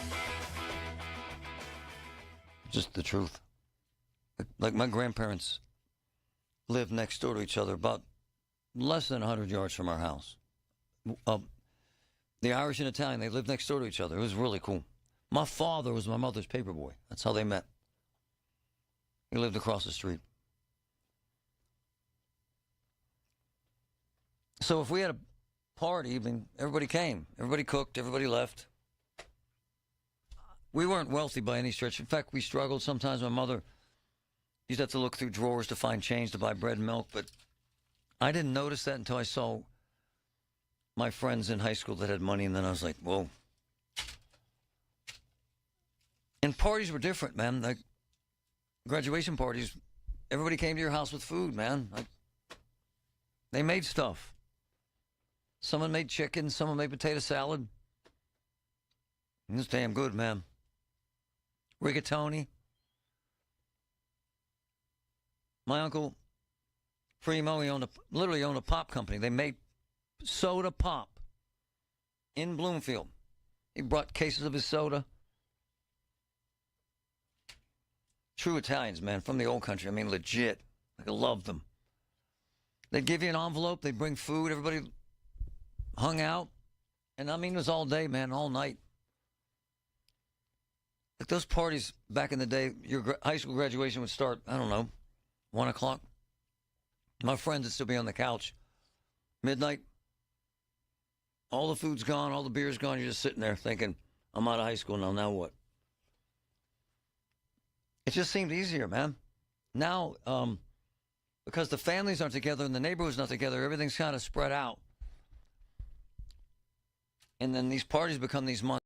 Just the truth. Like my grandparents lived next door to each other, about less than 100 yards from our house. The Irish and Italian, they lived next door to each other. It was really cool. My father was my mother's paperboy. That's how they met. He lived across the street. So if we had a party, everybody came. Everybody cooked. Everybody left. We weren't wealthy by any stretch. In fact, we struggled. Sometimes my mother used to have to look through drawers to find change to buy bread and milk. But I didn't notice that until I saw my friends in high school that had money. And then I was like, whoa. And parties were different, man. Like graduation parties, everybody came to your house with food, man. Like they made stuff. Someone made chicken. Someone made potato salad. It was damn good, man. Rigatoni. My uncle Primo, he literally owned a pop company. They made soda pop in Bloomfield. He brought cases of his soda. True Italians, man, from the old country. I mean, legit. I love them. They'd give you an envelope. They'd bring food. Everybody hung out. And I mean, it was all day, man, all night. Like those parties back in the day, your high school graduation would start, I don't know, 1 o'clock. My friends would still be on the couch. Midnight. All the food's gone. All the beer's gone. You're just sitting there thinking, I'm out of high school now. Now what? It just seemed easier, man. Now, because the families aren't together and the neighborhood's not together, everything's kind of spread out. And then these parties become these months.